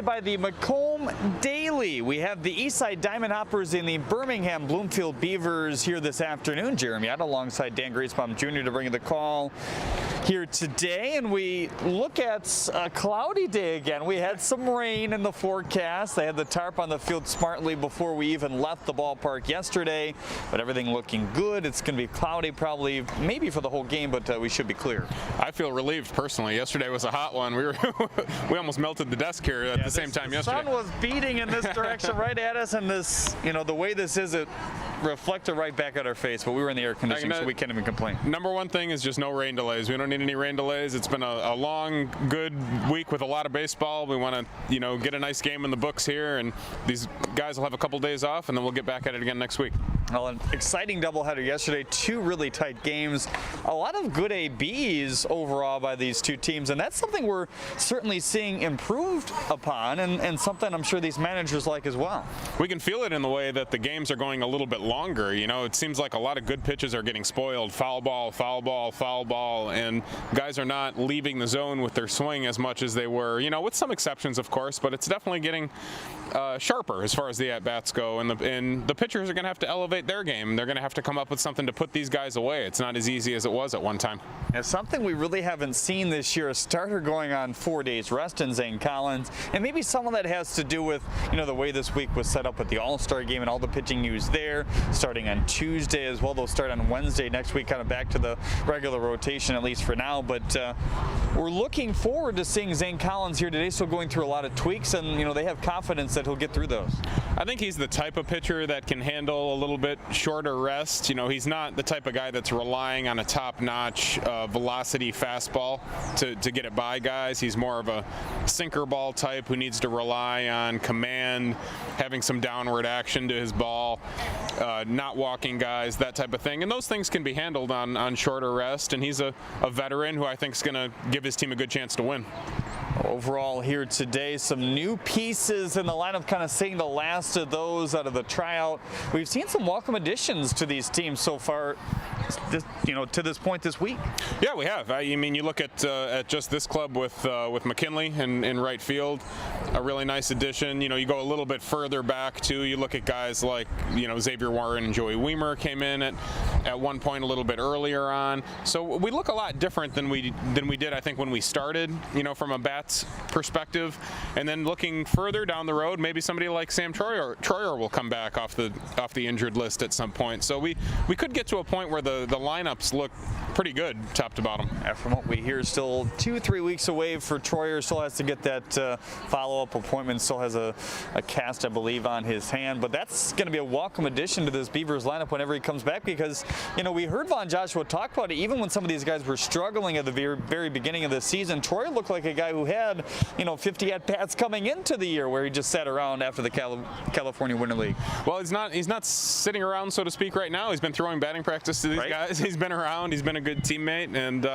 today by the Macomb Daily. We have the Eastside Diamond Hoppers and the Birmingham Bloomfield Beavers here this afternoon. Jeremy out alongside Dan Griesbaum Jr. to bring the call here today, and we look at a cloudy day again. We had some rain in the forecast. They had the tarp on the field smartly before we even left the ballpark yesterday, but everything looking good. It's going to be cloudy probably maybe for the whole game, but we should be clear. I feel relieved personally. Yesterday was a hot one. We almost melted the desk here at the same time yesterday. The sun was beating in this direction right at us, and this, the way this is, it reflected right back at our face, but we were in the air conditioning, so we can't even complain. Number one thing is just no rain delays. We don't need any rain delays. It's been a long, good week with a lot of baseball. We want to, get a nice game in the books here, and these guys will have a couple days off, and then we'll get back at it again next week. Well, an exciting doubleheader yesterday. Two really tight games. A lot of good ABs overall by these two teams, and that's something we're certainly seeing improved upon, and something I'm sure these managers like as well. We can feel it in the way that the games are going a little bit longer. It seems like a lot of good pitches are getting spoiled. Foul ball, foul ball, foul ball, and guys are not leaving the zone with their swing as much as they were, with some exceptions, of course, but it's definitely getting sharper as far as the at-bats go, and the pitchers are going to have to elevate their game. They're going to have to come up with something to put these guys away. It's not as easy as it was at one time. It's something we really haven't seen this year, a starter going on 4 days rest in Zane Collins, and maybe some of that has to do with, the way this week was set up with the All-Star game and all the pitching used there, starting on Tuesday as well. They'll start on Wednesday next week, kind of back to the regular rotation, at least for now, but we're looking forward to seeing Zane Collins here today, still going through a lot of tweaks, and, they have confidence that he'll get through those. I think he's the type of pitcher that can handle a little bit shorter rest. He's not the type of guy that's relying on a top-notch velocity fastball to get it by guys. He's more of a sinker ball type who needs to rely on command, having some downward action to his ball, not walking guys, that type of thing. And those things can be handled on shorter rest, and he's a veteran who I think is going to give his team a good chance to win. Overall here today, some new pieces in the lineup, kind of seeing the last of those out of the tryout. We've seen some welcome additions to these teams so far, to this point this week. Yeah, we have. You look at just this club with McKinley in right field, a really nice addition. You go a little bit further back too. You look at guys like Xavier Warren and Joey Weimer came in at one point a little bit earlier on. So we look a lot different than we did, I think, when we started. From a bats perspective, and then looking further down the road, maybe somebody like Sam Troyer will come back off the injured list at some point. So we could get to a point where the lineups look pretty good top to bottom. From what we hear, still 2-3 weeks away for Troyer. Still has to get that follow-up appointment. Still has a cast, I believe, on his hand. But that's going to be a welcome addition to this Beavers lineup whenever he comes back, because we heard Von Joshua talk about it. Even when some of these guys were struggling at the very beginning of the season, Troyer looked like a guy who had 50 at-bats coming into the year, where he just sat around after the California Winter League. Well, he's not sitting around, so to speak, right now. He's been throwing batting practice to these guys. He's been around. He's been a good teammate, and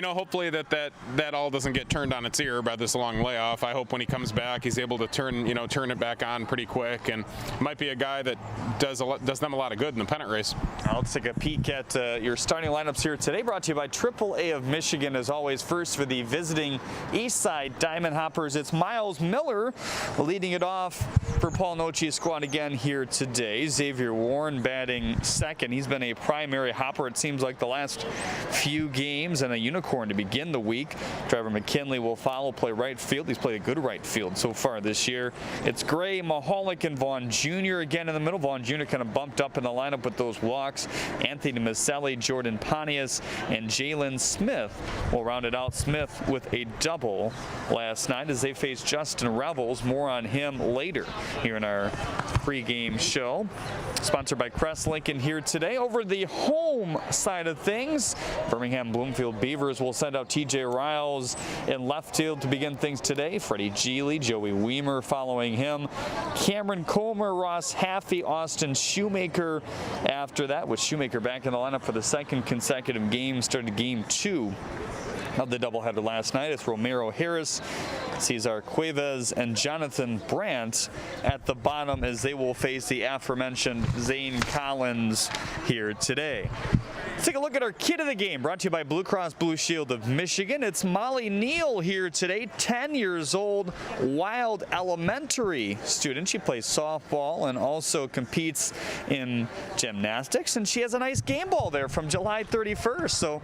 hopefully that all doesn't get turned on its ear by this long layoff. I hope when he comes back, he's able to turn it back on pretty quick, and might be a guy that does them a lot of good in the pennant race. Let's take a peek at your starting lineups here today, brought to you by AAA of Michigan. As always, first for the visiting Eastside Diamond Hoppers, it's Miles Miller leading it off for Paul Nochi's squad again here today. Xavier Warren batting second. He's been a primary hopper, it seems like, the last few games, and a unicorn to begin the week. Trevor McKinley will follow, play right field. He's played a good right field so far this year. It's Gray, Mahalik, and Vaughn Jr. again in the middle. Vaughn Jr. kind of bumped up in the lineup with those walks. Anthony Maselli, Jordan Pontius, and Jalen Smith will round it out. Smith with a double last night as they face Justin Revels. More on him later here in our pregame show. Sponsored by Crest Lincoln here today. Over the home side of things, Birmingham Bloomfield Beavers will send out TJ Riles in left field to begin things today. Freddie Geely, Joey Weimer following him. Cameron Comer, Ross Haffey, Austin Shoemaker after that, with Shoemaker back in the lineup for the second consecutive game. Started game 2 of the doubleheader last night. It's Romero Harris, Cesar Cuevas, and Jonathan Brandt at the bottom as they will face the aforementioned Zane Collins here today. Let's take a look at our kid of the game, brought to you by Blue Cross Blue Shield of Michigan. It's Molly Neal here today, 10 years old, Wild Elementary student. She plays softball and also competes in gymnastics, and she has a nice game ball there from July 31st. So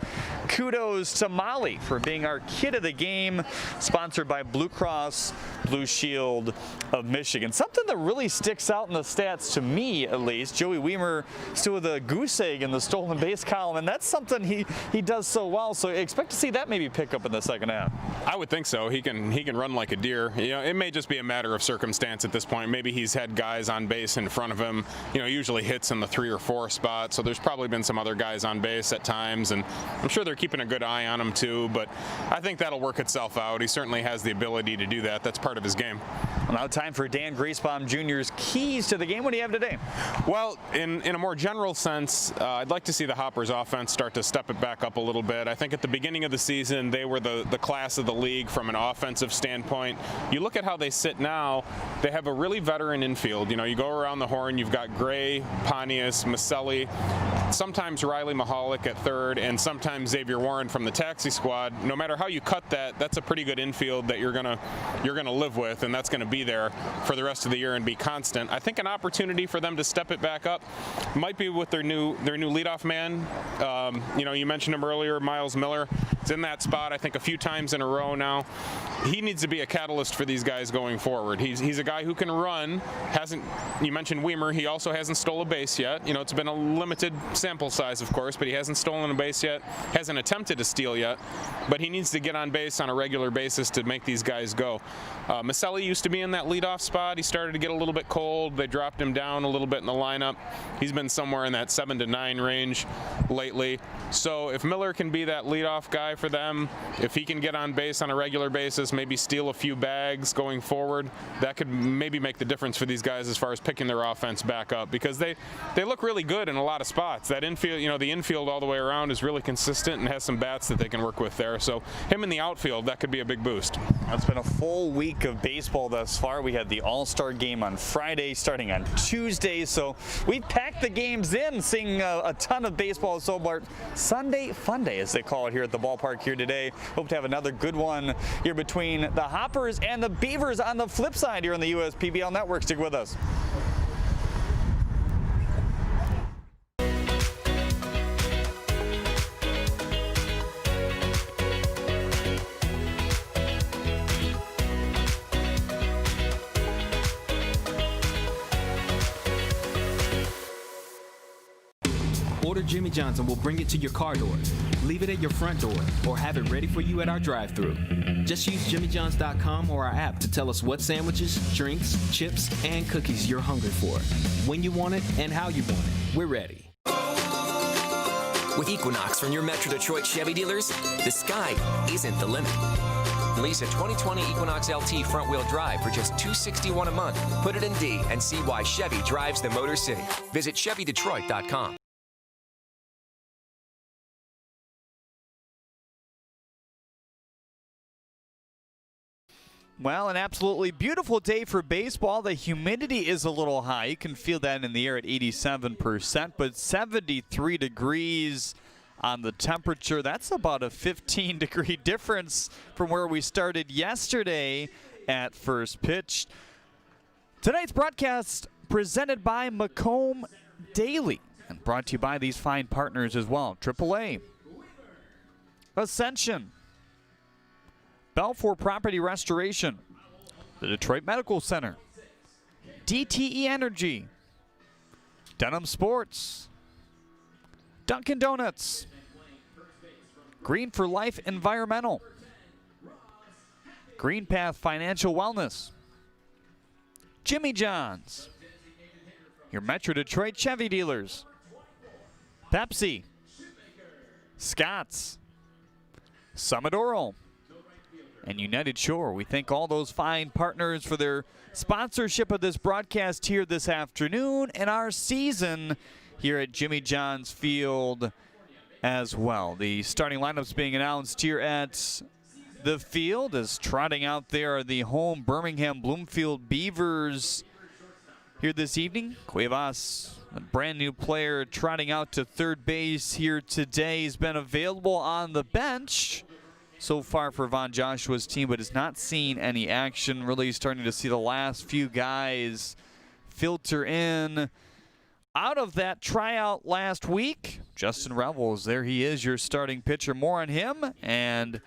kudos to Molly for being our kid of the game, sponsored by Blue Cross Blue Shield of Michigan. Something that really sticks out in the stats, to me at least, Joey Weimer still with a goose egg in the stolen base column, and that's something he does so well. So expect to see that maybe pick up in the second half. I would think so. He can run like a deer. You know, it may just be a matter of circumstance at this point. Maybe he's had guys on base in front of him. You know, usually hits in the 3 or 4 spot. So there's probably been some other guys on base at times, and I'm sure they're keeping a good eye on him too. But I think that'll work itself out. He certainly has the ability to do that. That's part of his game. Well, now time for Dan Griesbaum Jr.'s keys to the game. What do you have today? Well, in a more general sense, I'd like to see the Hoppers offense start to step it back up a little bit. I think at the beginning of the season, they were the class of the league from an offensive standpoint. You look at how they sit now, they have a really veteran infield. You know, you go around the horn, you've got Gray, Pontius, Maselli, sometimes Riley Mahalik at third, and sometimes Xavier Warren from the taxi squad. No matter how you cut that, that's a pretty good infield that you're gonna live with, and that's gonna be there for the rest of the year and be constant. I think an opportunity for them to step it back up might be with their new leadoff man. You know, you mentioned him earlier, Miles Miller. It's in that spot, I think, a few times in a row now. He needs to be a catalyst for these guys going forward. He's a guy who can run. You mentioned Weimer. He also hasn't stolen a base yet. You know, it's been a limited sample size, of course, but he hasn't stolen a base yet. Hasn't attempted to steal yet. But he needs to get on base on a regular basis to make these guys go. Maselli used to be in that leadoff spot. He started to get a little bit cold. They dropped him down a little bit in the lineup. He's been somewhere in that 7 to 9 range lately. So if Miller can be that leadoff guy for them, if he can get on base on a regular basis, maybe steal a few bags going forward, that could maybe make the difference for these guys as far as picking their offense back up, because they look really good in a lot of spots. That infield, you know, the infield all the way around is really consistent and has some bats that they can work with there. So him in the outfield, that could be a big boost. It's been a full week of baseball thus far. We had the All-Star game on Friday, starting on Tuesday. So we packed the games in, seeing a ton of baseball so far. Sunday Fun Day, as they call it here at the ballpark here today. Hope to have another good one here between the Hoppers and the Beavers on the flip side here on the USPBL Network. Stick with us. Order Jimmy John's and we'll bring it to your car door. Leave it at your front door or have it ready for you at our drive-thru. Just use jimmyjohns.com or our app to tell us what sandwiches, drinks, chips, and cookies you're hungry for. When you want it and how you want it. We're ready. With Equinox from your Metro Detroit Chevy dealers, the sky isn't the limit. Lease a 2020 Equinox LT front-wheel drive for just $261 a month. Put it in D and see why Chevy drives the Motor City. Visit ChevyDetroit.com. Well, an absolutely beautiful day for baseball. The humidity is a little high. You can feel that in the air at 87%, but 73 degrees on the temperature. That's about a 15-degree difference from where we started yesterday at first pitch. Tonight's broadcast presented by Macomb Daily and brought to you by these fine partners as well. AAA, Ascension, Balfour Property Restoration, the Detroit Medical Center, DTE Energy, Denham Sports, Dunkin' Donuts, Green for Life Environmental, Green Path Financial Wellness, Jimmy John's, your Metro Detroit Chevy dealers, Pepsi, Scott's, Summit Oral, and United Shore. We thank all those fine partners for their sponsorship of this broadcast here this afternoon and our season here at Jimmy John's Field as well. The starting lineups being announced here at the field, as trotting out there are the home Birmingham Bloomfield Beavers here this evening. Cuevas, a brand new player, trotting out to third base here today. He's been available on the bench so far for Von Joshua's team, but has not seen any action. Really starting to see the last few guys filter in out of that tryout last week. Justin Revels, there he is, your starting pitcher. More on him and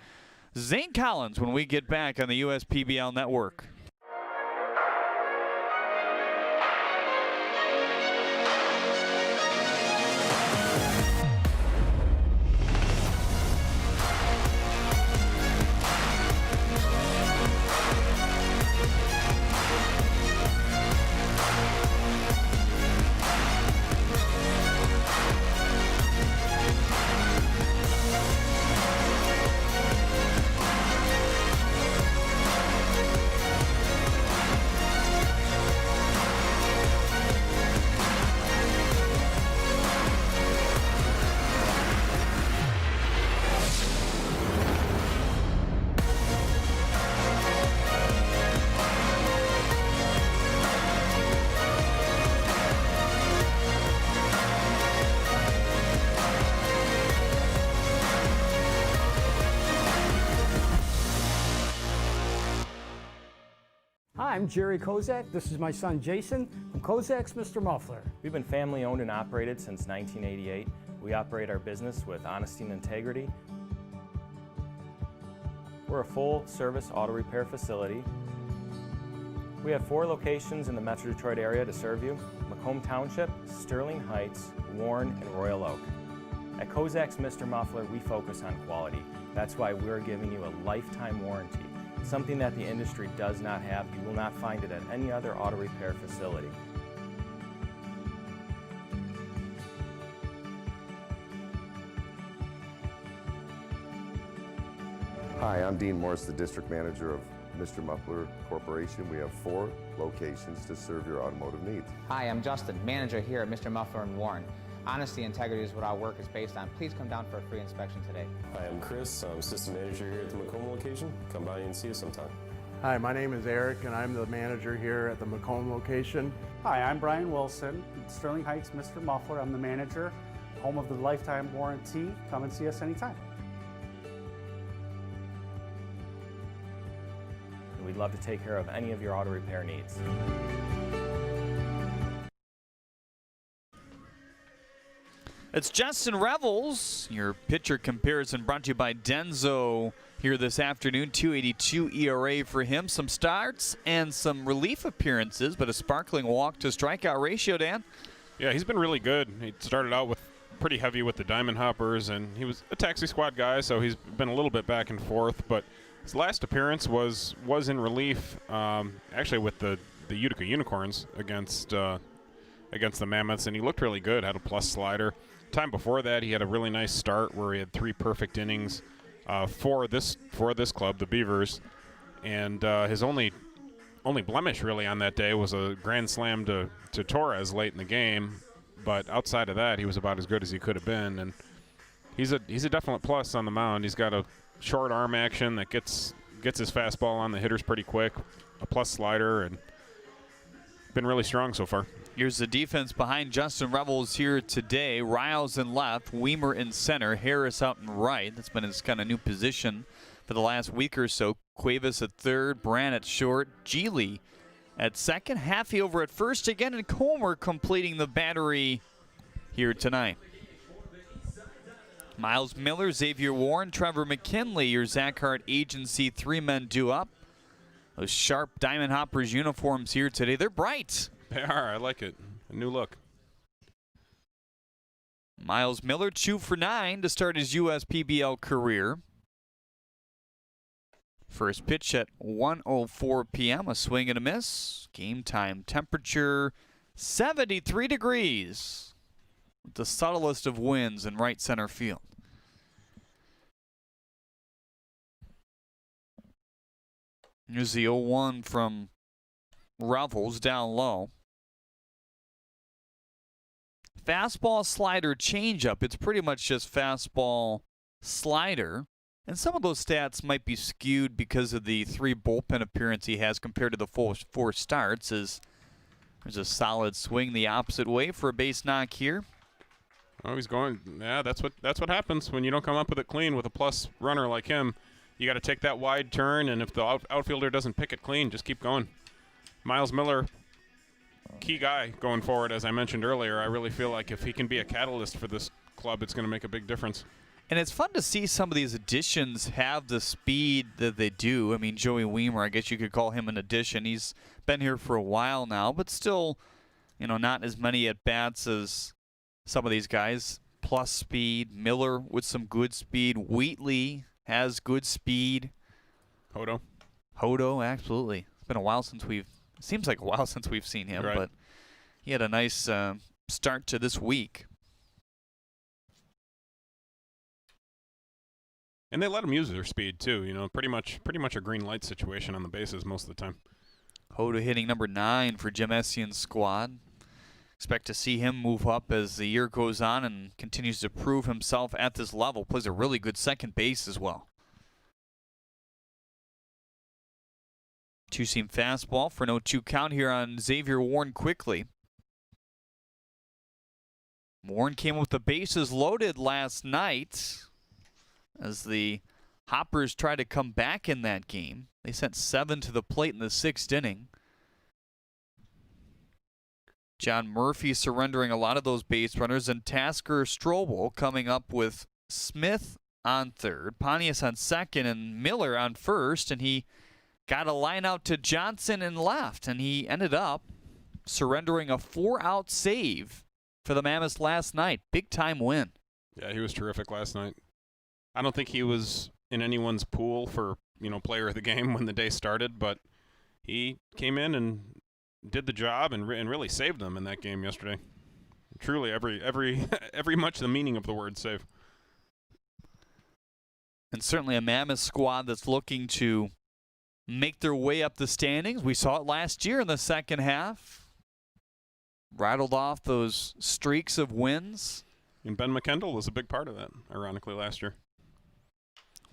Zane Collins when we get back on the USPBL Network. Hi, I'm Jerry Kozak. This is my son Jason from Kozak's Mr. Muffler. We've been family owned and operated since 1988. We operate our business with honesty and integrity. We're a full service auto repair facility. We have 4 locations in the Metro Detroit area to serve you: Macomb Township, Sterling Heights, Warren, and Royal Oak. At Kozak's Mr. Muffler, we focus on quality. That's why we're giving you a lifetime warranty. Something that the industry does not have. You will not find it at any other auto repair facility. Hi, I'm Dean Morris, the District Manager of Mr. Muffler Corporation. We have 4 locations to serve your automotive needs. Hi, I'm Justin, manager here at Mr. Muffler in Warren. Honesty and integrity is what our work is based on. Please come down for a free inspection today. Hi, I'm Chris. I'm assistant manager here at the Macomb location. Come by and see us sometime. Hi, my name is Eric, and I'm the manager here at the Macomb location. Hi, I'm Brian Wilson, Sterling Heights Mr. Muffler. I'm the manager, home of the lifetime warranty. Come and see us anytime. We'd love to take care of any of your auto repair needs. It's Justin Revels, your pitcher comparison brought to you by Denso here this afternoon. 2.82 ERA for him. Some starts and some relief appearances, but a sparkling walk to strikeout ratio, Dan. Yeah, he's been really good. He started out with pretty heavy with the Diamond Hoppers, and he was a taxi squad guy, so he's been a little bit back and forth. But his last appearance was in relief, actually with the Utica Unicorns against the Mammoths, and he looked really good. Had a plus slider. Time before that, he had a really nice start where he had 3 perfect innings for this club, the Beavers, and his only blemish really on that day was a grand slam to Torres late in the game. But outside of that, he was about as good as he could have been, and he's a definite plus on the mound. He's got a short arm action that gets his fastball on the hitters pretty quick, a plus slider, and been really strong so far. Here's the defense behind Justin Revels here today. Riles in left, Weimer in center, Harris out in right. That's been his kind of new position for the last week or so. Cuevas at third, Brand at short, Geely at second, Haffey over at first again, and Comer completing the battery here tonight. Miles Miller, Xavier Warren, Trevor McKinley, your Zach Hart agency 3 men due up. Those sharp Diamond Hoppers uniforms here today, they're bright. They are. I like it. A new look. Miles Miller, 2 for 9 to start his USPBL career. First pitch at 1:04 p.m. A swing and a miss. Game time temperature 73 degrees. With the subtlest of winds in right center field. Here's the 0-1 from Revels down low. Fastball, slider, changeup. It's pretty much just fastball, slider. And some of those stats might be skewed because of the 3 bullpen appearances he has compared to the full 4 starts. As There's a solid swing the opposite way for a base knock here. Oh, he's going. Yeah, that's what happens when you don't come up with it clean with a plus runner like him. You got to take that wide turn, and if the outfielder doesn't pick it clean, just keep going. Miles Miller, key guy going forward, as I mentioned earlier. I really feel like if he can be a catalyst for this club, it's going to make a big difference. And it's fun to see some of these additions have the speed that they do. I mean, Joey Weimer, I guess you could call him an addition. He's been here for a while now, but still, you know, not as many at-bats as some of these guys. Plus speed. Miller with some good speed. Wheatley has good speed. Hodo, absolutely. It's been a while since seems like a while since we've seen him, right. But he had a nice start to this week. And they let them use their speed too. You know, pretty much a green light situation on the bases most of the time. Hodo hitting number 9 for Jim Essian's squad. Expect to see him move up as the year goes on and continues to prove himself at this level. Plays a really good second base as well. Two-seam fastball for no 2 count here on Xavier Warren quickly. Warren came with the bases loaded last night as the Hoppers tried to come back in that game. They sent 7 to the plate in the 6th inning. John Murphy surrendering a lot of those base runners, and Tasker Strobel coming up with Smith on third, Pontius on second, and Miller on first, and he got a line out to Johnson in left, and he ended up surrendering a 4-out save for the Mammoths last night. Big-time win. Yeah, he was terrific last night. I don't think he was in anyone's pool for, you know, player of the game when the day started, but he came in and did the job and really saved them in that game yesterday. Truly, every much the meaning of the word save. And certainly a Mammoth squad that's looking to make their way up the standings. We saw it last year in the second half. Rattled off those streaks of wins. And Ben McKendall was a big part of that, ironically, last year.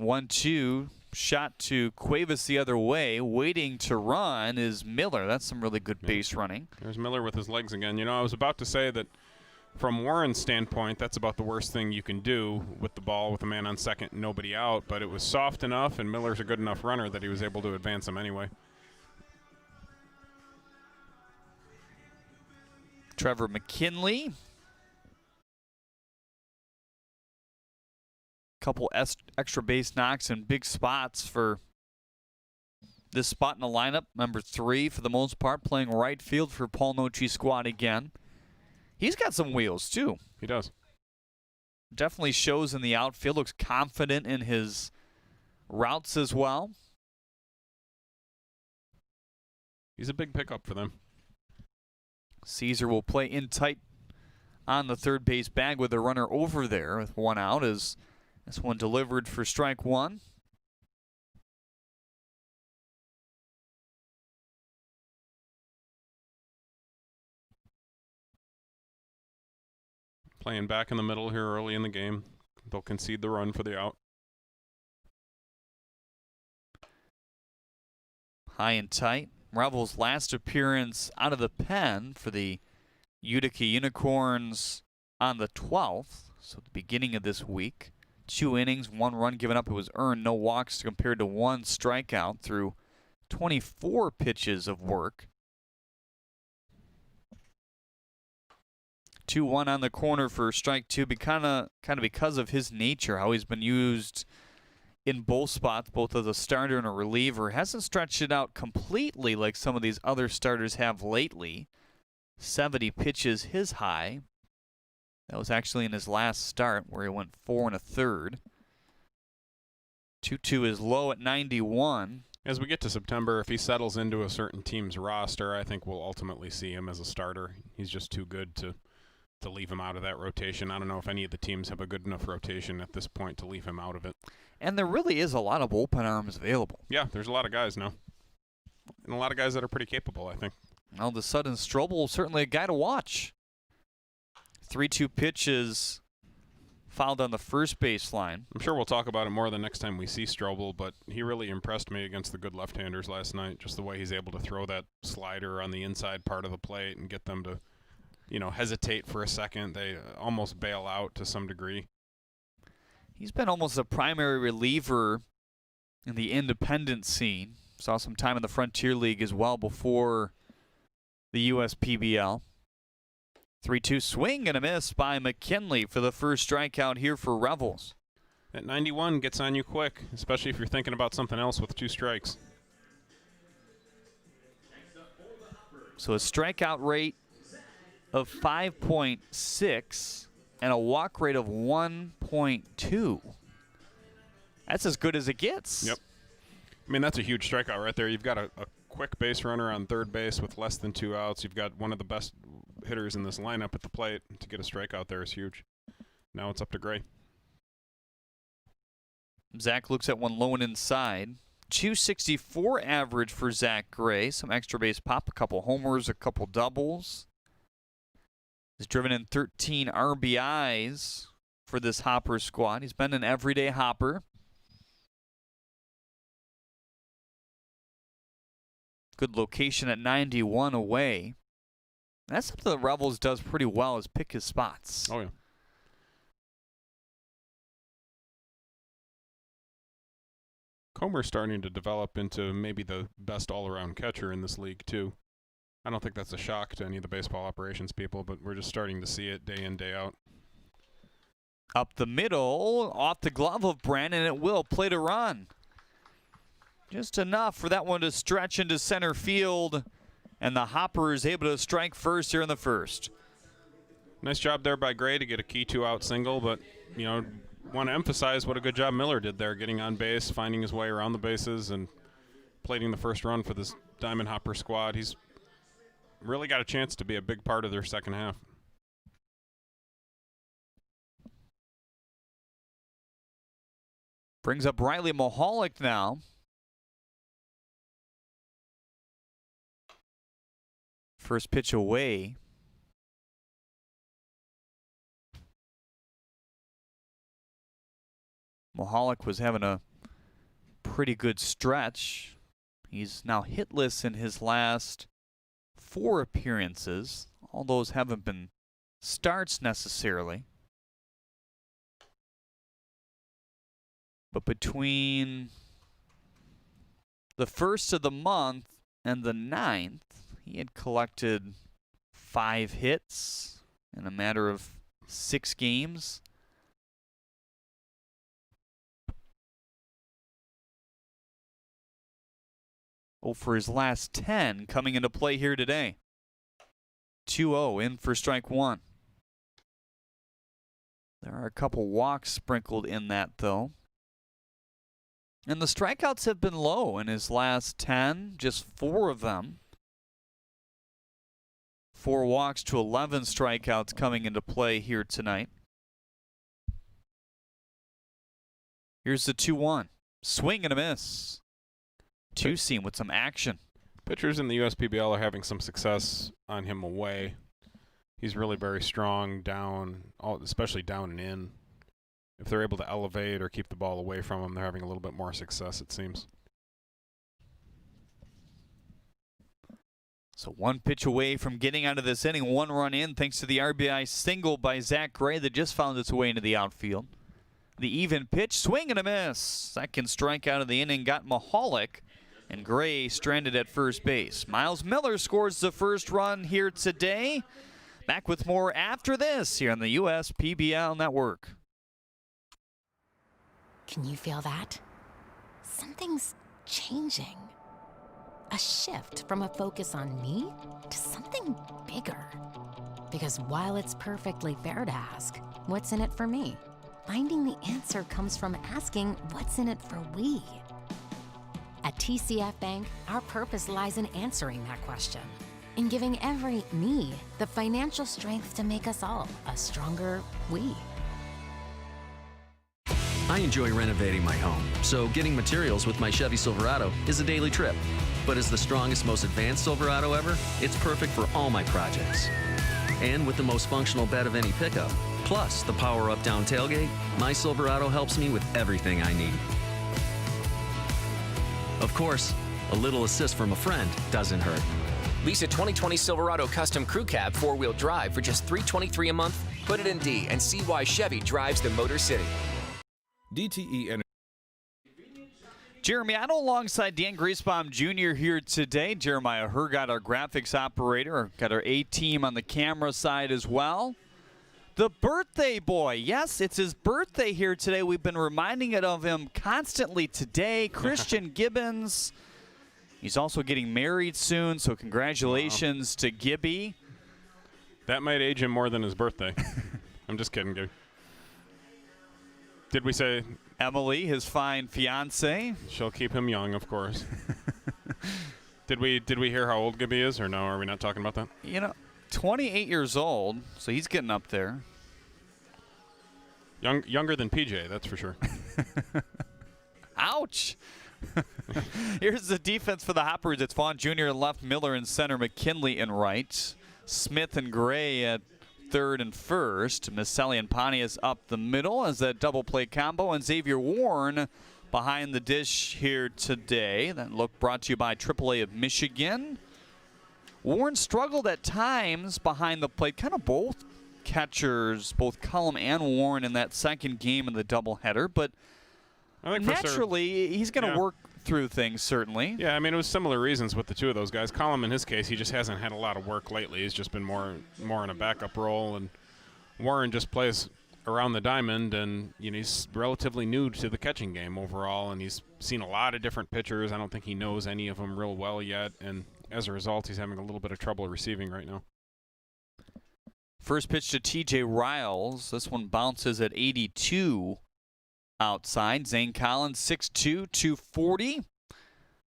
1-2, shot to Cuevas the other way. Waiting to run is Miller. That's some really good base running. There's Miller with his legs again. You know, I was about to say that from Warren's standpoint, that's about the worst thing you can do with the ball with a man on second and nobody out, but it was soft enough, and Miller's a good enough runner that he was able to advance him anyway. Trevor McKinley. Couple extra base knocks in big spots for this spot in the lineup. Number 3 for the most part, playing right field for Paul Nochi's squad again. He's got some wheels too. He does. Definitely shows in the outfield. Looks confident in his routes as well. He's a big pickup for them. Caesar will play in tight on the third base bag with a runner over there with 1 out as this one delivered for strike 1. Playing back in the middle here early in the game. They'll concede the run for the out. High and tight. Revel's last appearance out of the pen for the Utica Unicorns on the 12th, so the beginning of this week. 2 innings, 1 run given up. It was earned, no walks compared to 1 strikeout through 24 pitches of work. 2-1 on the corner for strike 2, but kind of because of his nature, how he's been used in both spots, both as a starter and a reliever. Hasn't stretched it out completely like some of these other starters have lately. 70 pitches his high. That was actually in his last start where he went 4 1/3. 2-2 is low at 91. As we get to September, if he settles into a certain team's roster, I think we'll ultimately see him as a starter. He's just too good to leave him out of that rotation. I don't know if any of the teams have a good enough rotation at this point to leave him out of it. And there really is a lot of bullpen arms available. Yeah, there's a lot of guys now. And a lot of guys that are pretty capable, I think. Well, the sudden Strobel, certainly a guy to watch. 3-2 pitches fouled on the first baseline. I'm sure we'll talk about it more the next time we see Strobel, but he really impressed me against the good left-handers last night, just the way he's able to throw that slider on the inside part of the plate and get them to, you know, hesitate for a second. They almost bail out to some degree. He's been almost a primary reliever in the independent scene. Saw some time in the Frontier League as well before the USPBL. 3-2 swing and a miss by McKinley for the first strikeout here for Revels. That 91 gets on you quick, especially if you're thinking about something else with 2 strikes. So a strikeout rate of 5.6 and a walk rate of 1.2. That's as good as it gets. Yep. I mean, that's a huge strikeout right there. You've got a quick base runner on third base with less than 2 outs. You've got one of the best hitters in this lineup at the plate. To get a strikeout there is huge. Now it's up to Gray. Zach looks at one low and inside. 264 average for Zach Gray. Some extra base pop, a couple homers, a couple doubles. He's driven in 13 RBIs for this Hopper squad. He's been an everyday Hopper. Good location at 91 away. That's something the Revels does pretty well, is pick his spots. Oh, yeah. Comer's starting to develop into maybe the best all-around catcher in this league, too. I don't think that's a shock to any of the baseball operations people, but we're just starting to see it day in, day out. Up the middle, off the glove of Brandon, it will play to run. Just enough for that one to stretch into center field, and the Hopper is able to strike first here in the first. Nice job there by Gray to get a key 2-out single, but, you know, want to emphasize what a good job Miller did there, getting on base, finding his way around the bases, and plating the first run for this Diamond Hopper squad. He's really got a chance to be a big part of their second half. Brings up Riley Mahalik now. First pitch away. Mahalik was having a pretty good stretch. He's now hitless in his last 4 appearances. All those haven't been starts necessarily. But between the 1st of the month and the 9th, he had collected 5 hits in a matter of 6 games. Oh, for his last 10 coming into play here today. 2-0 in for strike 1. There are a couple walks sprinkled in that, though. And the strikeouts have been low in his last 10, just 4 of them. 4 walks to 11 strikeouts coming into play here tonight. Here's the 2-1. Swing and a miss. 2-seam with some action. Pitchers in the USPBL are having some success on him away. He's really very strong down, especially down and in. If they're able to elevate or keep the ball away from him, they're having a little bit more success, it seems. So 1 pitch away from getting out of this inning. 1 run in thanks to the RBI single by Zach Gray that just found its way into the outfield. The even pitch, swing and a miss. Second strikeout of the inning got Mahalik, and Gray stranded at first base. Miles Miller scores the first run here today. Back with more after this here on the USPBL Network. Can you feel that? Something's changing. A shift from a focus on me to something bigger. Because while it's perfectly fair to ask, what's in it for me? Finding the answer comes from asking, what's in it for we? At TCF Bank, our purpose lies in answering that question, in giving every me the financial strength to make us all a stronger we. I enjoy renovating my home, so getting materials with my Chevy Silverado is a daily trip. But as the strongest, most advanced Silverado ever, it's perfect for all my projects. And with the most functional bed of any pickup, Plus, the Power Up Down tailgate, my Silverado helps me with everything I need. Of course, a little assist from a friend doesn't hurt. Lease a 2020 Silverado Custom Crew Cab 4-wheel drive for just $323 a month. Put it in D and see why Chevy drives the Motor City. DTE Energy. Jeremy Otto alongside Dan Griesbaum Jr. here today. Jeremiah Hergott, our graphics operator, got our A-team on the camera side as well. The birthday boy. Yes, it's his birthday here today. We've been reminding it of him constantly today. Christian Gibbons. He's also getting married soon, so congratulations to Gibby. That might age him more than his birthday. I'm just kidding, Gibby. Did we say Emily, his fine fiance? She'll keep him young, of course. Did we hear how old Gibby is, or no? Are we not talking about that? You know, 28 years old, so he's getting up there. Younger than PJ, that's for sure. Ouch. Here's the defense for the Hoppers. It's Vaughn Jr. in left, Miller in center, McKinley in right, Smith and Gray at third and first. Misselli and Pontius up the middle as that double play combo, and Xavier Warren behind the dish here today. That look brought to you by AAA of Michigan. Warren struggled at times behind the plate, kind of both catchers, both Cullum and Warren in that second game of the doubleheader, but I think naturally he's going to work through things, certainly. Yeah, I mean, it was similar reasons with the two of those guys. Cullum, in his case, he just hasn't had a lot of work lately. He's just been more in a backup role, and Warren just plays around the diamond, and he's relatively new to the catching game overall, and he's seen a lot of different pitchers. I don't think he knows any of them real well yet, and as a result, he's having a little bit of trouble receiving right now. First pitch to TJ Riles. This one bounces at 82 outside. Zane Collins, 6'2", 240.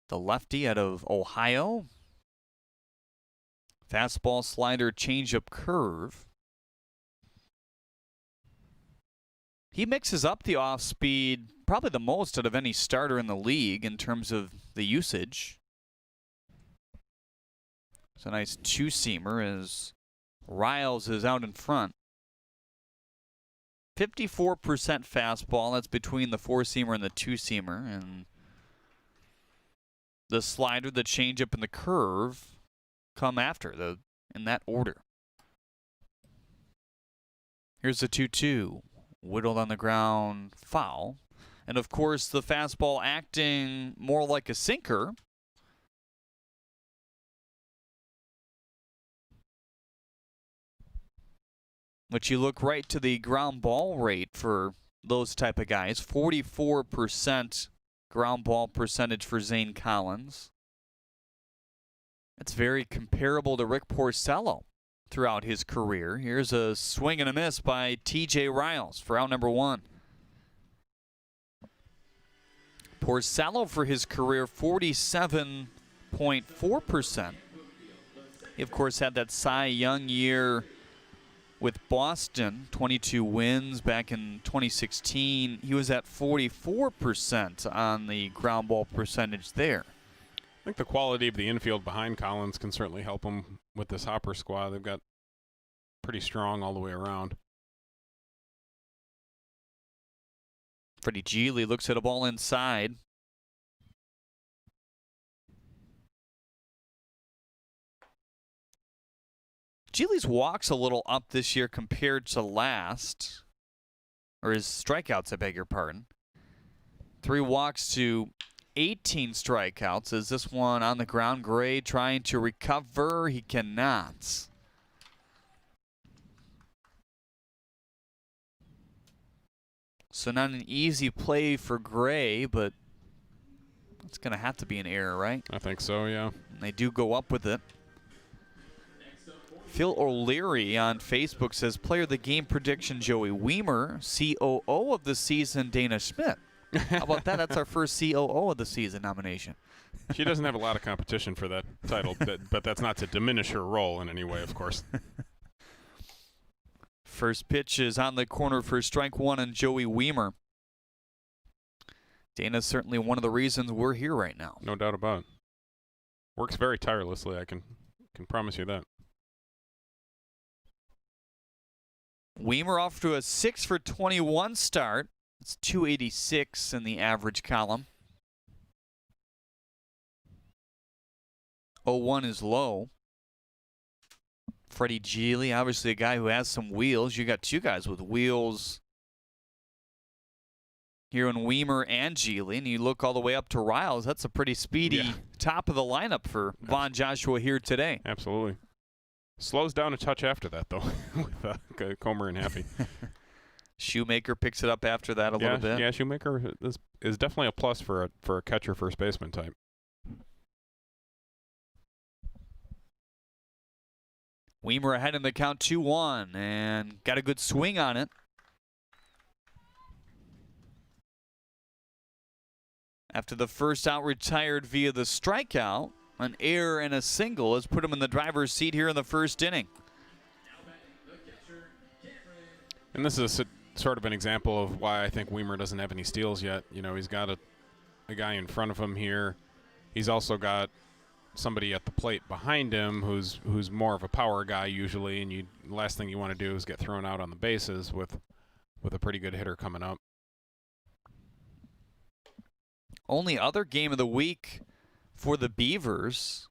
The lefty out of Ohio. Fastball, slider, changeup, curve. He mixes up the off-speed probably the most out of any starter in the league in terms of the usage. It's a nice two-seamer as Riles is out in front. 54% fastball. That's between the four-seamer and the two-seamer. And the slider, the changeup, and the curve come after in that order. Here's the 2-2. Whittled on the ground, foul. And, of course, the fastball acting more like a sinker. But you look right to the ground ball rate for those type of guys. 44% ground ball percentage for Zane Collins. That's very comparable to Rick Porcello throughout his career. Here's a swing and a miss by TJ Riles for out number one. Porcello for his career, 47.4%. He, of course, had that Cy Young year with Boston, 22 wins back in 2016. He was at 44% on the ground ball percentage there. I think the quality of the infield behind Collins can certainly help him with this Hopper squad. They've got pretty strong all the way around. Freddie Geely looks at a ball inside. Geely's walks a little up this year compared to last. Or his strikeouts, I beg your pardon. 3 walks to 18 strikeouts. Is this one on the ground? Gray trying to recover. He cannot. So not an easy play for Gray, but it's going to have to be an error, right? I think so, yeah. And they do go up with it. Phil O'Leary on Facebook says, player of the game prediction, Joey Weimer. COO of the season, Dana Schmidt. How about that? That's our first COO of the season nomination. She doesn't have a lot of competition for that title, but that's not to diminish her role in any way, of course. First pitch is on the corner for strike one on Joey Weimer. Dana's certainly one of the reasons we're here right now. No doubt about it. Works very tirelessly, I can promise you that. Weimer off to a 6 for 21 start. It's 286 in the average column. 0-1 is low. Freddie Geely, obviously a guy who has some wheels. You got two guys with wheels here in Weimer and Geely, and you look all the way up to Riles. That's a pretty speedy top of the lineup for Von Joshua here today. Absolutely. Slows down a touch after that, though, with Comer and Haffey. Shoemaker picks it up after that a little bit. Yeah, Shoemaker is definitely a plus for a catcher first baseman type. Weimer ahead in the count 2-1 and got a good swing on it. After the first out retired via the strikeout, an error and a single has put him in the driver's seat here in the first inning. And this is sort of an example of why I think Weimer doesn't have any steals yet. You know, he's got a guy in front of him here. He's also got somebody at the plate behind him who's more of a power guy usually, and the last thing you want to do is get thrown out on the bases with a pretty good hitter coming up. Only other game of the week for the Beavers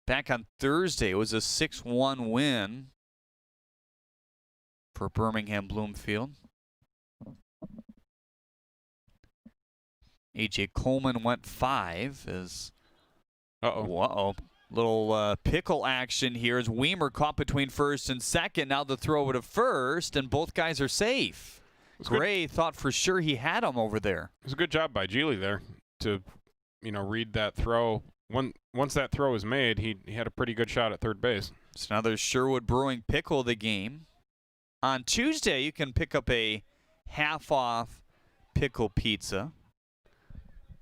back on Thursday was a 6-1 win for Birmingham Bloomfield. A.J. Coleman went 5 as little pickle action here as Weimer caught between first and second. Now the throw to first, and both guys are safe. Gray thought for sure he had him over there. It was a good job by Geely there to, read that throw. Once that throw was made, he had a pretty good shot at third base. So now there's Sherwood Brewing pickle of the game. On Tuesday, you can pick up a half-off pickle pizza.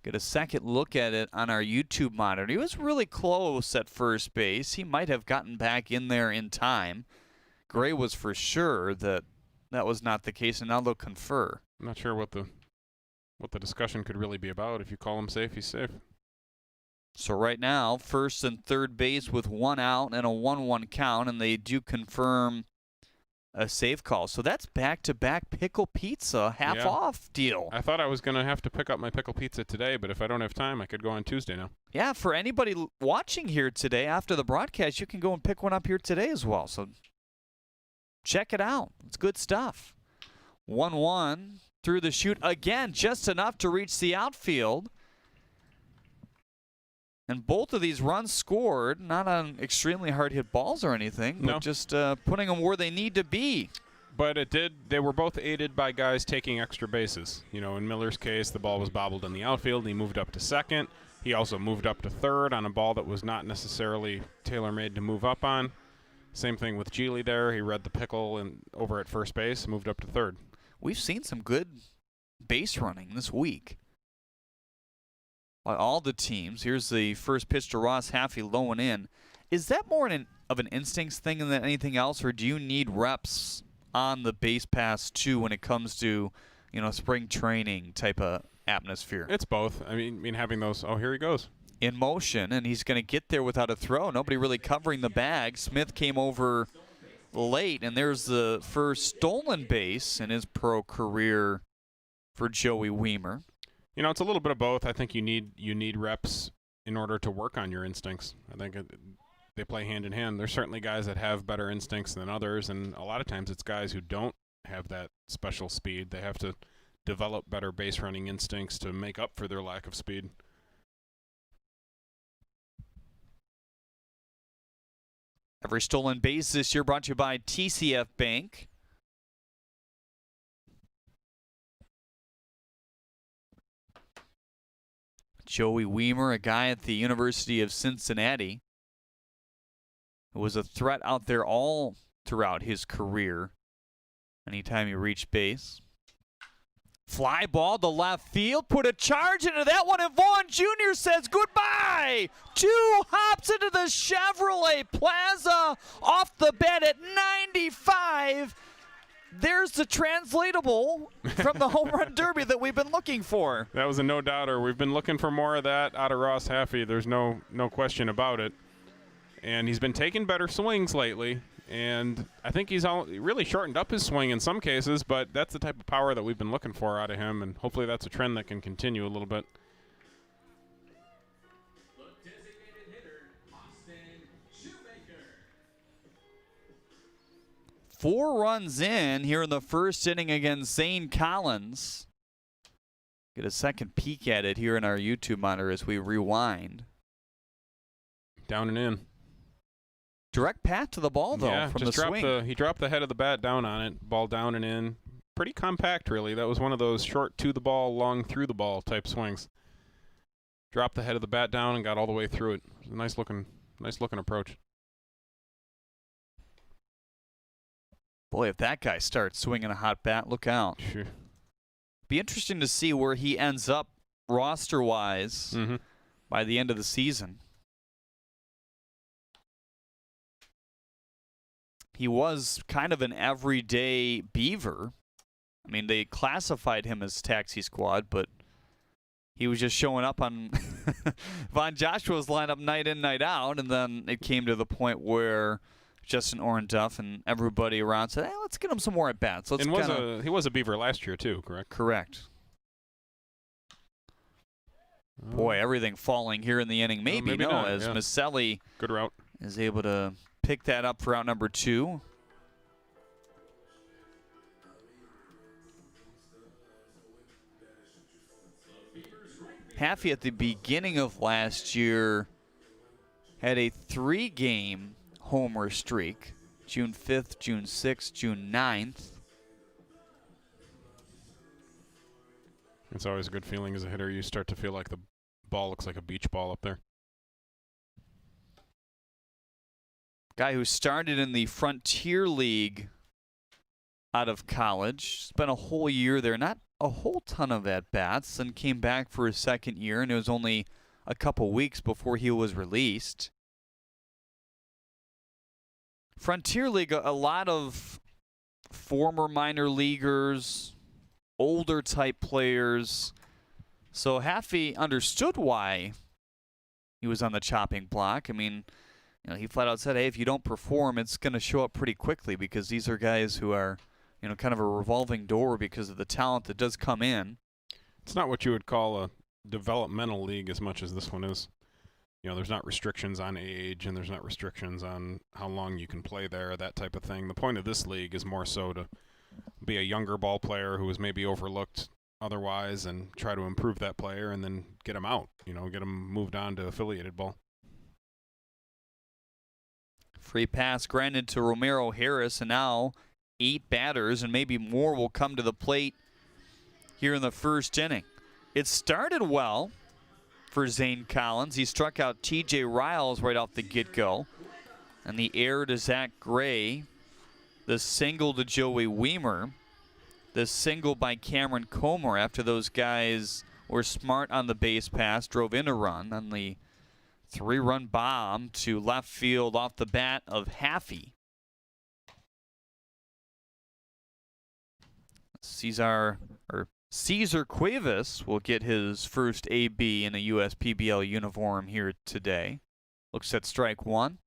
Get a second look at it on our YouTube monitor. He was really close at first base. He might have gotten back in there in time. Gray was for sure that was not the case, and now they'll confer. I'm not sure what the discussion could really be about. If you call him safe, he's safe. So right now, first and third base with 1 out and a 1-1 count, and they do confirm a safe call. So that's back-to-back pickle pizza half-off deal. I thought I was going to have to pick up my pickle pizza today, but if I don't have time, I could go on Tuesday now. Yeah, for anybody watching here today after the broadcast, you can go and pick one up here today as well. So check it out. It's good stuff. 1-1 through the chute again, just enough to reach the outfield. And both of these runs scored, not on extremely hard-hit balls or anything, but just putting them where they need to be. But they were both aided by guys taking extra bases. In Miller's case, the ball was bobbled in the outfield. He moved up to second. He also moved up to third on a ball that was not necessarily tailor-made to move up on. Same thing with Geely there. He read the pickle and over at first base, moved up to third. We've seen some good base running this week by all the teams. Here's the first pitch to Ross Haffey, low and in. Is that more of an instincts thing than anything else, or do you need reps on the base pass too when it comes to, spring training type of atmosphere? It's both. I mean having those, here he goes. In motion, and he's going to get there without a throw. Nobody really covering the bag. Smith came over late, and there's the first stolen base in his pro career for Joey Weimer. It's a little bit of both. I think you need reps in order to work on your instincts. I think they play hand in hand. There's certainly guys that have better instincts than others, and a lot of times it's guys who don't have that special speed. They have to develop better base running instincts to make up for their lack of speed. Every stolen base this year brought to you by TCF Bank. Joey Weimer, a guy at the University of Cincinnati, who was a threat out there all throughout his career anytime he reached base. Fly ball to left field, put a charge into that one, and Vaughn Jr. says goodbye. 2 hops into the Chevrolet Plaza off the bat at 95. There's the translatable from the home run derby that we've been looking for. That was a no-doubter. We've been looking for more of that out of Ross Haffey. There's no question about it. And he's been taking better swings lately. And I think he's really shortened up his swing in some cases, but that's the type of power that we've been looking for out of him, and hopefully that's a trend that can continue a little bit. 4 runs in here in the first inning against Zane Collins. Get a second peek at it here in our YouTube monitor as we rewind. Down and in. Direct path to the ball, though, yeah, from just the swing. He dropped the head of the bat down on it, ball down and in. Pretty compact, really. That was one of those short to the ball, long through the ball type swings. Dropped the head of the bat down and got all the way through it. It was a nice looking approach. Boy, if that guy starts swinging a hot bat, look out. Sure. Be interesting to see where he ends up roster-wise by the end of the season. He was kind of an everyday Beaver. I mean, they classified him as taxi squad, but he was just showing up on Von Joshua's lineup night in, night out, and then it came to the point where Justin Orenduff and everybody around said, hey, let's get him some more at-bats. He was a Beaver last year, too, correct? Correct. Boy, everything falling here in the inning. Maybe no, not, as yeah. Maselli Good route. is able to pick that up for out number 2. Haffey at the beginning of last year had a 3-game homer streak. June 5th, June 6th, June 9th. It's always a good feeling as a hitter. You start to feel like the ball looks like a beach ball up there. Guy who started in the Frontier League out of college. Spent a whole year there. Not a whole ton of at-bats. And came back for his second year. And it was only a couple weeks before he was released. Frontier League, a lot of former minor leaguers, older type players. So Haffey understood why he was on the chopping block. I mean, you know, he flat out said, hey, if you don't perform, it's going to show up pretty quickly because these are guys who are, you know, kind of a revolving door because of the talent that does come in. It's not what you would call a developmental league as much as this one is. You know, there's not restrictions on age and there's not restrictions on how long you can play there, that type of thing. The point of this league is more so to be a younger ball player who is maybe overlooked otherwise and try to improve that player and then get him out, you know, get him moved on to affiliated ball. Free pass granted to Romero Harris, and now 8 batters and maybe more will come to the plate here in the first inning. It started well for Zane Collins. He struck out T.J. Riles right off the get-go. And the error to Zach Gray, the single to Joey Weimer, the single by Cameron Comer after those guys were smart on the base pass, drove in a run on the 3-run bomb to left field off the bat of Haffey. Cesar Cuevas will get his first AB in a USPBL uniform here today. Looks at strike 1.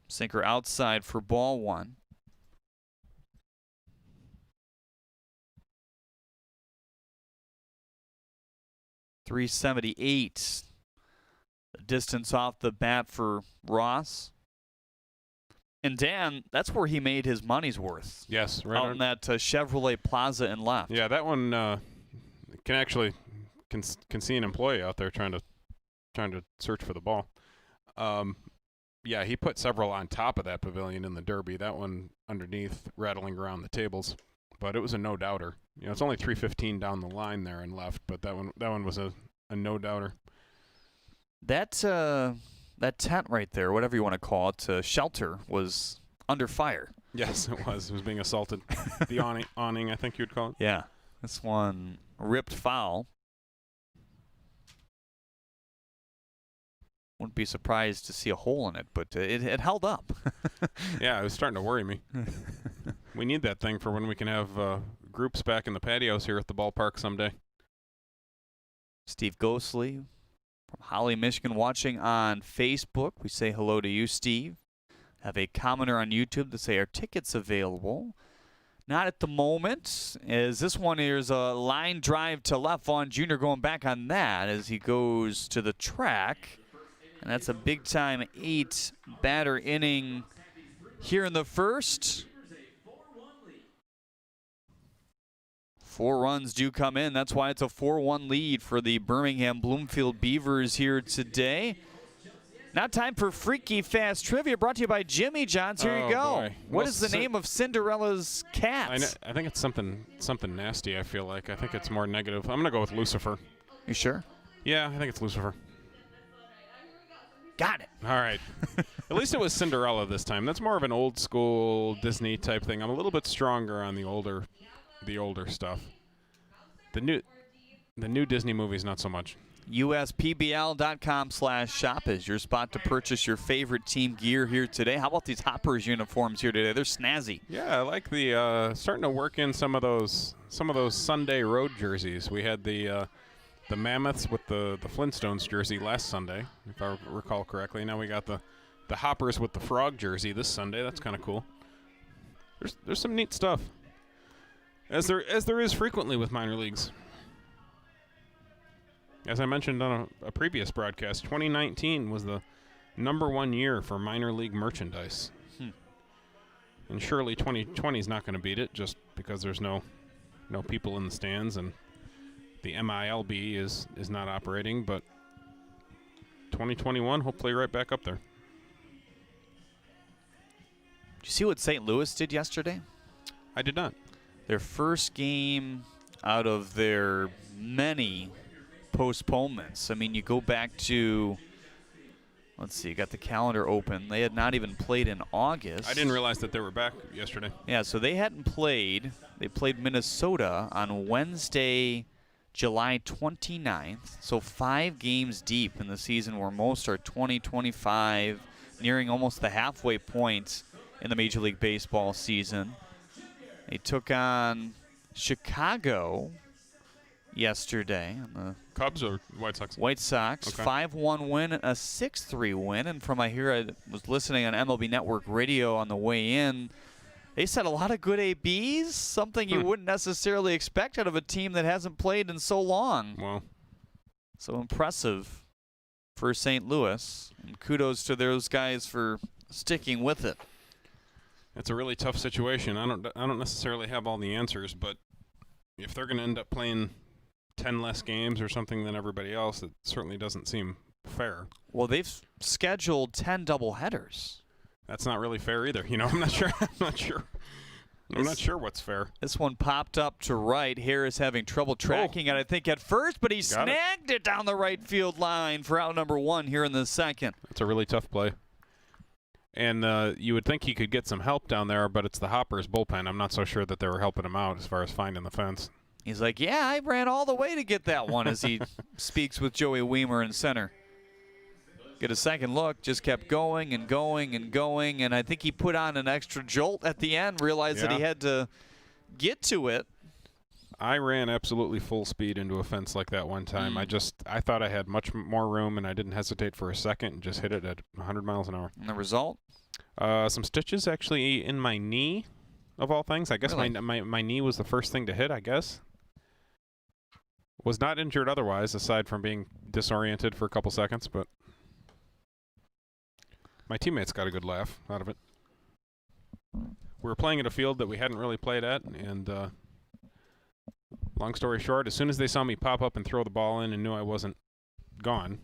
Sinker outside for ball 1. .378. The distance off the bat for Ross. And Dan, that's where he made his money's worth. Yes, right out in that Chevrolet Plaza and left. Yeah, that one can see an employee out there trying to search for the ball. Yeah, he put several on top of that pavilion in the Derby. That one underneath, rattling around the tables, but it was a no-doubter. You know, it's only 315 down the line there and left, but that one was a no-doubter. That tent right there, whatever you want to call it, shelter, was under fire. Yes, it was. It was being assaulted. The awning, I think you'd call it. Yeah, this one ripped foul. Wouldn't be surprised to see a hole in it, but it held up. Yeah, it was starting to worry me. We need that thing for when we can have groups back in the patios here at the ballpark someday. Steve Ghostly From Holly, Michigan, watching on Facebook, we say hello to you, Steve. Have a commenter on YouTube that say, are tickets available? Not at the moment, as this one is a line drive to left. Vaughn Jr. going back on that as he goes to the track. And that's a big-time 8-batter inning here in the first. 4 runs do come in. That's why it's a 4-1 lead for the Birmingham Bloomfield Beavers here today. Now time for Freaky Fast Trivia, brought to you by Jimmy John's. Here you go. Boy. What is the name of Cinderella's cat? I think it's something nasty, I feel like. I think it's more negative. I'm going to go with Lucifer. You sure? Yeah, I think it's Lucifer. Got it. All right. At least it was Cinderella this time. That's more of an old school Disney type thing. I'm a little bit stronger on the older stuff. The new Disney movies, not so much. USPBL.com/shop is your spot to purchase your favorite team gear here today. How about these Hoppers uniforms here today? They're snazzy. Yeah, I like the starting to work in some of those Sunday road jerseys. We had the Mammoths with the Flintstones jersey last Sunday, if I recall correctly. Now we got the Hoppers with the Frog jersey this Sunday. That's kind of cool. There's some neat stuff, as there is frequently with minor leagues. As I mentioned on a previous broadcast, 2019 was the #1 year for minor league merchandise. And surely 2020 is not going to beat it, just because there's no people in the stands and the MILB is not operating. But 2021, hopefully right back up there. Did you see what St. Louis did yesterday? I did not. Their first game out of their many postponements. I mean, you go back to, let's see, you got the calendar open. They had not even played in August. I didn't realize that they were back yesterday. Yeah, so they hadn't played. They played Minnesota on Wednesday, July 29th. So 5 games deep in the season, where most are 20, 25, nearing almost the halfway point in the Major League Baseball season. They took on Chicago yesterday. The Cubs or White Sox? White Sox, okay. 5-1 win, a 6-3 win. And from I was listening on MLB Network Radio on the way in, they said a lot of good ABs, something you wouldn't necessarily expect out of a team that hasn't played in so long. Well, so impressive for St. Louis, and kudos to those guys for sticking with it. It's a really tough situation. I don't necessarily have all the answers, but if they're going to end up playing 10 less games or something than everybody else, it certainly doesn't seem fair. Well, they've scheduled 10 doubleheaders. That's not really fair either. I'm not sure. I'm not sure what's fair. This one popped up to right. Harris having trouble tracking it, I think, at first, but he snagged it down the right field line for out number 1 here in the second. That's a really tough play. And you would think he could get some help down there, but it's the Hoppers bullpen. I'm not so sure that they were helping him out as far as finding the fence. He's like, yeah, I ran all the way to get that one, as he speaks with Joey Weimer in center. Get a second look, just kept going and going and going, and I think he put on an extra jolt at the end, realized that he had to get to it. I ran absolutely full speed into a fence like that one time. I thought I had much more room, and I didn't hesitate for a second and just hit it at 100 miles an hour. And the result? Some stitches actually in my knee, of all things. I guess really? my knee was the first thing to hit, I guess. Was not injured otherwise, aside from being disoriented for a couple seconds, but my teammates got a good laugh out of it. We were playing at a field that we hadn't really played at, and long story short, as soon as they saw me pop up and throw the ball in and knew I wasn't gone,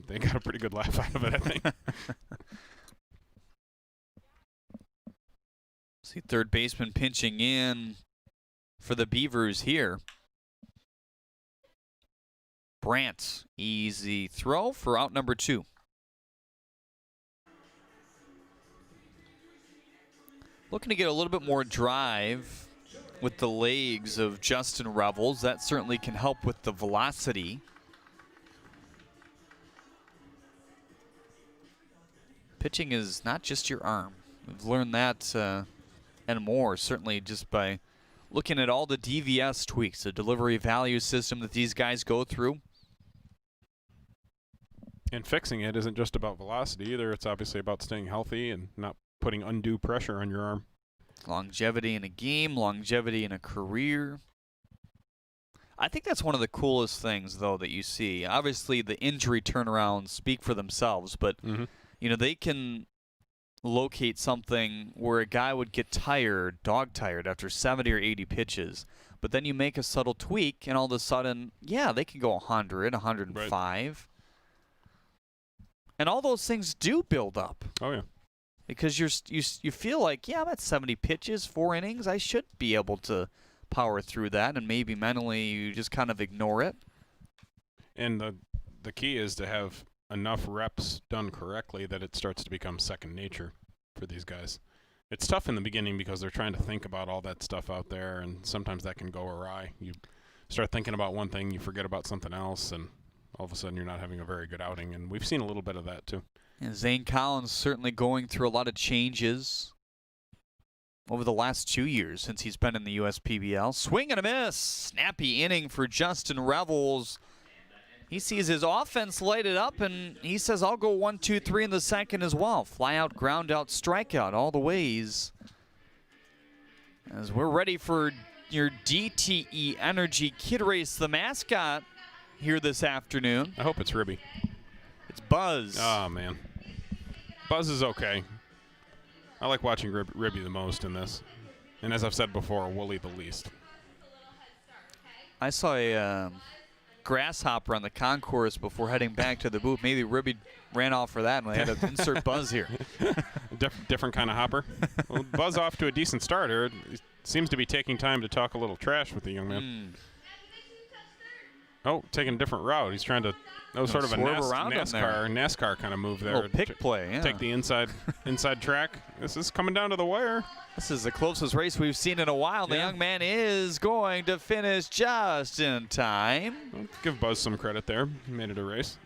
they got a pretty good laugh out of it, I think. See third baseman pinching in for the Beavers here. Brandt, easy throw for out number 2. Looking to get a little bit more drive with the legs of Justin Revels. That certainly can help with the velocity. Pitching is not just your arm. We've learned that and more, certainly just by looking at all the DVS tweaks, the delivery value system that these guys go through. And fixing it isn't just about velocity either. It's obviously about staying healthy and not putting undue pressure on your arm. Longevity in a game, longevity in a career. I think that's one of the coolest things, though, that you see. Obviously, the injury turnarounds speak for themselves, but you know, they can locate something where a guy would get tired, dog tired, after 70 or 80 pitches. But then you make a subtle tweak, and all of a sudden, yeah, they can go 100, 105. Right. And all those things do build up. Oh, yeah. Because you feel like, yeah, I'm at 70 pitches, 4 innings. I should be able to power through that, and maybe mentally you just kind of ignore it. And the key is to have enough reps done correctly that it starts to become second nature for these guys. It's tough in the beginning because they're trying to think about all that stuff out there, and sometimes that can go awry. You start thinking about one thing, you forget about something else, and all of a sudden you're not having a very good outing, and we've seen a little bit of that too. And Zane Collins certainly going through a lot of changes over the last 2 years since he's been in the USPBL. Swing and a miss. Snappy inning for Justin Revels. He sees his offense lighted up, and he says, I'll go 1, 2, 3 in the second as well. Fly out, ground out, strikeout all the ways. As we're ready for your DTE Energy Kid Race, the mascot, here this afternoon. I hope it's Ribby. It's Buzz. Oh, man. Buzz is okay. I like watching Ribby the most in this. And as I've said before, Wooly the least. I saw a grasshopper on the concourse before heading back to the booth. Maybe Ribby ran off for that, and I had to insert Buzz here. Different kind of hopper. Well, Buzz off to a decent starter. He seems to be taking time to talk a little trash with the young man. Oh, taking a different route. He's trying to sort of a NASCAR kind of move there. A little pick play, yeah. Take the inside track. This is coming down to the wire. This is the closest race we've seen in a while. The young man is going to finish just in time. I'll give Buzz some credit there. He made it a race.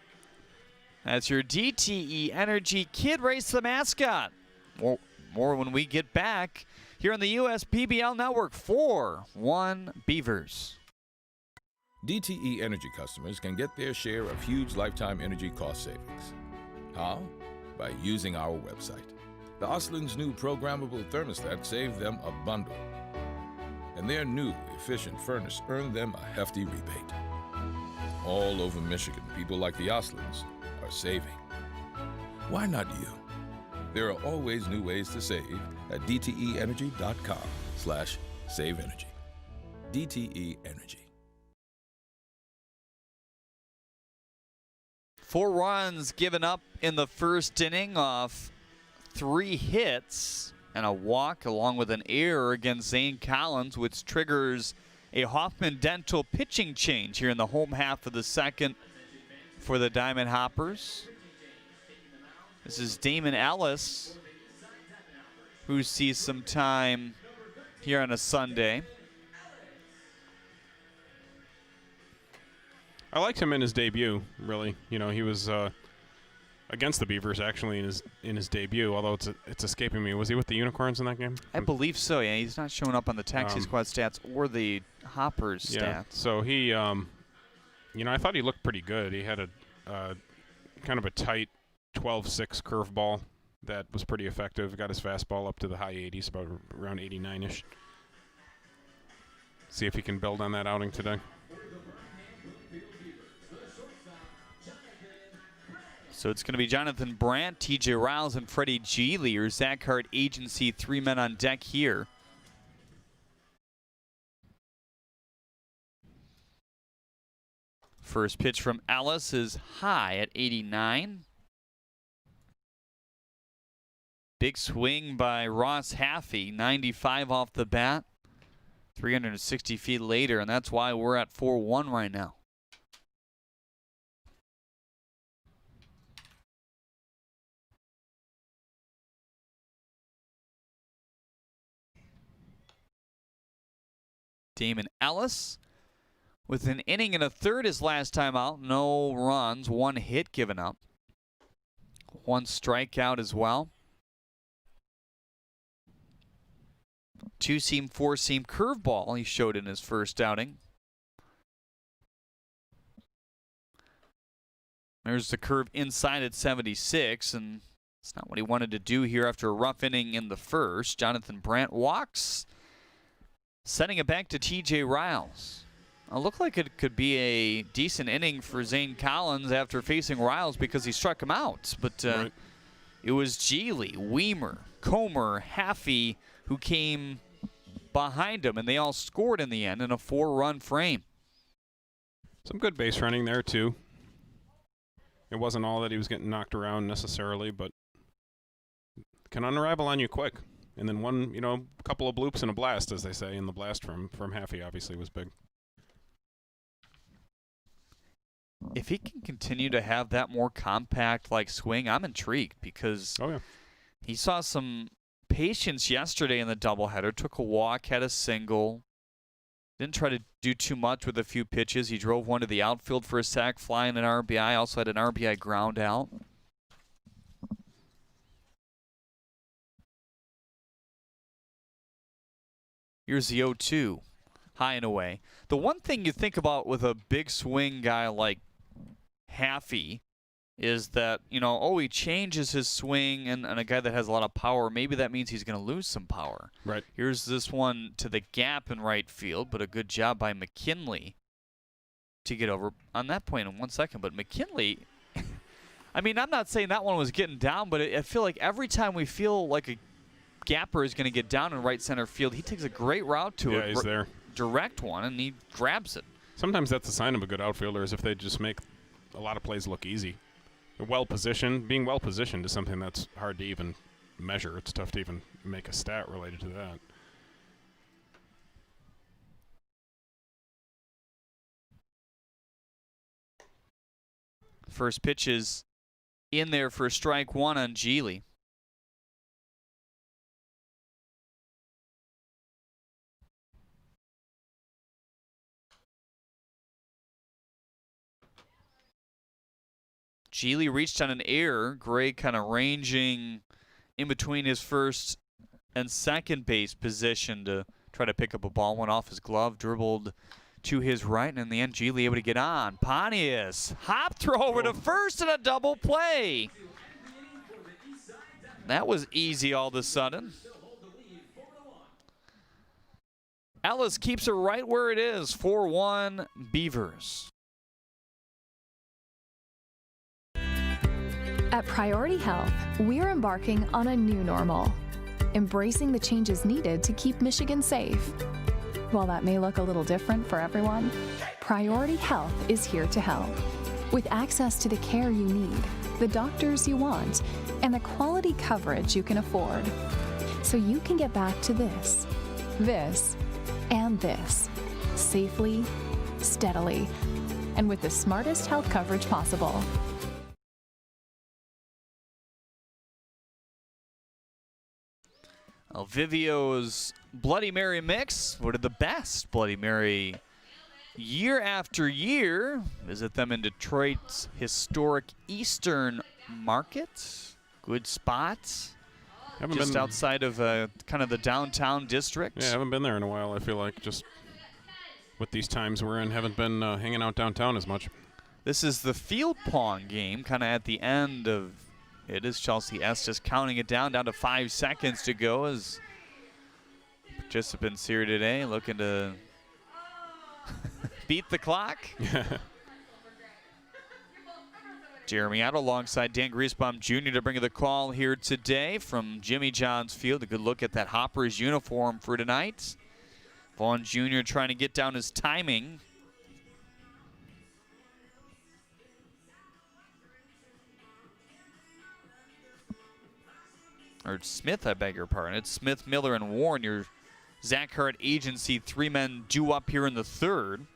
That's your DTE Energy Kid Race, the mascot. More when we get back here on the USPBL Network. 4-1 Beavers. DTE Energy customers can get their share of huge lifetime energy cost savings. How? By using our website. The Oslin's new programmable thermostat saved them a bundle. And their new efficient furnace earned them a hefty rebate. All over Michigan, people like the Oslins are saving. Why not you? There are always new ways to save at dteenergy.com/saveenergy. DTE Energy. 4 runs given up in the first inning off 3 hits and a walk along with an error against Zane Collins, which triggers a Hoffman Dental pitching change here in the home half of the second for the Diamond Hoppers. This is Damon Ellis, who sees some time here on a Sunday. I liked him in his debut, really. You know, he was against the Beavers actually in his debut, although it's escaping me. Was he with the Unicorns in that game? I believe so, yeah. He's not showing up on the Taxi Squad stats or the Hoppers stats. Yeah, so he, you know, I thought he looked pretty good. He had a kind of a tight 12-6 curveball that was pretty effective. Got his fastball up to the high 80s, about around 89-ish. See if he can build on that outing today. So it's going to be Jonathan Brandt, TJ Riles, and Freddie Geely, your Zach Hart agency, 3 men on deck here. First pitch from Ellis is high at 89. Big swing by Ross Haffey, 95 off the bat, 360 feet later, and that's why we're at 4-1 right now. Damon Ellis with an inning and a third his last time out. No runs, 1 hit given up. 1 strikeout as well. 2-seam, 4-seam curveball he showed in his first outing. There's the curve inside at 76, and it's not what he wanted to do here after a rough inning in the first. Jonathan Brandt walks, sending it back to T.J. Riles. It looked like it could be a decent inning for Zane Collins after facing Riles because he struck him out. But it was Geely, Weimer, Comer, Haffey who came behind him, and they all scored in the end in a 4-run frame. Some good base running there, too. It wasn't all that he was getting knocked around necessarily, but can unravel on you quick. And then one, a couple of bloops and a blast, as they say, and the blast from Haffey obviously was big. If he can continue to have that more compact swing, I'm intrigued because he saw some patience yesterday in the doubleheader, took a walk, had a single, didn't try to do too much with a few pitches. He drove one to the outfield for a sac fly and an RBI, also had an RBI ground out. Here's the 0-2, high and away. The one thing you think about with a big swing guy like Haffey is that, he changes his swing, and a guy that has a lot of power, maybe that means he's going to lose some power. Right. Here's this one to the gap in right field, but a good job by McKinley to get over on that point in 1 second. But McKinley, I'm not saying that one was getting down, but I feel like every time we feel like a gapper is going to get down in right center field, he takes a great route to it. Yeah, he's there. Direct one, and he grabs it. Sometimes that's a sign of a good outfielder, is if they just make a lot of plays look easy. They're well-positioned. Being well-positioned is something that's hard to even measure. It's tough to even make a stat related to that. First pitch is in there for strike one on Geely. Geely reached on an error. Gray kind of ranging in between his first and second base position to try to pick up a ball. Went off his glove, dribbled to his right, and in the end, Geely able to get on. Pontius, hop throw over to first and a double play. That was easy all of a sudden. Ellis keeps it right where it is. 4-1 Beavers. At Priority Health, we're embarking on a new normal, embracing the changes needed to keep Michigan safe. While that may look a little different for everyone, Priority Health is here to help. With access to the care you need, the doctors you want, and the quality coverage you can afford. So you can get back to this, and this, safely, steadily, and with the smartest health coverage possible. Vivio's Bloody Mary mix, voted the best Bloody Mary year after year. Visit them in Detroit's historic Eastern Market. Good spots. Just outside of kind of the downtown district. Yeah, I haven't been there in a while, I feel like. Just with these times we're in, haven't been hanging out downtown as much. This is the field pong game, kind of at the end of it is Chelsea S just counting it down to 5 seconds to go as participants here today looking to beat the clock. Jeremy Otto alongside Dan Griesbaum Jr. to bring you the call here today from Jimmy John's Field. A good look at that Hoppers uniform for tonight. Vaughn Jr. trying to get down his timing. Or Smith, I beg your pardon. It's Smith, Miller, and Warren. Your Zach Hart agency, 3 men due up here in the third.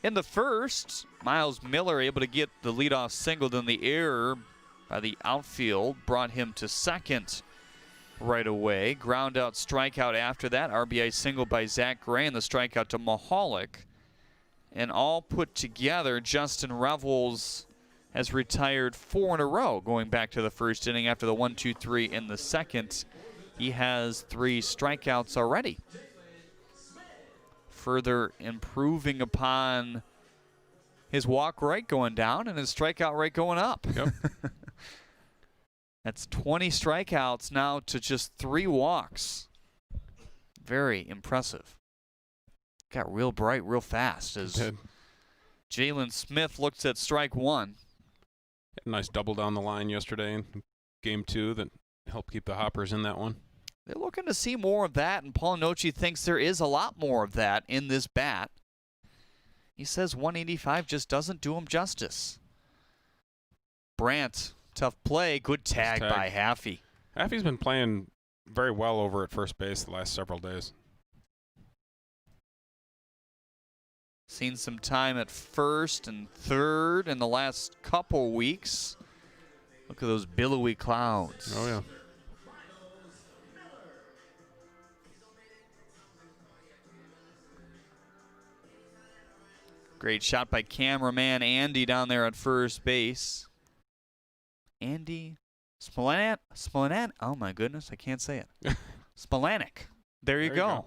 In the first, Miles Miller able to get the leadoff single, then the error by the outfield brought him to second right away. Ground out strikeout after that. RBI single by Zach Gray and the strikeout to Mahalik. And all put together, Justin Revels has retired 4 in a row going back to the first inning after the 1-2-3 in the second. He has 3 strikeouts already. Further improving upon his walk rate going down and his strikeout rate going up. Yep. That's 20 strikeouts now to just 3 walks. Very impressive. Got real bright real fast as Jalen Smith looks at strike 1. A nice double down the line yesterday in game 2 that helped keep the Hoppers in that one. They're looking to see more of that, and Paul Noce thinks there is a lot more of that in this bat. He says 185 just doesn't do him justice. Brandt, tough play. Good tag by Haffey. Haffey's been playing very well over at first base the last several days. Seen some time at first and third in the last couple weeks. Look at those billowy clouds. Oh, yeah. Great shot by cameraman Andy down there at first base. Andy Smolanek. Oh, my goodness. I can't say it. Smolanek. There you go.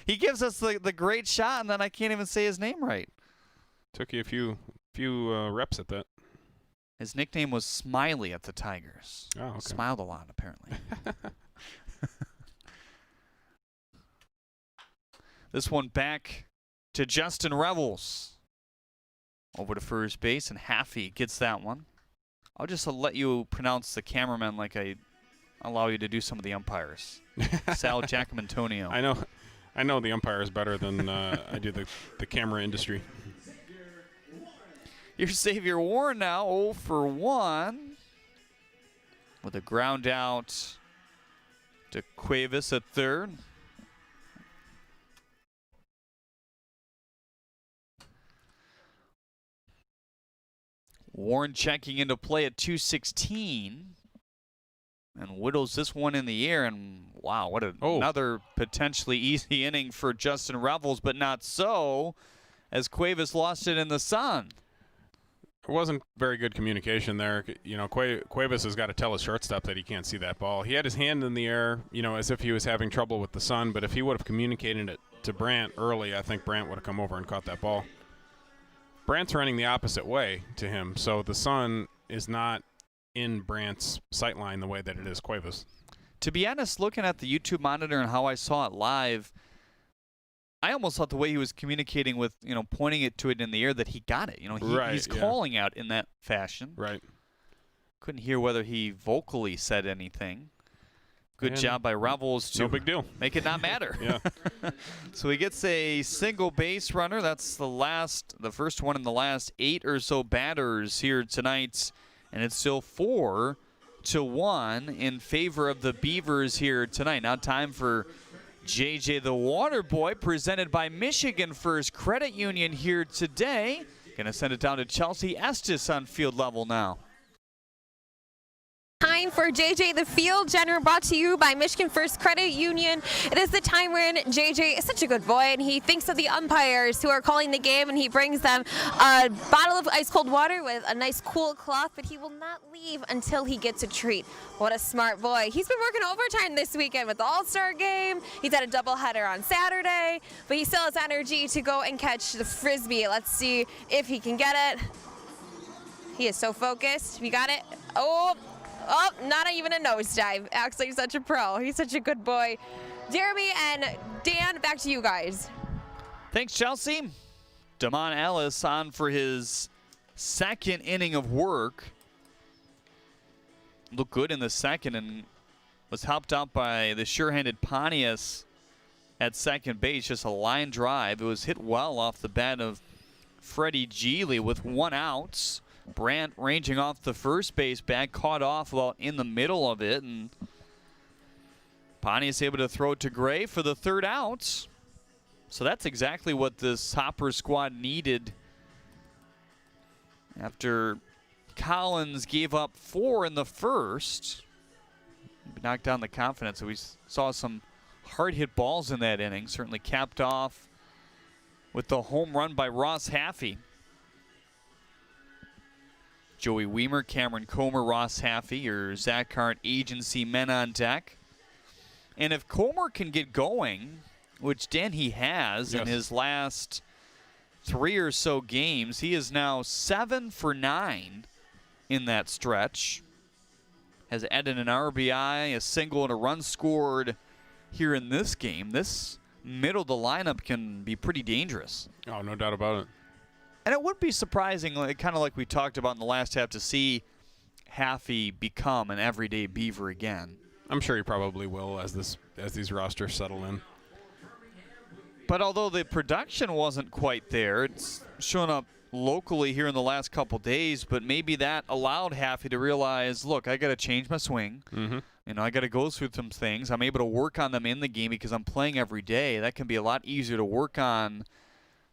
He gives us the great shot, and then I can't even say his name right. Took you a few reps at that. His nickname was Smiley at the Tigers. Oh, okay. Smiled a lot, apparently. This one back to Justin Revels. Over to first base, and Haffey gets that one. I'll just let you pronounce the cameraman like I allow you to do some of the umpires. Sal Giacomantonio. I know the umpires better than I do the camera industry. Here's Xavier Warren now, 0 for 1. With a ground out to Cuevas at third. Warren checking into play at 216. And whittles this one in the air, and wow, what another potentially easy inning for Justin Revels, but not so, as Cuevas lost it in the sun. It wasn't very good communication there. You know, Cuevas has got to tell his shortstop that he can't see that ball. He had his hand in the air, you know, as if he was having trouble with the sun, but if he would have communicated it to Brandt early, I think Brandt would have come over and caught that ball. Brandt's running the opposite way to him, so the sun is not in Brandt's sight line the way that it is Cuevas. To be honest, looking at the YouTube monitor and how I saw it live, I almost thought the way he was communicating with, you know, pointing it to it in the air, that he got it. You know, he's calling out in that fashion. Right. Couldn't hear whether he vocally said anything. Good job by Revels to no big deal. Make it not matter. Yeah. So he gets a single base runner. That's the first one in the last 8 or so batters here tonight. And it's still 4-1 in favor of the Beavers here tonight. Now time for JJ the Water Boy, presented by Michigan First Credit Union here today. Gonna send it down to Chelsea Estes on field level now. Time for JJ the Field General, brought to you by Michigan First Credit Union. It is the time when JJ is such a good boy, and he thinks of the umpires who are calling the game, and he brings them a bottle of ice cold water with a nice cool cloth, but he will not leave until he gets a treat. What a smart boy. He's been working overtime this weekend with the All-Star game. He's had a doubleheader on Saturday, but he still has energy to go and catch the Frisbee. Let's see if he can get it. He is so focused. We got it. Oh, not even a nosedive. Acts like such a pro. He's such a good boy. Jeremy and Dan, back to you guys. Thanks, Chelsea. Damon Ellis on for his second inning of work. Looked good in the second and was helped out by the sure-handed Pontius at second base. Just a line drive. It was hit well off the bat of Freddie Geely with 1 out. Brandt ranging off the first base bag, caught off about in the middle of it, and Pontius able to throw it to Gray for the 3rd out. So that's exactly what this Hopper squad needed after Collins gave up 4 in the first. Knocked down the confidence. So we saw some hard hit balls in that inning, certainly capped off with the home run by Ross Haffey. Joey Weimer, Cameron Comer, Ross Haffey, your Zach Hart agency men on deck. And if Comer can get going, which Dan he has in his last 3 or so games. He is now 7 for 9 in that stretch. Has added an RBI, a single, and a run scored here in this game. This middle of the lineup can be pretty dangerous. Oh, no doubt about it. And it would be surprising, kind of like we talked about in the last half, to see Haffey become an everyday Beaver again. I'm sure he probably will as these rosters settle in. But although the production wasn't quite there, it's shown up locally here in the last couple days, but maybe that allowed Haffey to realize, look, I got to change my swing. You know, I got to go through some things. I'm able to work on them in the game because I'm playing every day. That can be a lot easier to work on,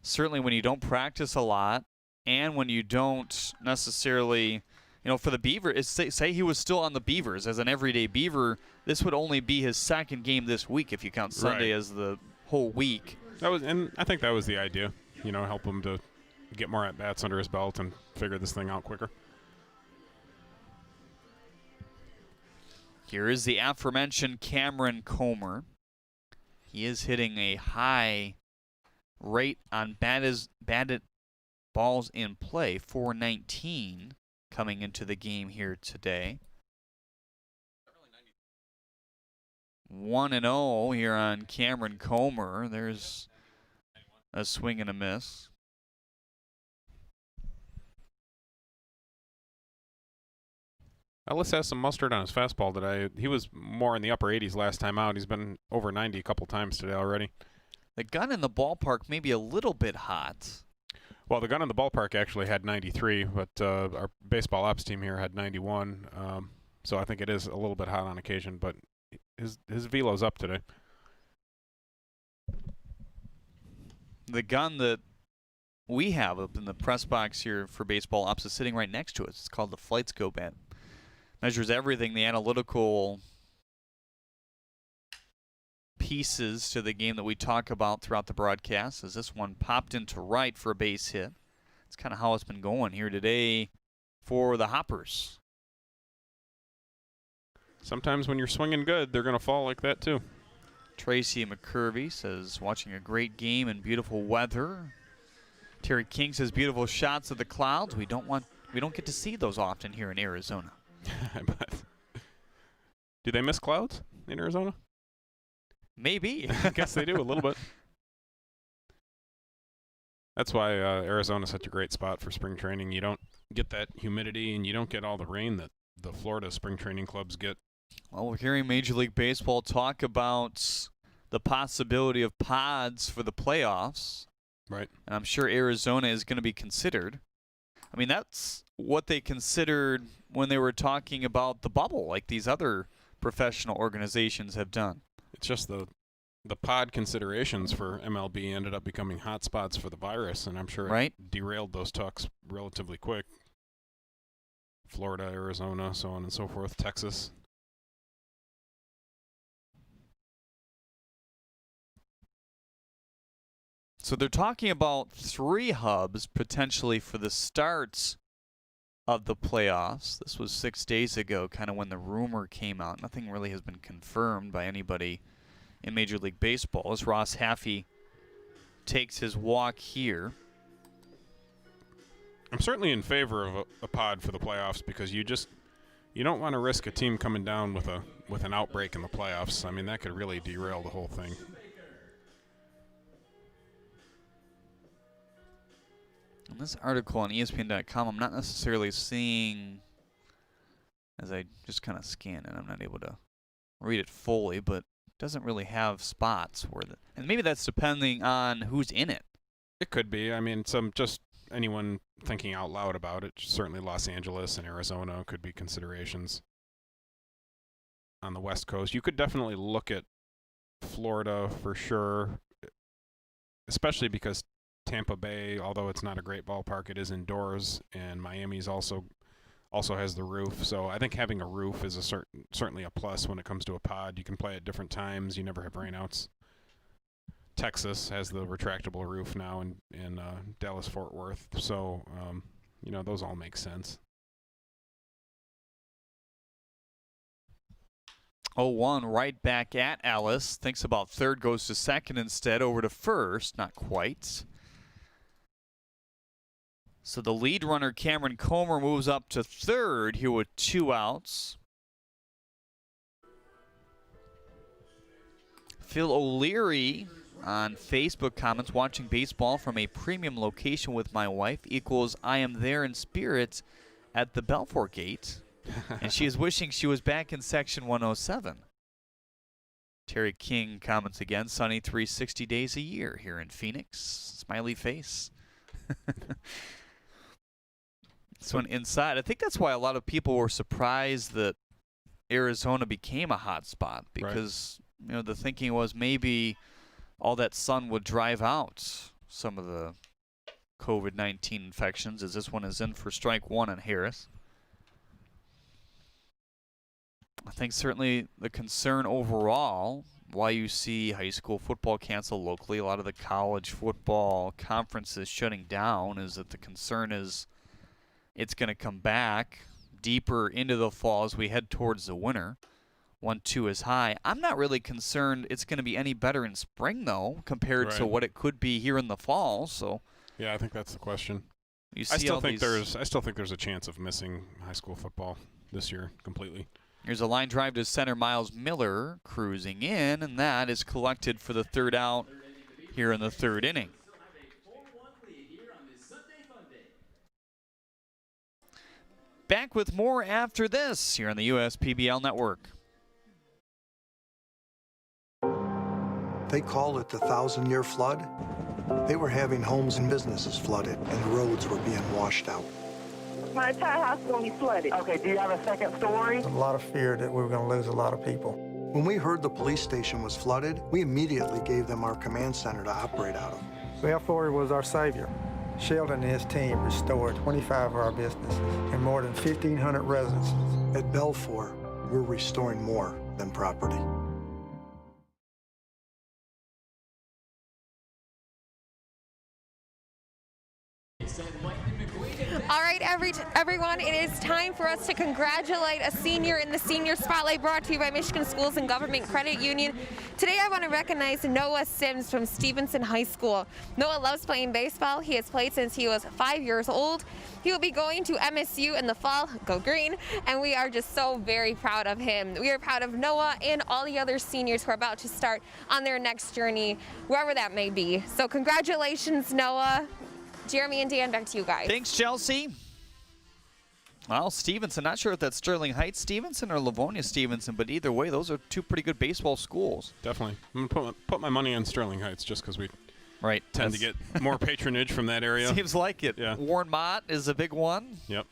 certainly when you don't practice a lot and when you don't necessarily, you know, for the Beavers, say he was still on the Beavers as an everyday Beaver, this would only be his second game this week if you count Sunday as the whole week. And I think that was the idea, you know, help him to get more at-bats under his belt and figure this thing out quicker. Here is the aforementioned Cameron Comer. He is hitting a high rate on batted balls in play, 419 coming into the game here today. 1-0 here on Cameron Comer. There's a swing and a miss. Ellis has some mustard on his fastball today. He was more in the upper 80s last time out. He's been over 90 a couple times today already. The gun in the ballpark may be a little bit hot. Well, the gun in the ballpark actually had 93, but our baseball ops team here had 91. So I think it is a little bit hot on occasion, but his velo's up today. The gun that we have up in the press box here for baseball ops is sitting right next to us. It's called the Flight Scope. It measures everything, the analytical pieces to the game that we talk about throughout the broadcast. As this one popped into right for a base hit. It's kind of how it's been going here today for the Hoppers. Sometimes when you're swinging good, they're going to fall like that too. Tracy McCurvey says, watching a great game in beautiful weather. Terry King says, beautiful shots of the clouds. We don't get to see those often here in Arizona. I bet. Do they miss clouds in Arizona? Maybe. I guess they do a little bit. That's why Arizona's such a great spot for spring training. You don't get that humidity and you don't get all the rain that the Florida spring training clubs get. Well, we're hearing Major League Baseball talk about the possibility of pods for the playoffs. Right. And I'm sure Arizona is going to be considered. I mean, that's what they considered when they were talking about the bubble, like these other professional organizations have done. It's just the pod considerations for MLB ended up becoming hotspots for the virus, and I'm sure it derailed those talks relatively quick. Florida, Arizona, so on and so forth, Texas. So they're talking about 3 hubs potentially for the starts of the playoffs. This was 6 days ago, kind of when the rumor came out. Nothing really has been confirmed by anybody in Major League Baseball as Ross Haffey takes his walk here. I'm certainly in favor of a pod for the playoffs because you don't want to risk a team coming down with an outbreak in the playoffs. I mean, that could really derail the whole thing. In this article on ESPN.com, I'm not necessarily seeing, as I just kind of scan it, I'm not able to read it fully, but it doesn't really have spots where and maybe that's depending on who's in it. It could be. I mean, just anyone thinking out loud about it. Certainly Los Angeles and Arizona could be considerations. On the West Coast, you could definitely look at Florida for sure, especially because Tampa Bay, although it's not a great ballpark, it is indoors, and Miami's also has the roof. So I think having a roof is certainly a plus when it comes to a pod. You can play at different times. You never have rainouts. Texas has the retractable roof now in Dallas-Fort Worth. So, those all make sense. 0-1 right back at Ellis. Thinks about third, goes to second instead, over to first. Not quite. So the lead runner, Cameron Comer, moves up to third here with 2 outs. Phil O'Leary on Facebook comments, watching baseball from a premium location with my wife equals I am there in spirit at the Belfour Gate. And she is wishing she was back in section 107. Terry King comments again, sunny 360 days a year here in Phoenix. Smiley face. This one inside. I think that's why a lot of people were surprised that Arizona became a hot spot, because you know, the thinking was maybe all that sun would drive out some of the COVID-19 infections, as this one is in for strike 1 on Harris. I think certainly the concern overall, why you see high school football canceled locally, a lot of the college football conferences shutting down, is that the concern is it's going to come back deeper into the fall as we head towards the winter. 1-2 is high. I'm not really concerned it's going to be any better in spring, though, compared to what it could be here in the fall. So yeah, I think that's the question. You see I still think there's a chance of missing high school football this year completely. Here's a line drive to center. Miles Miller cruising in, and that is collected for the 3rd out here in the 3rd inning. Back with more after this here on the USPBL Network. They called it the 1,000-year flood. They were having homes and businesses flooded, and the roads were being washed out. My entire house is going to be flooded. Okay, do you have a second story? A lot of fear that we were going to lose a lot of people. When we heard the police station was flooded, we immediately gave them our command center to operate out of. Belfour was our savior. Sheldon and his team restored 25 of our businesses and more than 1,500 residences. At Belfour, we're restoring more than property. All right, everyone, it is time for us to congratulate a senior in the Senior Spotlight, brought to you by Michigan Schools and Government Credit Union. Today I want to recognize Noah Sims from Stevenson High School. Noah loves playing baseball. He has played since he was 5 years old. He will be going to MSU in the fall, go green, and we are just so very proud of him. We are proud of Noah and all the other seniors who are about to start on their next journey, wherever that may be. So congratulations, Noah. Jeremy and Dan, back to you guys. Thanks, Chelsea. Well, Stevenson, not sure if that's Sterling Heights Stevenson or Livonia Stevenson, but either way, those are 2 pretty good baseball schools. Definitely. I'm going to put my money on Sterling Heights just because we tend to get more patronage from that area. Seems like it. Yeah. Warren Mott is a big one. Yep.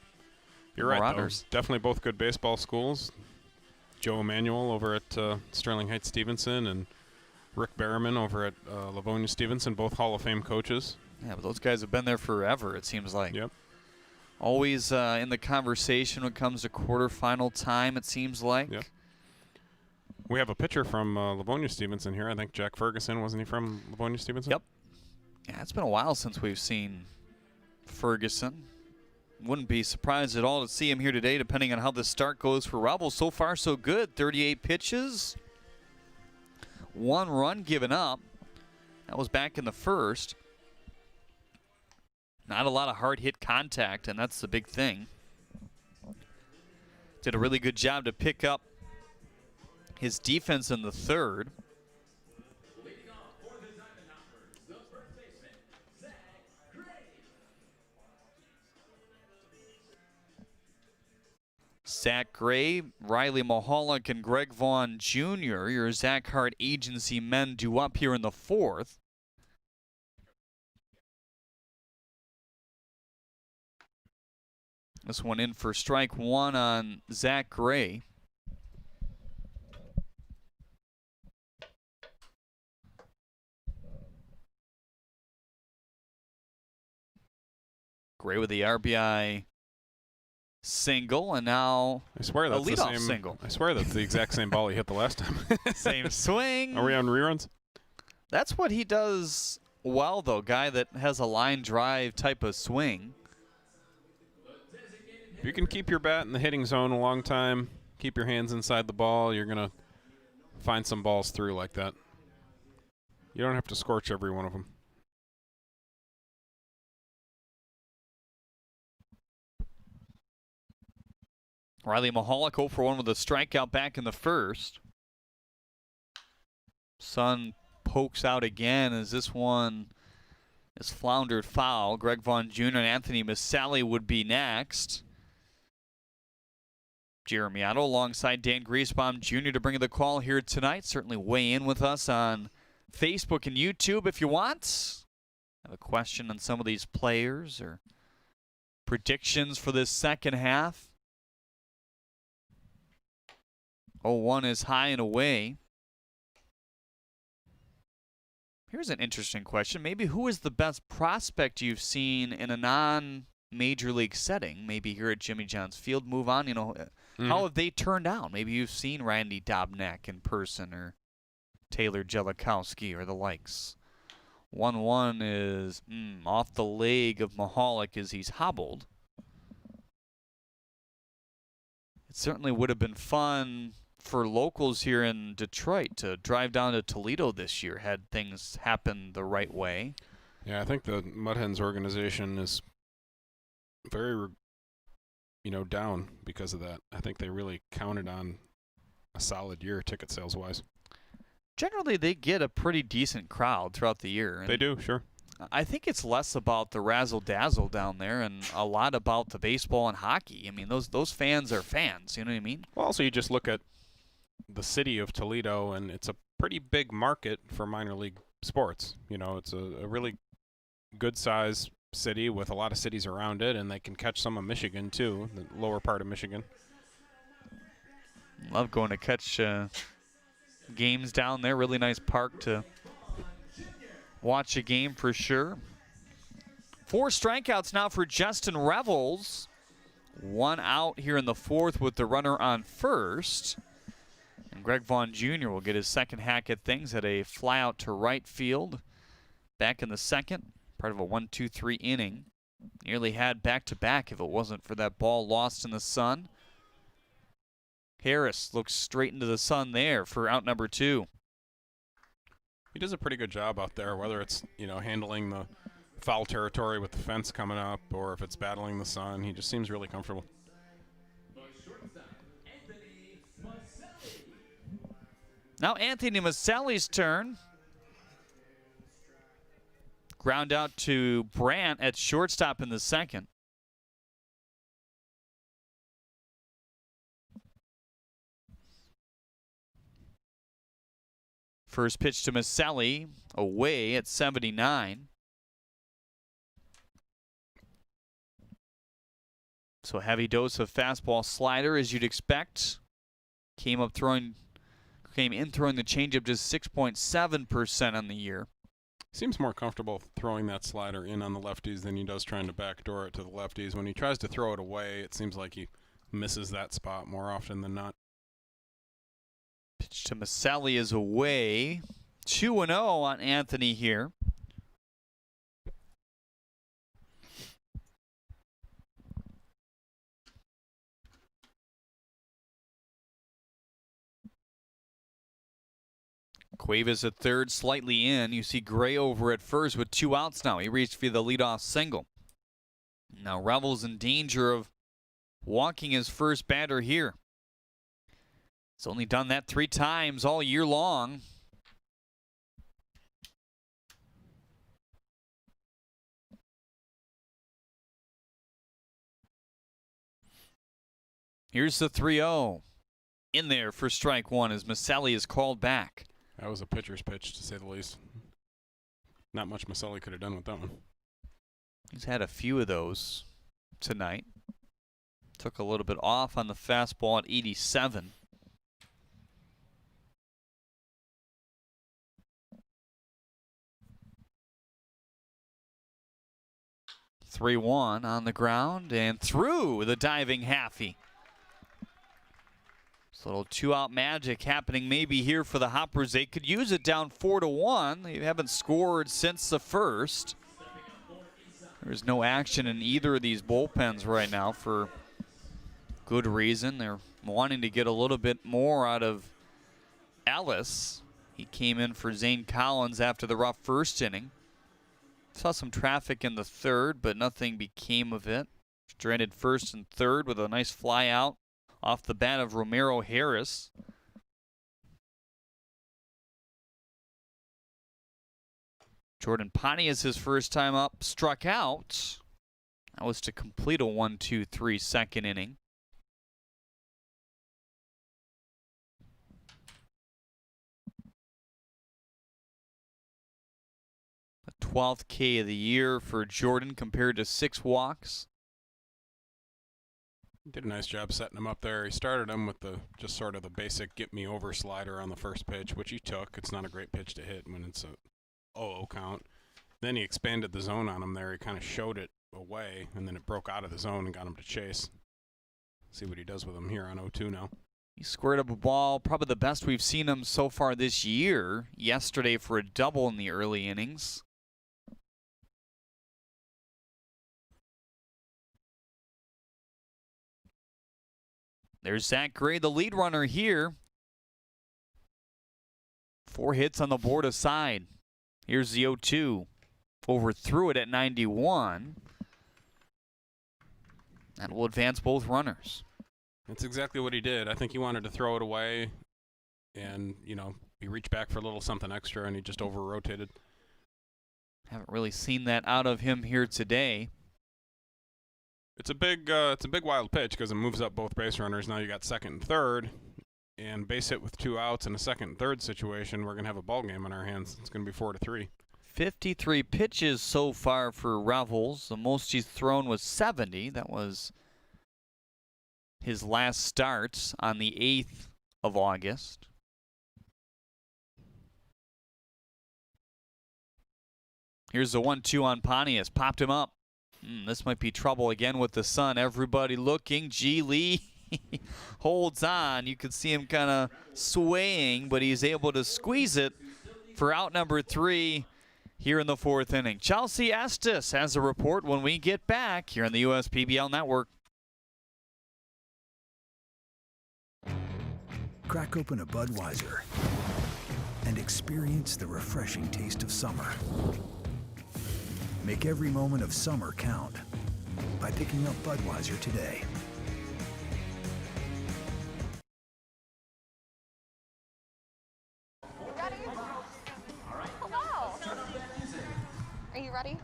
You're right, though. Definitely both good baseball schools. Joe Emanuel over at Sterling Heights Stevenson and Rick Berriman over at Livonia Stevenson, both Hall of Fame coaches. Yeah, but those guys have been there forever, it seems like. Yep. Always in the conversation when it comes to quarterfinal time, it seems like. Yep. We have a pitcher from Livonia Stevenson here. I think Jack Ferguson, wasn't he from Livonia Stevenson? Yep. Yeah, it's been a while since we've seen Ferguson. Wouldn't be surprised at all to see him here today, depending on how the start goes for Rebels. So far, so good. 38 pitches. 1 run given up. That was back in the first. Not a lot of hard hit contact, and that's the big thing. Did a really good job to pick up his defense in the 3rd. Zach Gray, Riley Mahalik, and Greg Vaughn Jr., your Zach Hart agency men, due up here in the 4th. This one in for strike 1 on Zach Gray. Gray with the RBI single, and now I swear that's a leadoff single. I swear that's the exact same ball he hit the last time. Same swing. Are we on reruns? That's what he does well, though. Guy that has a line drive type of swing. If you can keep your bat in the hitting zone a long time, keep your hands inside the ball, you're going to find some balls through like that. You don't have to scorch every one of them. Riley Mahalik 0 for 1 with a strikeout back in the first. Sun pokes out again as this one is floundered foul. Greg Vaughn Jr. and Anthony Masali would be next. Jeremy Otto alongside Dan Griesbaum Jr. to bring the call here tonight. Certainly weigh in with us on Facebook and YouTube if you want. Have a question on some of these players or predictions for this second half. 0-1 is high and away. Here's an interesting question. Maybe who is the best prospect you've seen in a non-major league setting? Maybe here at Jimmy John's Field. Move on, how have they turned out? Maybe you've seen Randy Dobnak in person or Taylor Jellikowski or the likes. 1-1 is off the leg of Mahalik as he's hobbled. It certainly would have been fun for locals here in Detroit to drive down to Toledo this year had things happen the right way. Yeah, I think the Mud Hens organization is very, down because of that. I think they really counted on a solid year ticket sales-wise. Generally, they get a pretty decent crowd throughout the year. They do, sure. I think it's less about the razzle-dazzle down there and a lot about the baseball and hockey. I mean, those fans are fans, you know what I mean? Well, also you just look at the city of Toledo, and it's a pretty big market for minor league sports. It's a really good-sized city with a lot of cities around it, and they can catch some of Michigan, too, the lower part of Michigan. Love going to catch games down there. Really nice park to watch a game for sure. 4 strikeouts now for Justin Revels. 1 out here in the 4th with the runner on first. And Greg Vaughn Jr. will get his second hack at things at a fly out to right field. Back in the 2nd, part of a 1-2-3 inning. Nearly had back-to-back if it wasn't for that ball lost in the sun. Harris looks straight into the sun there for out number 2. He does a pretty good job out there, whether it's, handling the foul territory with the fence coming up or if it's battling the sun. He just seems really comfortable. Now Anthony Masali's turn. Ground out to Brandt at shortstop in the 2nd. First pitch to Masali, away at 79. So a heavy dose of fastball slider as you'd expect. Came in throwing the changeup just 6.7% on the year. Seems more comfortable throwing that slider in on the lefties than he does trying to backdoor it to the lefties. When he tries to throw it away, it seems like he misses that spot more often than not. Pitch to Masali is away. 2-0 on Anthony here. Cuevas at third, slightly in. You see Gray over at first with 2 outs now. He reached for the leadoff single. Now Revels in danger of walking his first batter here. He's only done that 3 times all year long. Here's the 3-0. In there for strike 1 as Masali is called back. That was a pitcher's pitch, to say the least. Not much Masali could have done with that one. He's had a few of those tonight. Took a little bit off on the fastball at 87. (3-1) on the ground and through the diving Haffey. This little 2-out magic happening maybe here for the Hoppers. They could use it down 4-1. They haven't scored since the first. There's no action in either of these bullpens right now for good reason. They're wanting to get a little bit more out of Ellis. He came in for Zane Collins after the rough first inning. Saw some traffic in the 3rd, but nothing became of it. Stranded 1st and 3rd with a nice fly out off the bat of Romero Harris. Jordan Pontius, his first time up, struck out. That was to complete a 1-2-3 second inning. The 12th K of the year for Jordan compared to 6 walks. Did a nice job setting him up there. He started him with the just sort of the basic get me over slider on the first pitch, which he took. It's not a great pitch to hit when it's a 0-0 count. Then he expanded the zone on him there. He kind of showed it away, and then it broke out of the zone and got him to chase. See what he does with him here on 0-2 now. He squared up a ball, probably the best we've seen him so far this year. Yesterday for a double in the early innings. There's Zach Gray, the lead runner here. 4 hits on the board aside. Here's the 0-2. Overthrew it at 91. That will advance both runners. That's exactly what he did. I think he wanted to throw it away, and, you know, he reached back for a little something extra, and he just over-rotated. Haven't really seen that out of him here today. It's a big wild pitch because it moves up both base runners. Now you got second and third, and base hit with 2 outs in a second and third situation. We're going to have a ball game on our hands. It's going to be 4-3. 53 pitches so far for Revels. The most he's thrown was 70. That was his last start on the 8th of August. Here's the 1-2 on Pontius. Popped him up. This might be trouble again with the sun. Everybody looking. G. Lee holds on. You can see him kind of swaying, but he's able to squeeze it for out number 3 here in the 4th inning. Chelsea Estes has a report when we get back here on the USPBL Network. Crack open a Budweiser and experience the refreshing taste of summer. Make every moment of summer count by picking up Budweiser today. Are you ready?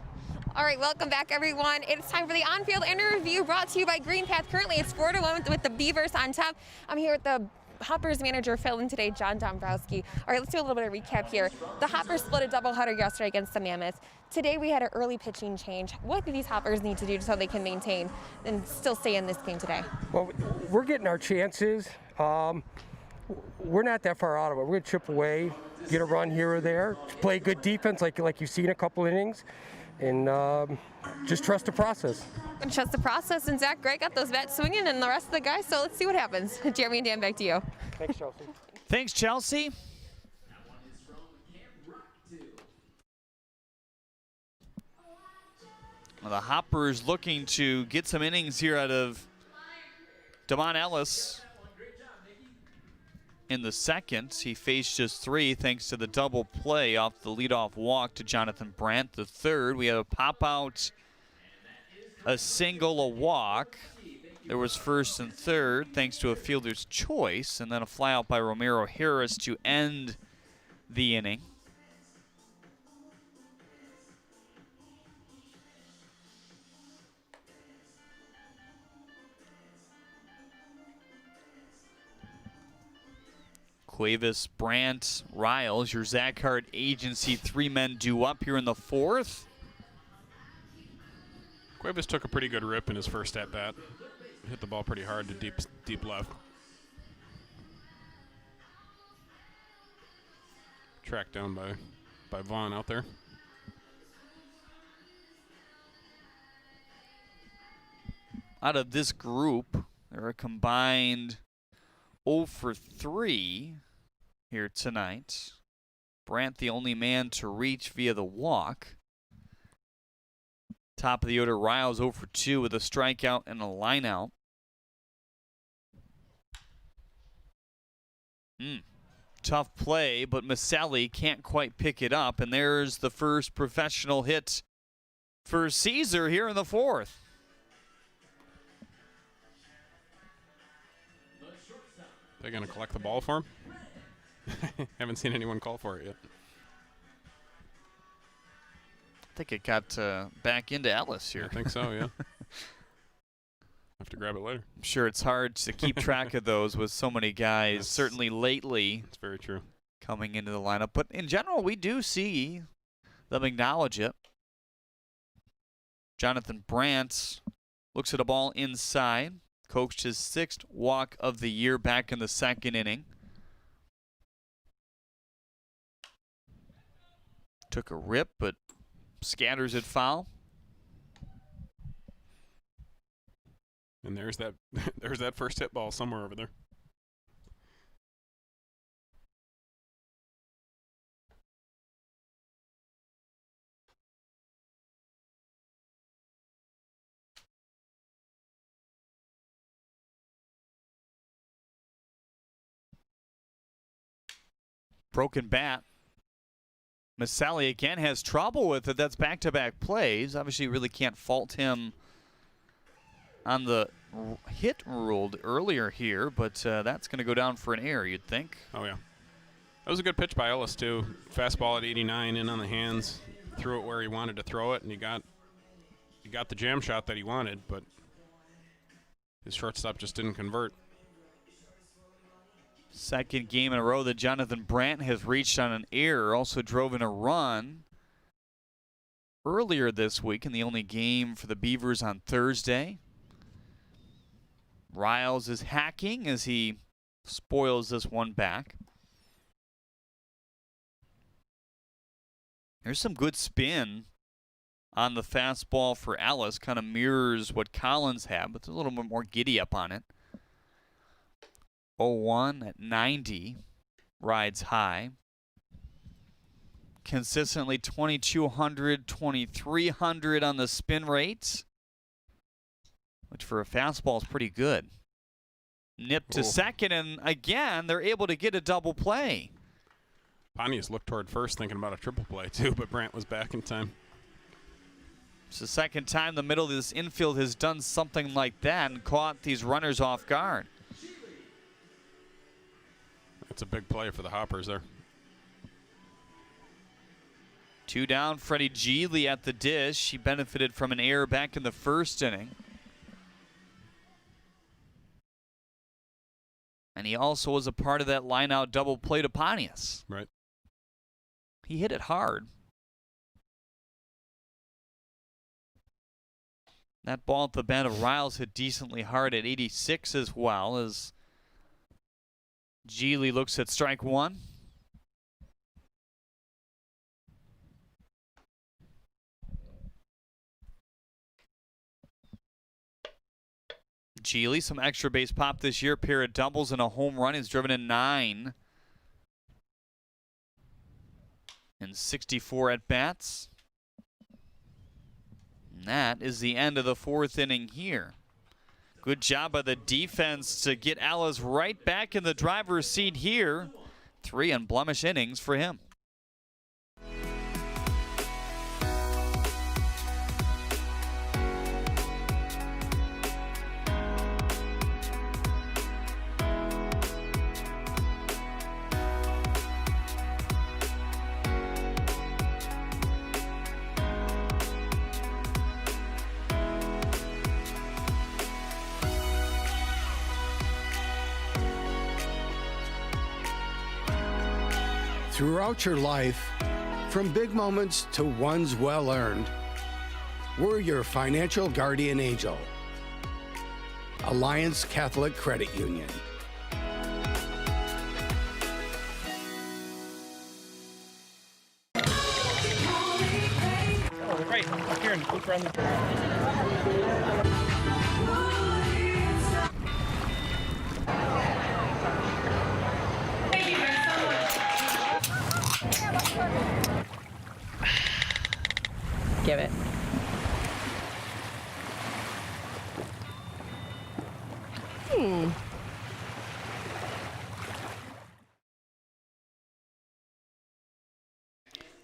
All right, welcome back, everyone. It's time for the on-field interview brought to you by Green Path. Currently, it's 4-1 with the Beavers on top. I'm here with the Hoppers manager fill-in today, John Dombrowski. All right, let's do a little bit of recap here. The Hoppers split a doubleheader yesterday against the Mammoths. Today we had an early pitching change. What do these Hoppers need to do so they can maintain and still stay in this game today? Well, we're getting our chances. We're not that far out of it. We're going to chip away, get a run here or there, play good defense like you've seen a couple innings, and just trust the process. And trust the process, and Zach Gray got those bats swinging and the rest of the guys, so let's see what happens. Jeremy and Dan, back to you. Thanks, Chelsea. Thanks, Chelsea. Well, the Hoppers looking to get some innings here out of Damon Ellis. In the second, he faced just 3 thanks to the double play off the leadoff walk to Jonathan Brandt. The third, we had a pop out, a single, a walk. There was first and third thanks to a fielder's choice, and then a fly out by Romero Harris to end the inning. Cuevas, Brandt, Riles, your Zach Hart agency, 3 men due up here in the 4th. Cuevas took a pretty good rip in his first at-bat. Hit the ball pretty hard to deep left. Tracked down by Vaughn out there. Out of this group, they're a combined 0 for 3 here tonight. Brandt the only man to reach via the walk. Top of the order, Riles 0 for 2 with a strikeout and a lineout. Tough play, but Maselli can't quite pick it up, and there's the first professional hit for Caesar here in the 4th. They're going to collect the ball for him? Haven't seen anyone call for it yet. I think it got back into Ellis here. I think so, yeah. Have to grab it later. I'm sure it's hard to keep track of those with so many guys, certainly lately. That's very true. Coming into the lineup. But in general, we do see them acknowledge it. Jonathan Brandt looks at a ball inside. Coached his 6th walk of the year back in the 2nd inning. Took a rip, but scatters it foul. And there's that first hit ball somewhere over there. Broken bat. Maselli again has trouble with it. That's back-to-back plays. Obviously, you really can't fault him on the hit ruled earlier here, but that's going to go down for an error, you'd think. Oh, yeah. That was a good pitch by Ellis, too. Fastball at 89, in on the hands. Threw it where he wanted to throw it, and he got the jam shot that he wanted, but his shortstop just didn't convert. Second game in a row that Jonathan Brandt has reached on an error. Also drove in a run earlier this week in the only game for the Beavers on Thursday. Riles is hacking as he spoils this one back. There's some good spin on the fastball for Ellis. Kind of mirrors what Collins had, but there's a little bit more giddy up on it. 0-1 at 90. Rides high. Consistently 2,200, 2,300 on the spin rate, which for a fastball is pretty good. Nip to second, and again, they're able to get a double play. Pontius looked toward first thinking about a triple play too, but Brandt was back in time. It's the second time the middle of this infield has done something like that and caught these runners off guard. It's a big play for the Hoppers there. 2 down, Freddie Geely at the dish. He benefited from an error back in the 1st inning. And he also was a part of that line-out double play to Pontius. Right. He hit it hard. That ball at the bat of Riles hit decently hard at 86 as well, as Geely looks at strike 1. Geely, some extra base pop this year, pair of doubles and a home run. He's driven in 9 and 64 at-bats. And that is the end of the 4th inning here. Good job by the defense to get Ellis right back in the driver's seat here. 3 unblemished innings for him. Throughout your life, from big moments to ones well earned, we're your financial guardian angel. Alliance Catholic Credit Union. Oh, right, up here in the loop around the Give it.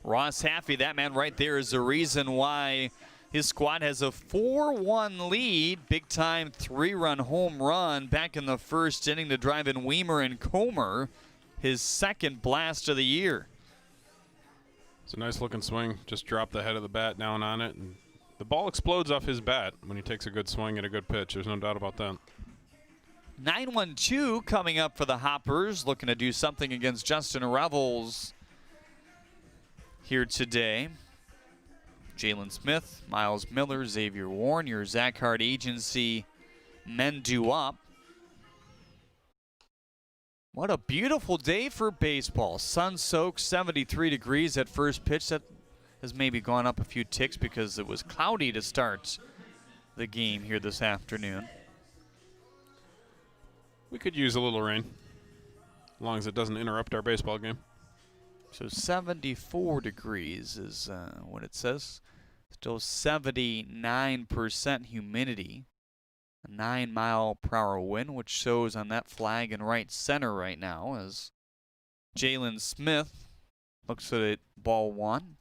Ross Haffey, that man right there is the reason why His squad has a 4-1 lead. Big time 3-run home run back in the first inning to drive in Weimer and Comer. His second blast of the year. It's a nice looking swing. Just dropped the head of the bat down on it, and the ball explodes off his bat when he takes a good swing at a good pitch. There's no doubt about that. 9-1-2 coming up for the Hoppers, looking to do something against Justin Revels here today. Jalen Smith, Miles Miller, Xavier Warren, your Zach Hart agency men do up. What a beautiful day for baseball. Sun-soaked, 73 degrees at first pitch. That has maybe gone up a few ticks because it was cloudy to start the game here this afternoon. We could use a little rain, as long as it doesn't interrupt our baseball game. So 74 degrees is what it says. Still 79% humidity. A 9-mile-per-hour wind, which shows on that flag in right center right now as Jalen Smith looks at it, ball one.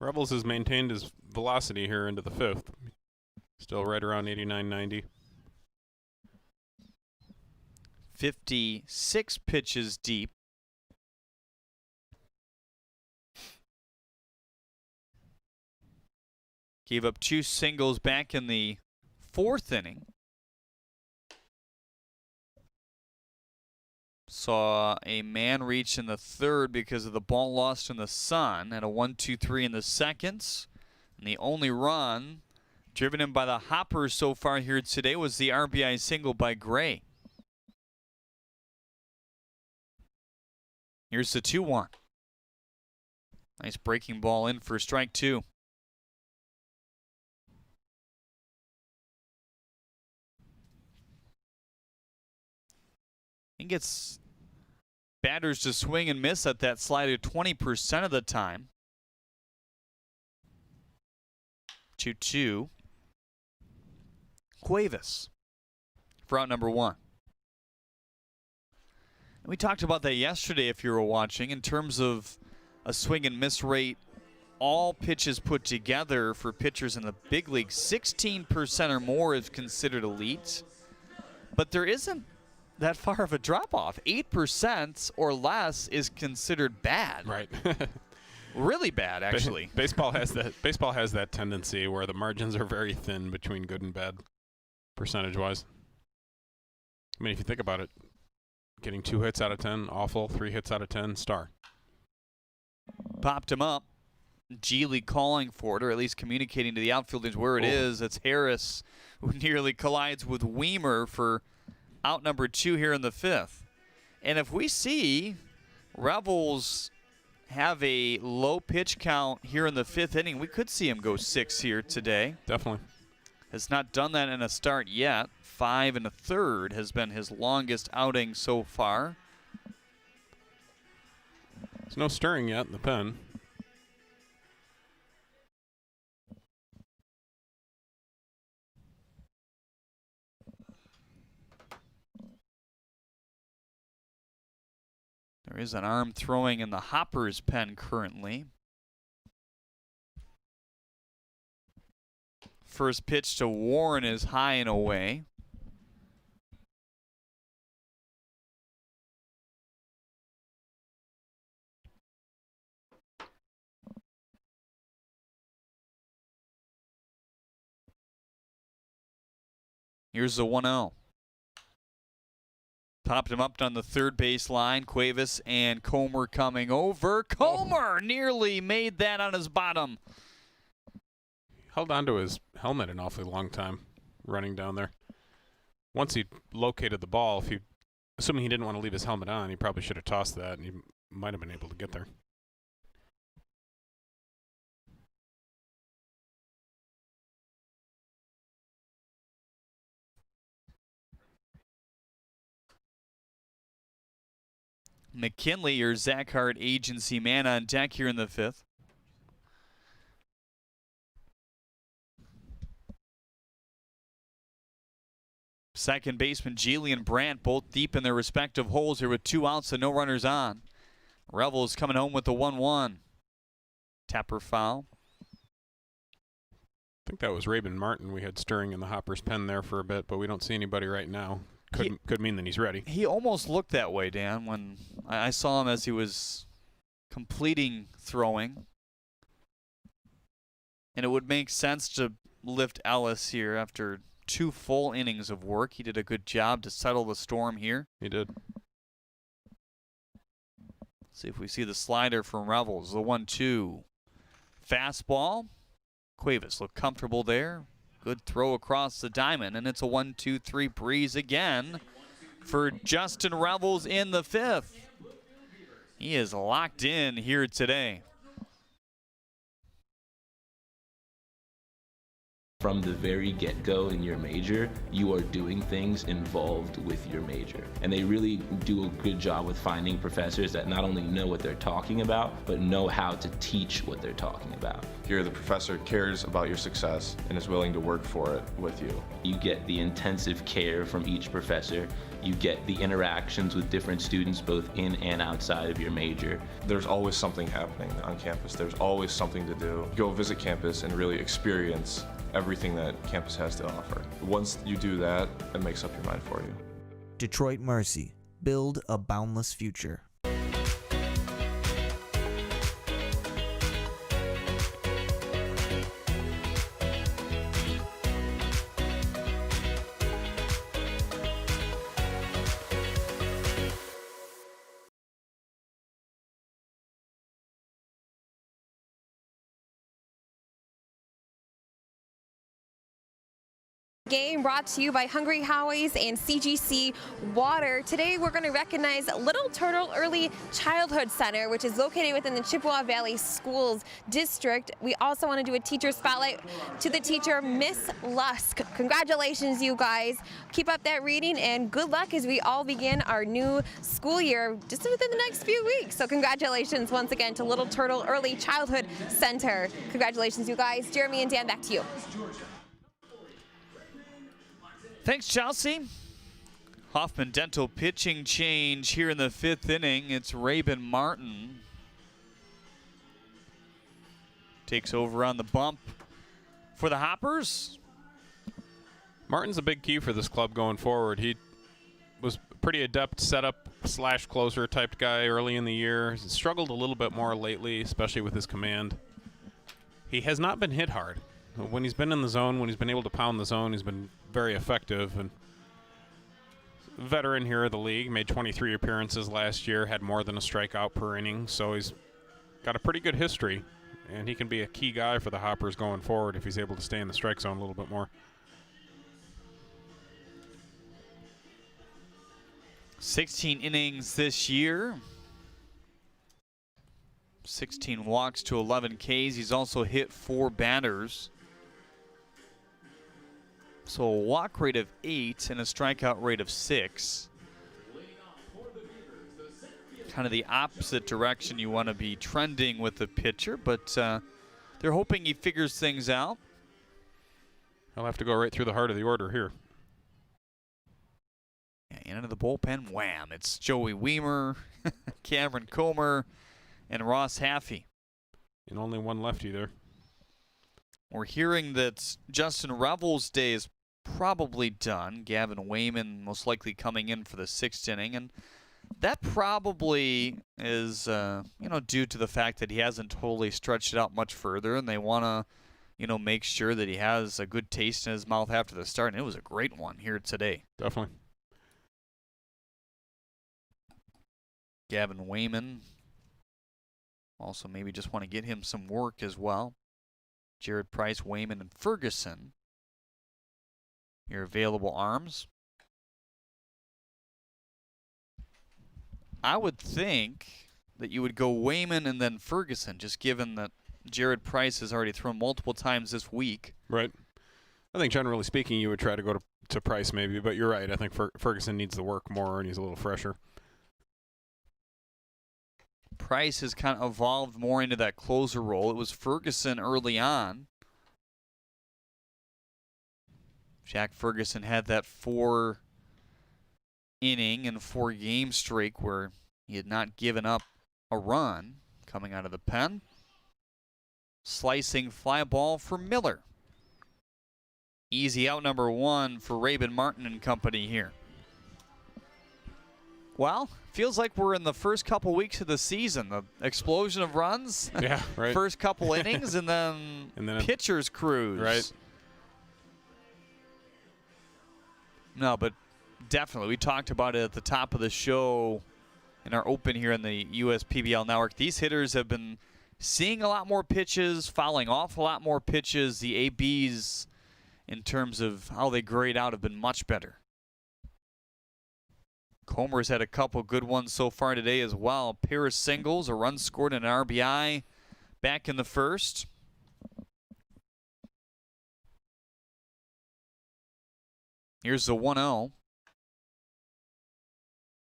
Revels has maintained his velocity here into the fifth. Still right around 89-90. 56 pitches deep. Gave up 2 singles back in the 4th inning. Saw a man reach in the 3rd because of the ball lost in the sun, and a 1-2-3 in the 2nd. And the only run driven in by the Hoppers so far here today was the RBI single by Gray. Here's the 2-1. Nice breaking ball in for strike 2. He gets batters to swing and miss at that slider 20% of the time. 2-2. Cuevas for out number 1. And we talked about that yesterday if you were watching in terms of a swing and miss rate. All pitches put together for pitchers in the big league, 16% or more is considered elite. But there isn't that far of a drop-off. 8% or less is considered bad. Right. Really bad, actually. Baseball has that tendency where the margins are very thin between good and bad, percentage-wise. I mean, if you think about it, getting 2 hits out of 10, awful. 3 hits out of 10, star. Popped him up. Geely calling for it, or at least communicating to the outfielders where it is. It's Harris who nearly collides with Weimer for out number 2 here in the 5th. And if we see Revels have a low pitch count here in the 5th inning, we could see him go 6 here today. Definitely. Has not done that in a start yet. 5 1/3 has been his longest outing so far. There's no stirring yet in the pen. There is an arm throwing in the Hoppers pen currently. First pitch to Warren is high and away. Here's the 1-0. Popped him up on the third base line. Cuevas and Comer coming over. Comer nearly made that on his bottom. Held onto his helmet an awfully long time running down there. Once he located the ball, assuming he didn't want to leave his helmet on, he probably should have tossed that, and he might have been able to get there. McKinley, your Zach Hart agency man on deck here in the 5th. Second baseman Geely and Brandt both deep in their respective holes here with 2 outs and no runners on. Revels coming home with the 1-1. Tapper foul. I think that was Raven Martin we had stirring in the Hopper's pen there for a bit, but we don't see anybody right now. Could mean that he's ready. He almost looked that way, Dan, when I saw him as he was completing throwing. And it would make sense to lift Ellis here after 2 full innings of work. He did a good job to settle the storm here. He did. See if we see the slider from Revels. The 1-2. Fastball. Cuevas looked comfortable there. Good throw across the diamond, and it's a 1-2-3 breeze again for Justin Revels in the 5th. He is locked in here today. From the very get-go in your major, you are doing things involved with your major. And they really do a good job with finding professors that not only know what they're talking about, but know how to teach what they're talking about. Here, the professor cares about your success and is willing to work for it with you. You get the intensive care from each professor. You get the interactions with different students both in and outside of your major. There's always something happening on campus. There's always something to do. Go visit campus and really experience everything that campus has to offer. Once you do that, it makes up your mind for you. Detroit Mercy. Build a boundless future. Game brought to you by Hungry Howie's and CGC Water. Today we're going to recognize Little Turtle Early Childhood Center, which is located within the Chippewa Valley Schools District. We also want to do a teacher spotlight to the teacher, Miss Lusk. Congratulations, you guys. Keep up that reading and good luck as we all begin our new school year just within the next few weeks. So congratulations once again to Little Turtle Early Childhood Center. Congratulations, you guys. Jeremy and Dan, back to you. Thanks, Chelsea. Hoffman Dental pitching change here in the 5th inning. It's Raven Martin. Takes over on the bump for the Hoppers. Martin's a big key for this club going forward. He was pretty adept setup / closer type guy early in the year. He's struggled a little bit more lately, especially with his command. He has not been hit hard. When he's been in the zone, when he's been able to pound the zone, he's been very effective. And veteran here of the league, made 23 appearances last year, had more than a strikeout per inning, so he's got a pretty good history, and he can be a key guy for the Hoppers going forward if he's able to stay in the strike zone a little bit more. 16 innings this year. 16 walks to 11 Ks. He's also hit 4 batters. So a walk rate of 8 and a strikeout rate of 6. Kind of the opposite direction you want to be trending with the pitcher, but they're hoping he figures things out. He'll have to go right through the heart of the order here. Yeah, into the bullpen, wham. It's Joey Weimer, Cameron Comer, and Ross Haffey. And only one lefty there. We're hearing that Justin Revels' day is probably done. Gavin Wayman most likely coming in for the 6th inning, and that probably is, due to the fact that he hasn't totally stretched it out much further, and they want to, make sure that he has a good taste in his mouth after the start, and it was a great one here today. Definitely. Gavin Wayman also maybe just want to get him some work as well. Jared Price, Wayman, and Ferguson, your available arms. I would think that you would go Wayman and then Ferguson, just given that Jared Price has already thrown multiple times this week. Right. I think generally speaking, you would try to go to Price maybe, but you're right. I think Ferguson needs to work more, and he's a little fresher. Price has kind of evolved more into that closer role. It was Ferguson early on. Jack Ferguson had that 4-inning and 4-game streak where he had not given up a run coming out of the pen. Slicing fly ball for Miller. Easy out number 1 for Rabin Martin and company here. Well, feels like we're in the first couple weeks of the season. The explosion of runs. Yeah, right. First couple innings and then, pitcher's cruise. Right. No, but definitely. We talked about it at the top of the show in our open here in the USPBL network. These hitters have been seeing a lot more pitches, fouling off a lot more pitches. The ABs, in terms of how they grade out, have been much better. Comer's had a couple good ones so far today as well. Pair of singles, a run scored and an RBI back in the first. Here's the 1-0.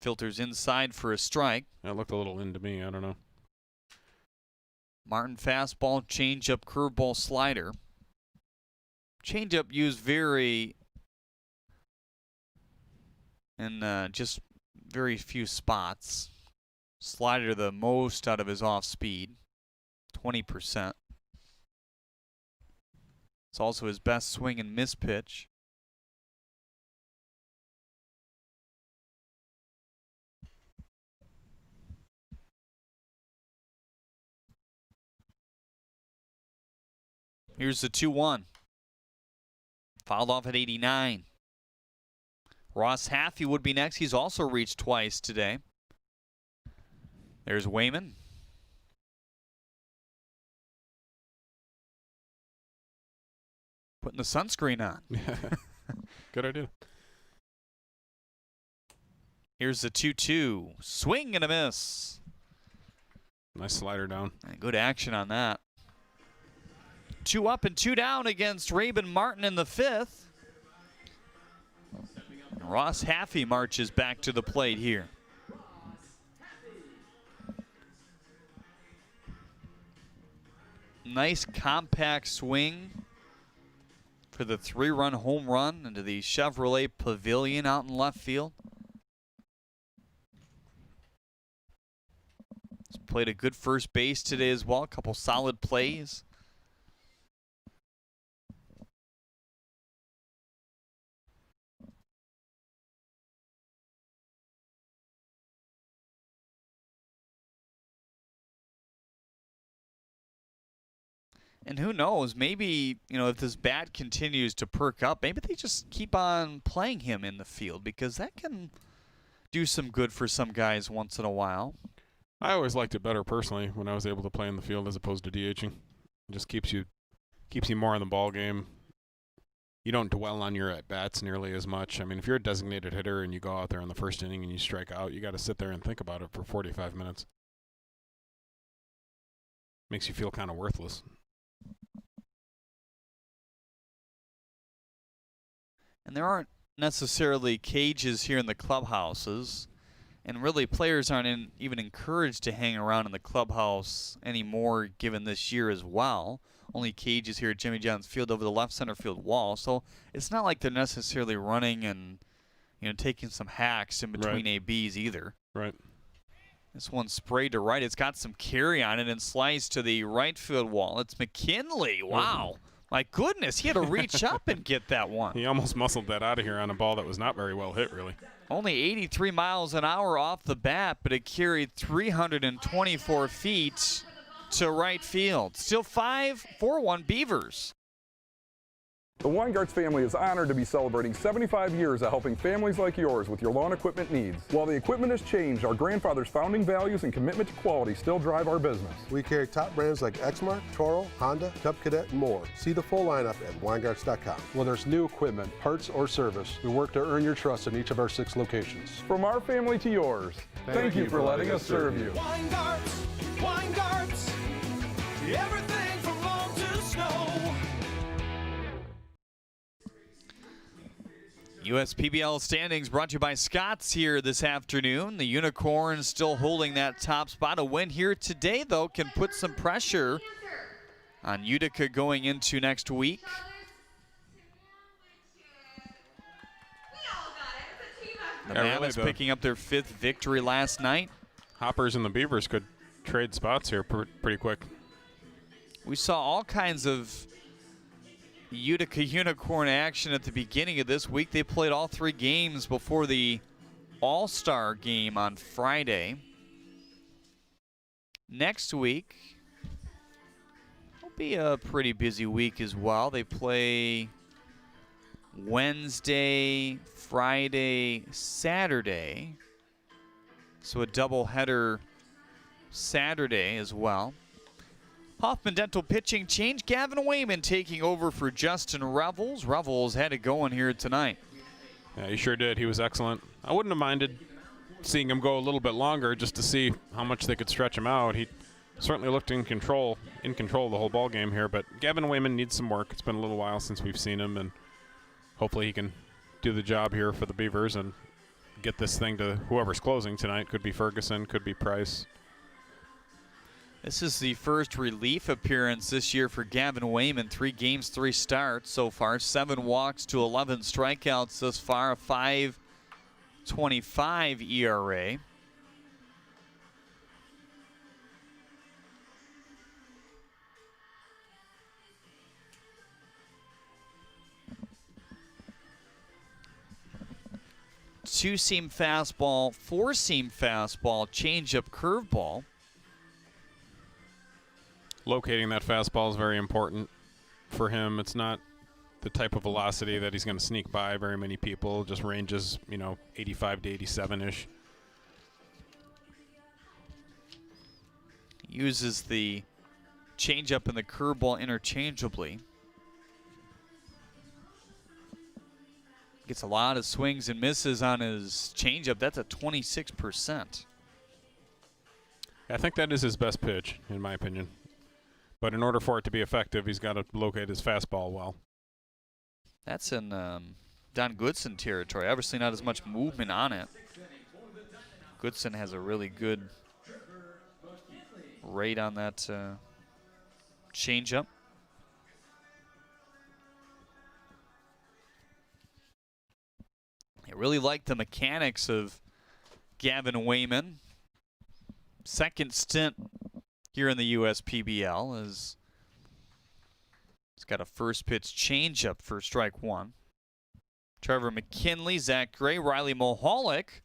Filters inside for a strike. That looked a little into me. I don't know. Martin fastball, changeup, curveball, slider. Changeup used very in just very few spots. Slider the most out of his off speed, 20%. It's also his best swing and miss pitch. Here's the 2-1. Fouled off at 89. Ross Haffey would be next. He's also reached twice today. There's Wayman. Putting the sunscreen on. Good idea. Here's the 2-2. Swing and a miss. Nice slider down. And good action on that. 2 up and 2 down against Rabin Martin in the 5th. Ross Haffey marches back to the plate here. Nice compact swing for the 3-run home run into the Chevrolet Pavilion out in left field. He's played a good first base today as well. A couple solid plays. And who knows, maybe, you know, if this bat continues to perk up, maybe they just keep on playing him in the field, because that can do some good for some guys once in a while. I always liked it better personally when I was able to play in the field as opposed to DHing. It just keeps you more in the ball game. You don't dwell on your at-bats nearly as much. I mean, if you're a designated hitter and you go out there in the first inning and you strike out, you got to sit there and think about it for 45 minutes. Makes you feel kind of worthless. And there aren't necessarily cages here in the clubhouses, and really players aren't even encouraged to hang around in the clubhouse anymore given this year as well. Only cages here at Jimmy John's Field over the left center field wall, so it's not like they're necessarily running and, you know, taking some hacks in between ABs either. Right. This one sprayed to right. It's got some carry on it and sliced to the right field wall. It's McKinley. Wow. My goodness, he had to reach up and get that one. He almost muscled that out of here on a ball that was not very well hit, really. Only 83 miles an hour off the bat, but it carried 324 feet to right field. Still 5-4-1 Beavers. The Weingarts family is honored to be celebrating 75 years of helping families like yours with your lawn equipment needs. While the equipment has changed, our grandfather's founding values and commitment to quality still drive our business. We carry top brands like Exmark, Toro, Honda, Cub Cadet, and more. See the full lineup at Weingarts.com. Whether it's new equipment, parts, or service, we work to earn your trust in each of our 6 locations. From our family to yours, thank you for letting us serve you. Weingarts, everything from lawn to snow. USPBL standings brought to you by Scott's here this afternoon. The Unicorns still holding that top spot. A win here today, though, can put some pressure on Utica going into next week. The Mammoths picking up their 5th victory last night. Hoppers and the Beavers could trade spots here pretty quick. We saw all kinds of Utica Unicorn action at the beginning of this week. They played all 3 games before the All-Star game on Friday. Next week will be a pretty busy week as well. They play Wednesday, Friday, Saturday. So a doubleheader Saturday as well. Hoffman Dental pitching change. Gavin Wayman taking over for Justin Revels. Revels had it going here tonight. Yeah, he sure did. He was excellent. I wouldn't have minded seeing him go a little bit longer just to see how much they could stretch him out. He certainly looked in control the whole ball game here, but Gavin Wayman needs some work. It's been a little while since we've seen him, and hopefully he can do the job here for the Beavers and get this thing to whoever's closing tonight. Could be Ferguson, could be Price. This is the first relief appearance this year for Gavin Wayman. 3 games, 3 starts so far. 7 walks to 11 strikeouts thus far. A 5.25 ERA. Two-seam fastball, 4-seam fastball, changeup, curveball. Locating that fastball is very important for him. It's not the type of velocity that he's going to sneak by very many people. Just ranges, 85 to 87-ish. Uses the changeup and the curveball interchangeably. Gets a lot of swings and misses on his changeup. That's at 26%. I think that is his best pitch, in my opinion. But in order for it to be effective, he's got to locate his fastball well. That's in Don Goodson territory. Obviously not as much movement on it. Goodson has a really good rate on that changeup. I really like the mechanics of Gavin Wayman. Second stint here in the USPBL is he's got a first pitch changeup for strike 1. Trevor McKinley, Zach Gray, Riley Moholic.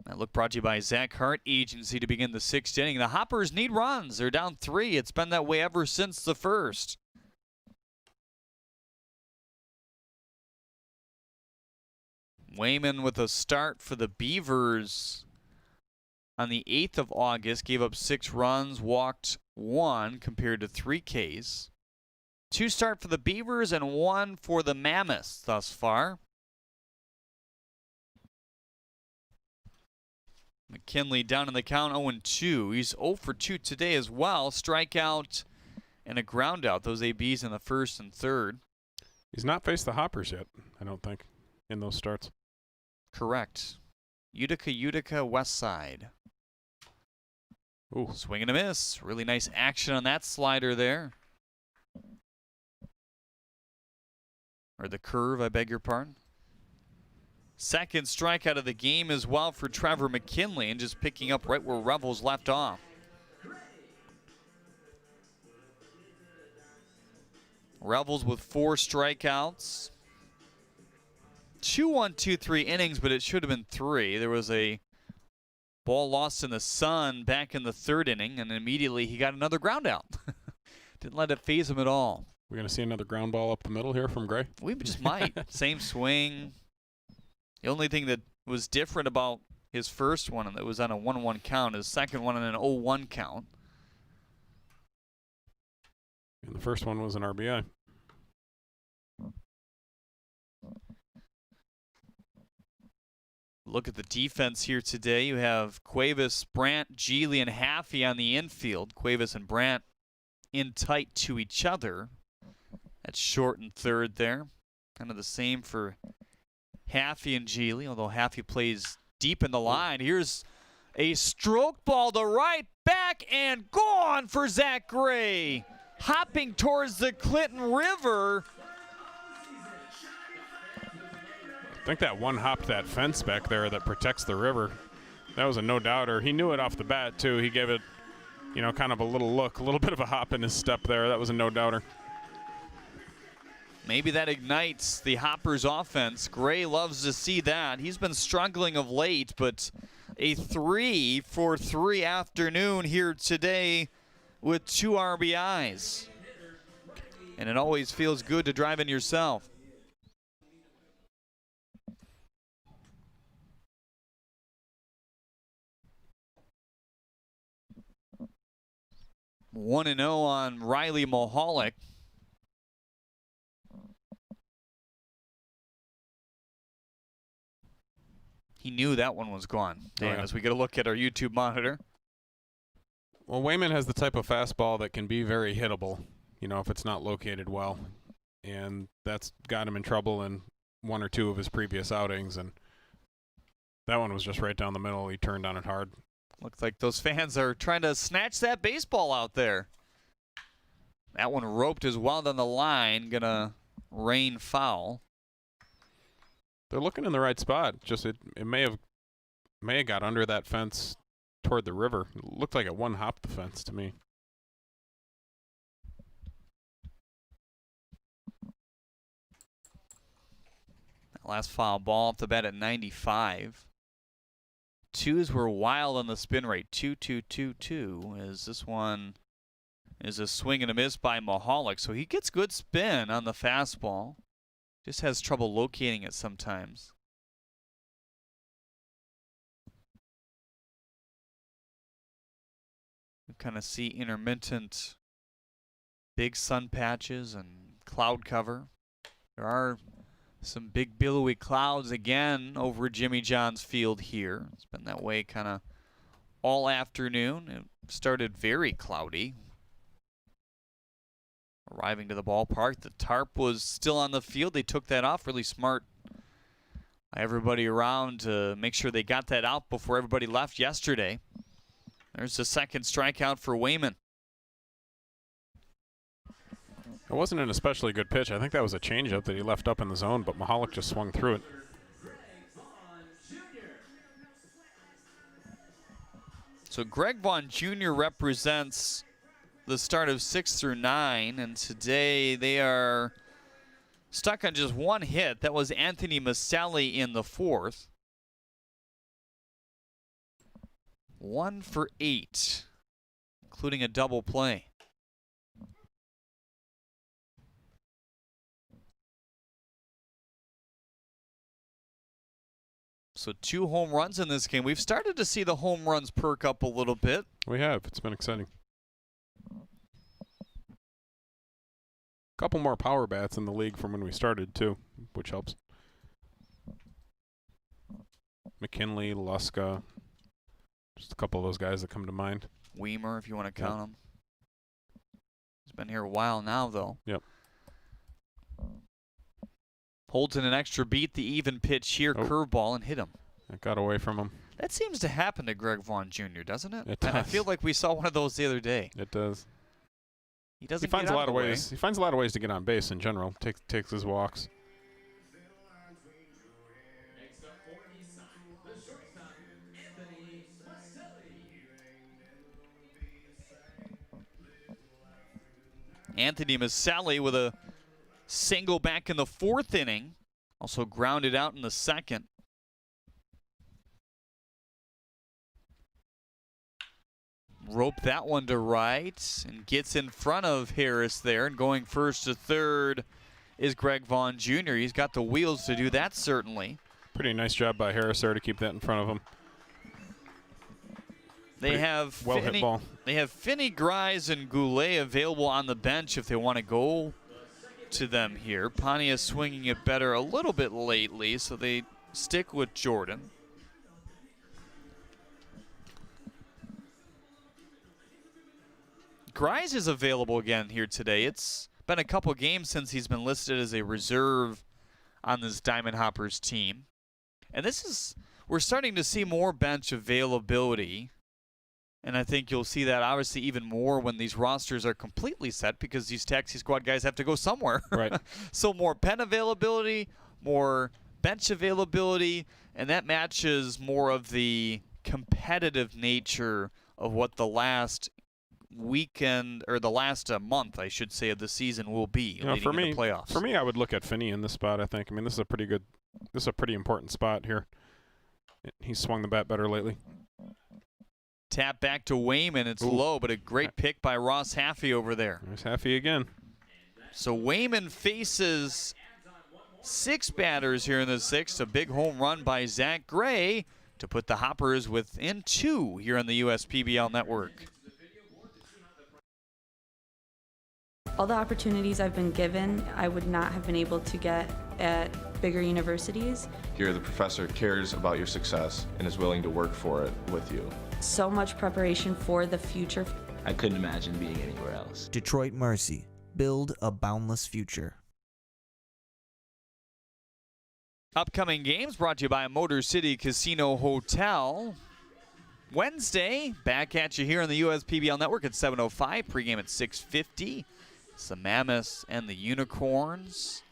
That look brought to you by Zach Hart Agency to begin the 6th inning. The Hoppers need runs. They're down 3. It's been that way ever since the first. Wayman with a start for the Beavers on the 8th of August, gave up 6 runs, walked 1 compared to 3 Ks. 2 start for the Beavers and 1 for the Mammoths thus far. McKinley down in the count 0-2. He's 0 for 2 today as well. Strikeout and a ground out. Those ABs in the 1st and 3rd. He's not faced the Hoppers yet, I don't think, in those starts. Correct. Utica, Westside. Ooh. Swing and a miss. Really nice action on that slider there. Or the curve, I beg your pardon. Second strikeout of the game as well for Trevor McKinley, and just picking up right where Revels left off. Revels with 4 strikeouts. 2 1-2-3 innings, but it should have been 3. There was a ball lost in the sun back in the 3rd inning, and immediately he got another ground out. Didn't let it phase him at all. We're going to see another ground ball up the middle here from Gray? We just might. Same swing. The only thing that was different about his first one, and that was on a 1-1 count, his second one on an 0-1 count. And the first one was an RBI. Look at the defense here today. You have Cuevas, Brandt, Geely, and Haffey on the infield. Cuevas and Brandt in tight to each other. That's short and 3rd there. Kind of the same for Haffey and Geely, although Haffey plays deep in the line. Here's a stroke ball to right, back, and gone for Zach Gray. Hopping towards the Clinton River. think that one hopped that fence back there that protects the river. That was a no-doubter. He knew it off the bat, too. He gave it, you know, kind of a little look, a little bit of a hop in his step there. That was a no-doubter. Maybe that ignites the Hoppers offense. Gray loves to see that. He's been struggling of late, but a 3-for-3 afternoon here today with 2 RBIs. And it always feels good to drive in yourself. One and 0 on Riley Mahalik. He knew that one was gone, Dan, as we get a look at our YouTube monitor. Well, Wayman has the type of fastball that can be very hittable, you know, if it's not located well. And that's got him in trouble in 1 or 2 of his previous outings. And that one was just right down the middle. He turned on it hard. Looks like those fans are trying to snatch that baseball out there. That one roped as well down the line. Gonna rain foul. They're looking in the right spot. Just it may have got under that fence toward the river. It looked like it one hopped the fence to me. That last foul ball off the bat at 95. 2s were wild on the spin rate. 2-2-2-2. As this one is a swing and a miss by Mahalik. So he gets good spin on the fastball. Just has trouble locating it sometimes. You kind of see intermittent big sun patches and cloud cover. There are some big billowy clouds again over Jimmy John's Field here. It's been that way kind of all afternoon. It started very cloudy. Arriving to the ballpark, the tarp was still on the field. They took that off. Really smart by everybody around to make sure they got that out before everybody left yesterday. There's the second strikeout for Wayman. It wasn't an especially good pitch. I think that was a changeup that he left up in the zone, but Mahalik just swung through it. So Greg Vaughn Jr. represents the start of 6 through 9, and today they are stuck on just 1 hit. That was Anthony Maselli in the 4th. 1 for 8, including a double play. So 2 home runs in this game. We've started to see the home runs perk up a little bit. We have. It's been exciting. Couple more power bats in the league from when we started, too, which helps. McKinley, Luska, just a couple of those guys that come to mind. Weimer, if you want to count him. He's been here a while now, though. Yep. Holds in an extra beat, the even pitch here, curveball, and hit him. It got away from him. That seems to happen to Greg Vaughn Jr., doesn't it? It does. I feel like we saw one of those the other day. It does. He doesn't. He finds a lot of ways. He finds a lot of ways to get on base in general. Takes his walks. Anthony Maselli with a single back in the 4th inning. Also grounded out in the 2nd. Rope that one to right and gets in front of Harris there, and going first to third is Greg Vaughn Jr. He's got the wheels to do that, certainly. Pretty nice job by Harris there to keep that in front of him. They have Finney, Grise, and Goulet available on the bench if they want to go to them here. Pontius swinging it better a little bit lately, so they stick with Jordan. Grise is available again here today. It's been a couple games since he's been listed as a reserve on this Diamond Hoppers team. And we're starting to see more bench availability. And I think you'll see that obviously even more when these rosters are completely set, because these taxi squad guys have to go somewhere. Right. So more pen availability, more bench availability, and that matches more of the competitive nature of what the last weekend, or the last month, I should say, of the season will be leading into playoffs. For me, I would look at Finney in this spot, I think. I mean, this is a pretty important spot here. He's swung the bat better lately. Tap back to Wayman. It's low, but a great pick by Ross Haffey over there. There's Haffey again. So Wayman faces 6 batters here in the 6th. A big home run by Zach Gray to put the Hoppers within 2 here on the USPBL network. All the opportunities I've been given, I would not have been able to get at bigger universities. Here, the professor cares about your success and is willing to work for it with you. So much preparation for the future. I couldn't imagine being anywhere else. Detroit Mercy. Build a boundless future. Upcoming games brought to you by Motor City Casino Hotel. Wednesday, back at you here on the USPBL network at 7:05. Pregame at 6:50. It's the Mammoths and the Unicorns.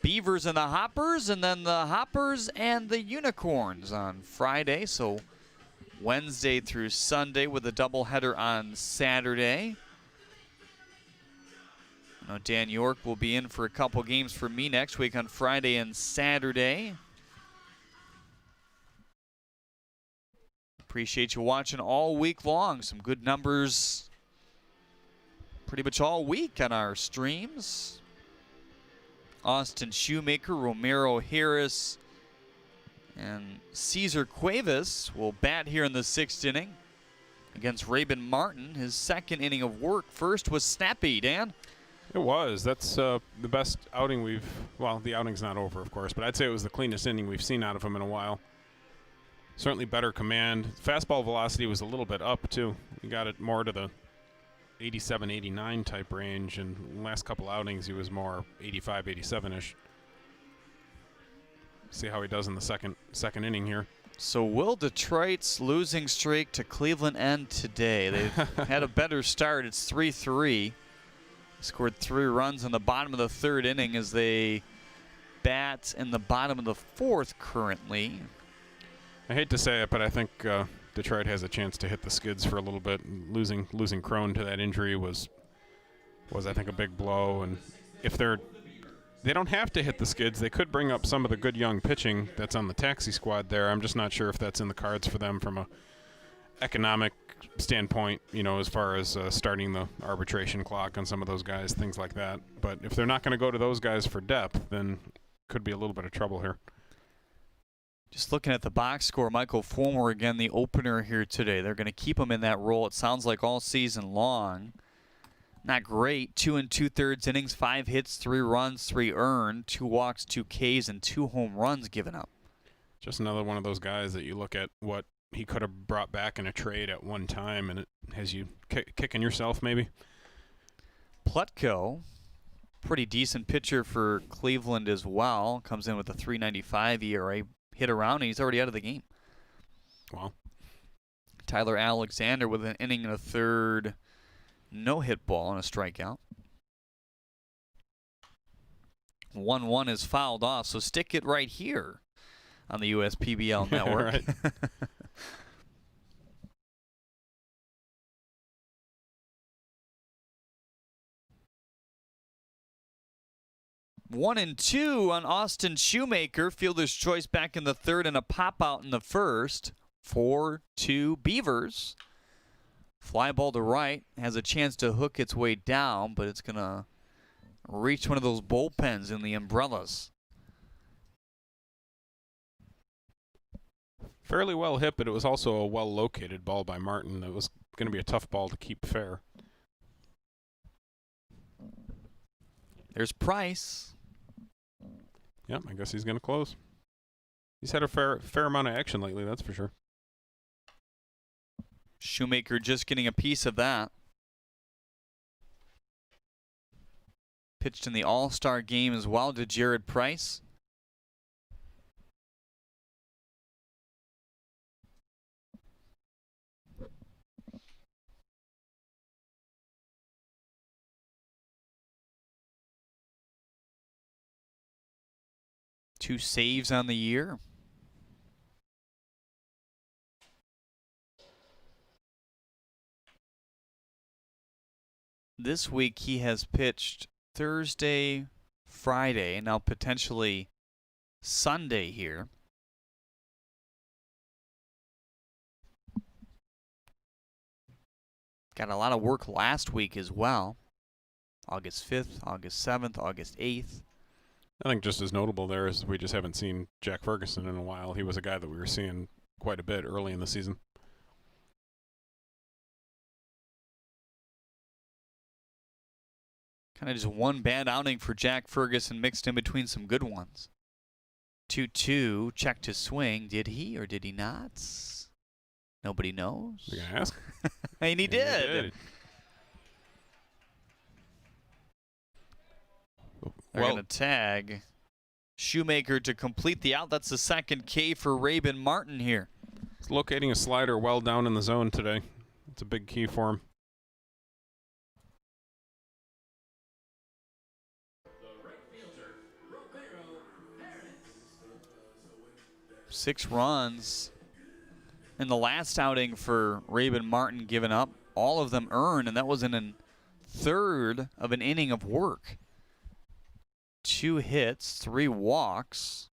Beavers and the Hoppers, and then the Hoppers and the Unicorns on Friday. So Wednesday through Sunday with a doubleheader on Saturday. I know Dan York will be in for a couple games for me next week on Friday and Saturday. Appreciate you watching all week long. Some good numbers pretty much all week on our streams. Austin Shoemaker, Romero Harris, and Cesar Cuevas will bat here in the 6th inning against Rabin Martin. His 2nd inning of work. First was snappy, Dan. It was. That's the best outing well, the outing's not over, of course, but I'd say it was the cleanest inning we've seen out of him in a while. Certainly better command. Fastball velocity was a little bit up, too. He got it more to the 87, 89 type range, and the last couple outings he was more 85, 87-ish. See how he does in the second inning here. So will Detroit's losing streak to Cleveland end today? They've had a better start. It's 3-3. Scored 3 runs in the bottom of the 3rd inning as they bat in the bottom of the 4th currently. I hate to say it, but I think Detroit has a chance to hit the skids for a little bit. Losing Crone to that injury was I think a big blow. And if they don't have to hit the skids, they could bring up some of the good young pitching that's on the taxi squad there. I'm just not sure if that's in the cards for them from a economic standpoint, you know, as far as starting the arbitration clock on some of those guys, things like that. But if they're not going to go to those guys for depth, then could be a little bit of trouble here. Just looking at the box score, Michael Fulmer again, the opener here today. They're going to keep him in that role, it sounds like, all season long. Not great. 2 2/3 innings, 5 hits, 3 runs, 3 earned, 2 walks, 2 Ks, and 2 home runs given up. Just another one of those guys that you look at what he could have brought back in a trade at one time, and it has you kicking yourself maybe. Plutko, pretty decent pitcher for Cleveland as well. Comes in with a 3.95 ERA. Hit around, and he's already out of the game. Wow. Tyler Alexander with an inning and a 1/3, no-hit ball and a strikeout. 1-1 is fouled off, so stick it right here on the USPBL network. Right. 1-2 on Austin Shoemaker. Fielder's choice back in the 3rd and a pop out in the 1st. 4-2 Beavers. Fly ball to right. Has a chance to hook its way down, but it's going to reach one of those bullpens in the umbrellas. Fairly well hit, but it was also a well-located ball by Martin. It was going to be a tough ball to keep fair. There's Price. Yep, I guess he's going to close. He's had a fair amount of action lately, that's for sure. Shoemaker just getting a piece of that. Pitched in the All-Star game as well to Jared Price. 2 saves on the year. This week he has pitched Thursday, Friday, now potentially Sunday here. Got a lot of work last week as well. August 5th, August 7th, August 8th. I think just as notable there is we just haven't seen Jack Ferguson in a while. He was a guy that we were seeing quite a bit early in the season. Kind of just one bad outing for Jack Ferguson mixed in between some good ones. 2-2, check to swing. Did he or did he not? Nobody knows. You're going to ask? And he did. They're going to tag Shoemaker to complete the out. That's the second K for Rabin Martin here. He's locating a slider well down in the zone today. It's a big key for him. 6 runs in the last outing for Rabin Martin given up. All of them earned, and that was in a third of an inning of work. 2 hits, 3 walks.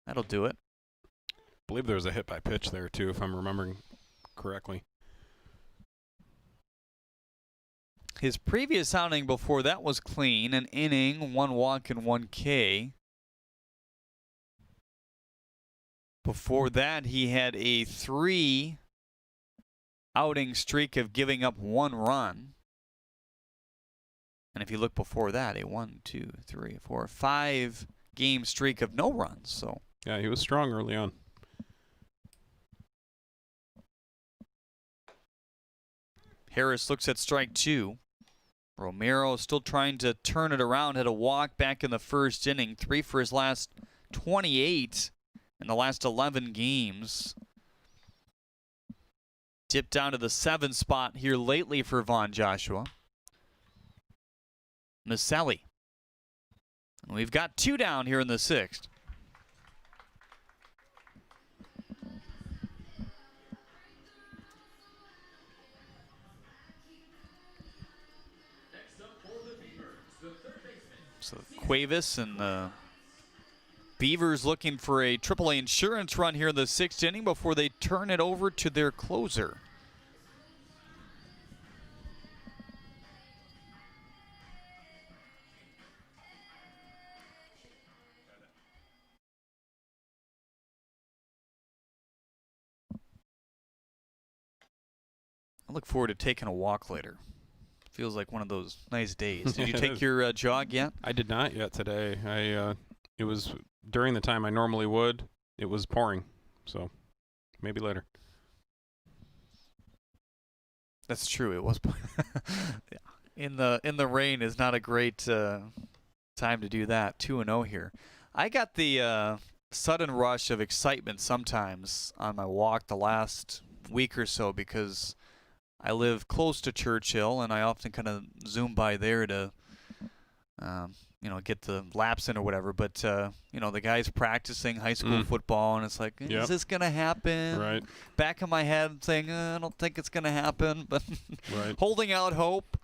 That'll do it. I believe there was a hit by pitch there, too, if I'm remembering correctly. His previous outing before that was clean, an inning, 1 walk and 1 K. Before that, he had a 3 outing streak of giving up 1 run. And if you look before that, a 1, 2, 3, 4, 5 game streak of no runs. So yeah, he was strong early on. Harris looks at strike 2. Romero still trying to turn it around. Had a walk back in the first inning. 3 for his last 28 in the last 11 games. Dipped down to the 7 spot here lately for Vaughn Joshua. Maselli. And we've got 2 down here in the 6th. So Cuevas and the Beavers looking for a AAA insurance run here in the 6th inning before they turn it over to their closer. I look forward to taking a walk later. Feels like one of those nice days. Did you take your jog yet? I did not yet today. It was during the time I normally would. It was pouring, so maybe later. That's true. It was in the rain is not a great time to do that. 2-0 here. I got the sudden rush of excitement sometimes on my walk the last week or so because I live close to Churchill, and I often kind of zoom by there to, get the laps in or whatever. But, the guy's practicing high school football, and it's like, is this going to happen? Right. Back of my head saying, I don't think it's going to happen, but right. Holding out hope.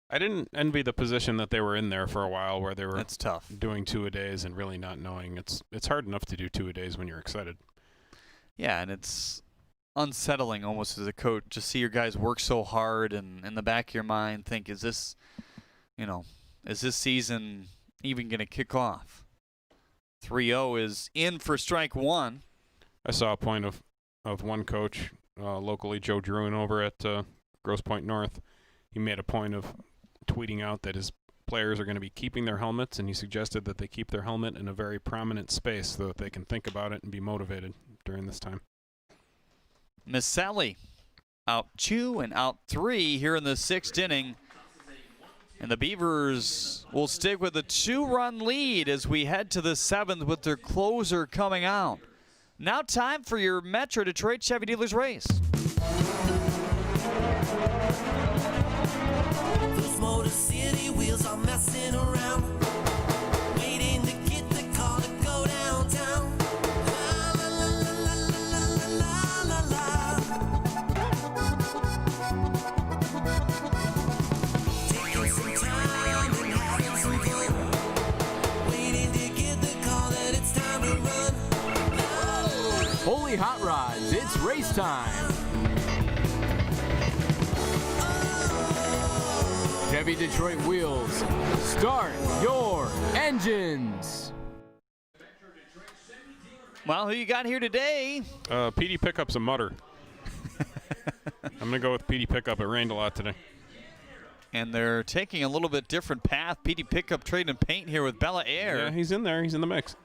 I didn't envy the position that they were in there for a while where they were That's tough. Doing 2-a-days and really not knowing. It's hard enough to do 2-a-days when you're excited. Yeah, and it's unsettling almost as a coach to see your guys work so hard and in the back of your mind think, is this season even going to kick off? 3-0 is in for strike 1. I saw a point of one coach locally, Joe Druin over at Grosse Pointe North. He made a point of tweeting out that his players are going to be keeping their helmets, and he suggested that they keep their helmet in a very prominent space so that they can think about it and be motivated during this time. Maselli out 2 and out 3 here in the 6th inning. And the Beavers will stick with a 2-run lead as we head to the 7th with their closer coming out. Now time for your Metro Detroit Chevy Dealers race. Those Motor City wheels are messing around, waiting to get the Chevy Hot Rods, it's race time. Chevy Detroit wheels, start your engines. Well, who you got here today? PD Pickup's a mutter. I'm going to go with PD Pickup. It rained a lot today. And they're taking a little bit different path. PD Pickup trading paint here with Bella Air. Yeah, he's in there. He's in the mix.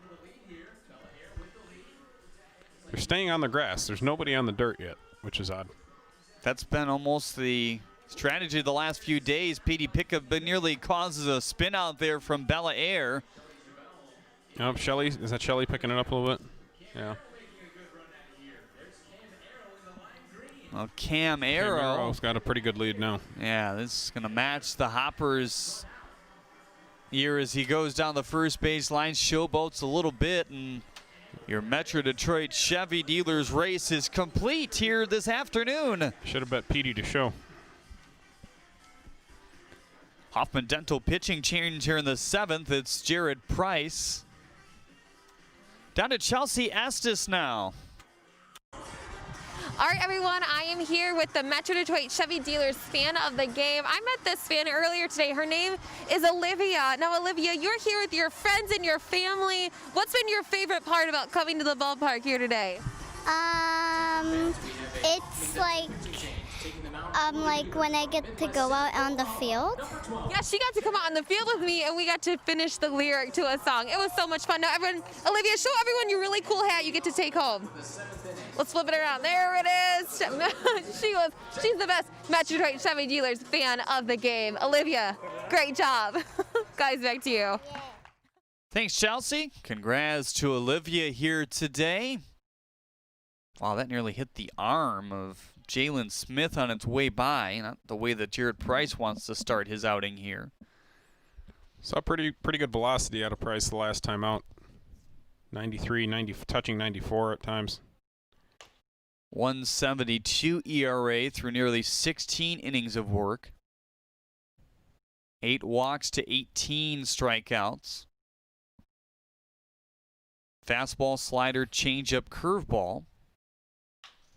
They're staying on the grass. There's nobody on the dirt yet, which is odd. That's been almost the strategy of the last few days. PD Pickup nearly causes a spin out there from Bella Air. Oh, Shelly. Is that Shelly picking it up a little bit? Yeah. Well, Cam Arrow's got a pretty good lead now. Yeah, this is going to match the Hoppers here as he goes down the first base line, showboats a little bit, and your Metro Detroit Chevy dealers race is complete here this afternoon. Should have bet Petey to show. Hoffman Dental pitching change here in the 7th. It's Jared Price. Down to Chelsea Estes now. All right, everyone, I am here with the Metro Detroit Chevy Dealers fan of the game. I met this fan earlier today. Her name is Olivia. Now, Olivia, you're here with your friends and your family. What's been your favorite part about coming to the ballpark here today? It's like when I get to go out on the field. Yeah, she got to come out on the field with me, and we got to finish the lyric to a song. It was so much fun. Now, everyone, Olivia, show everyone your really cool hat you get to take home. Let's flip it around. There it is. She's the best Metro Detroit Chevy Dealers fan of the game. Olivia, great job. Guys, back to you. Thanks, Chelsea. Congrats to Olivia here today. Wow, that nearly hit the arm of Jalen Smith on its way by. Not the way that Jared Price wants to start his outing here. Saw pretty good velocity out of Price the last time out. 93, 90, touching 94 at times. 172 ERA through nearly 16 innings of work. 8 walks to 18 strikeouts. Fastball, slider, changeup, curveball.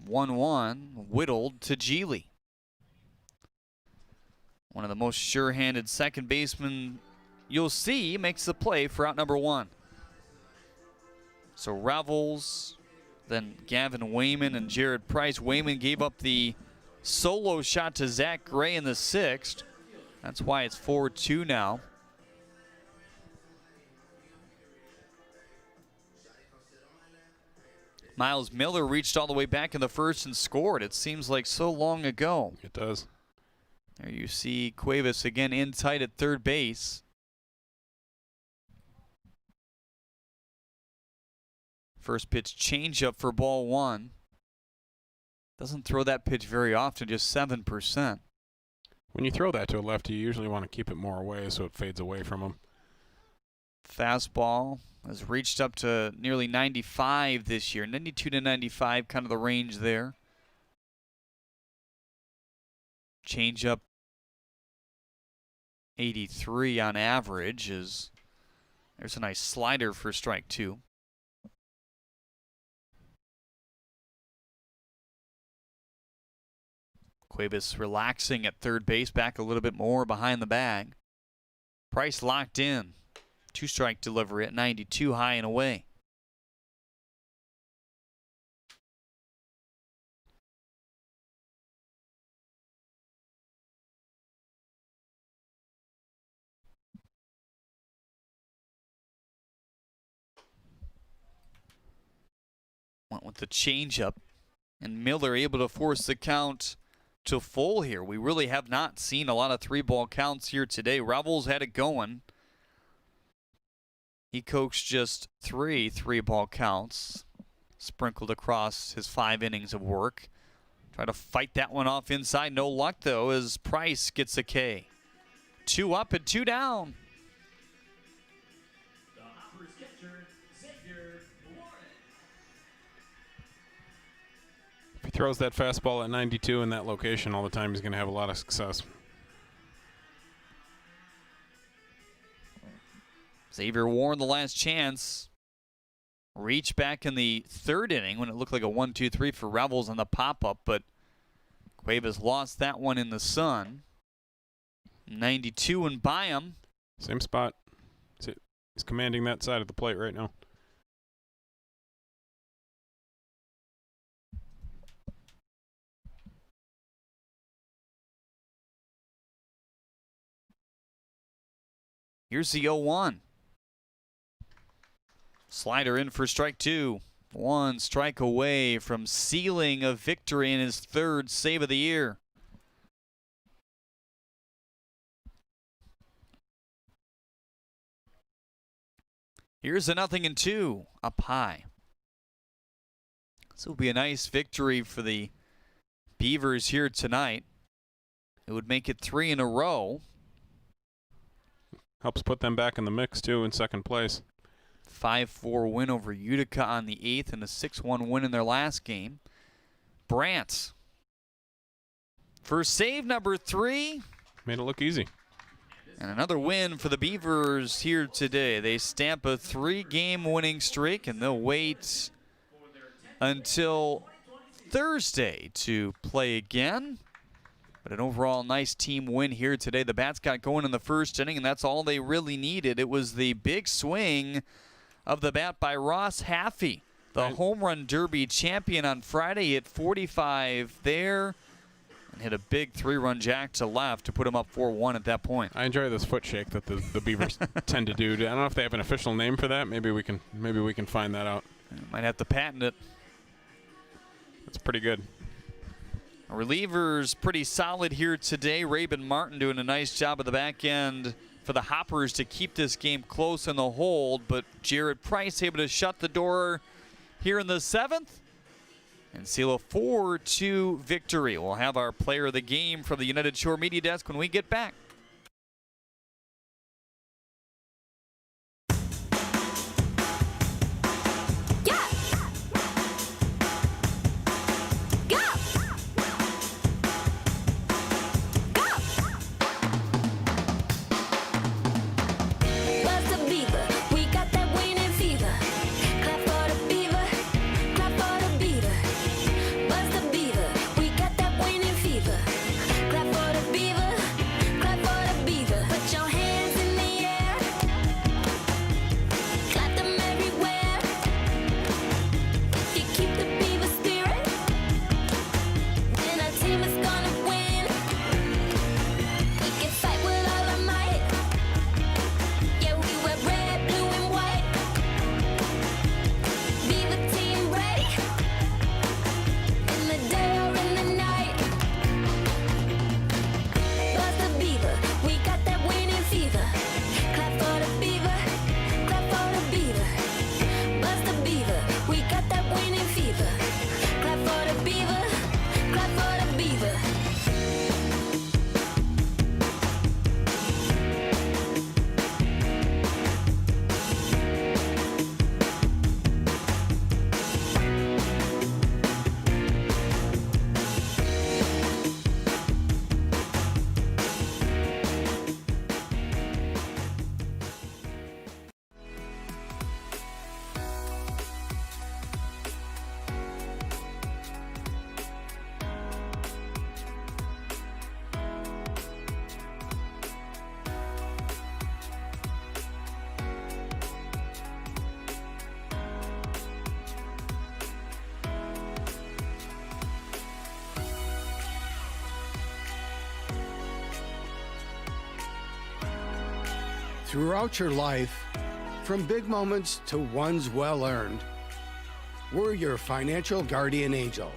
1-1, whittled to Geely. One of the most sure-handed second basemen you'll see makes the play for out number 1. So Revels, then Gavin Wayman and Jared Price. Wayman gave up the solo shot to Zach Gray in the 6th. That's why it's 4-2 now. Miles Miller reached all the way back in the 1st and scored. It seems like so long ago. It does. There you see Cuevas again in tight at third base. First pitch changeup for ball 1. Doesn't throw that pitch very often, just 7%. When you throw that to a lefty, you usually want to keep it more away so it fades away from him. Fastball has reached up to nearly 95 this year. 92 to 95, kind of the range there. Changeup 83 on average. There's a nice slider for strike 2. Cuevas relaxing at third base, back a little bit more behind the bag. Price locked in. 2-strike delivery at 92, high and away. Went with the changeup, and Miller able to force the count to full here. We really have not seen a lot of 3-ball counts here today. Revels had it going. He coached just 3 3-ball counts, sprinkled across his 5 innings of work. Try to fight that one off inside. No luck, though, as Price gets a K. 2 up and 2 down. If he throws that fastball at 92 in that location all the time, he's going to have a lot of success. Xavier Warren, the last chance. reach back in the third inning when it looked like a 1-2-3 for Rebels on the pop-up, but Cuevas lost that one in the sun. 92 and Byam. Same spot. He's commanding that side of the plate right now. Here's the 0-1. Slider in for strike two. One strike away from sealing a victory in his third save of the year. Here's a 0-2 up high. This will be a nice victory for the Beavers here tonight. It would make it 3 in a row. Helps put them back in the mix, too, in second place. 5-4 win over Utica on the 8th and a 6-1 win in their last game. Brant. First save, number 3. Made it look easy. And another win for the Beavers here today. They stamp a 3-game winning streak, and they'll wait until Thursday to play again. But an overall nice team win here today. The Bats got going in the first inning, and that's all they really needed. It was the big swing of the bat by Ross Haffey, the home run derby champion on Friday. Hit 45 there and hit a big 3-run jack to left to put him up 4-1 at that point. I enjoy this foot shake that the Beavers tend to do. I don't know if they have an official name for that. Maybe we can find that out. Might have to patent it. That's pretty good. Relievers pretty solid here today. Rabin Martin doing a nice job at the back end for the Hoppers to keep this game close in the hold, but Jared Price able to shut the door here in the 7th and seal a 4-2 victory. We'll have our player of the game from the United Shore Media Desk when we get back. Throughout your life, from big moments to ones well-earned, we're your financial guardian angel.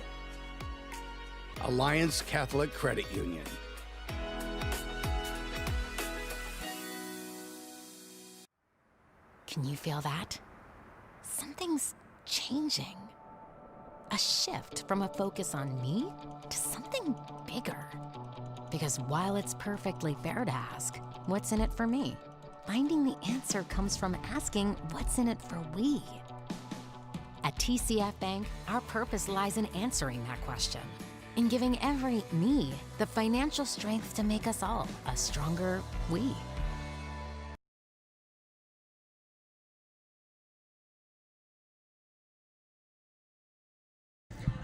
Alliance Catholic Credit Union. Can you feel that? Something's changing. A shift from a focus on me to something bigger. Because while it's perfectly fair to ask, what's in it for me? Finding the answer comes from asking, what's in it for we? At TCF Bank, our purpose lies in answering that question, in giving every me the financial strength to make us all a stronger we.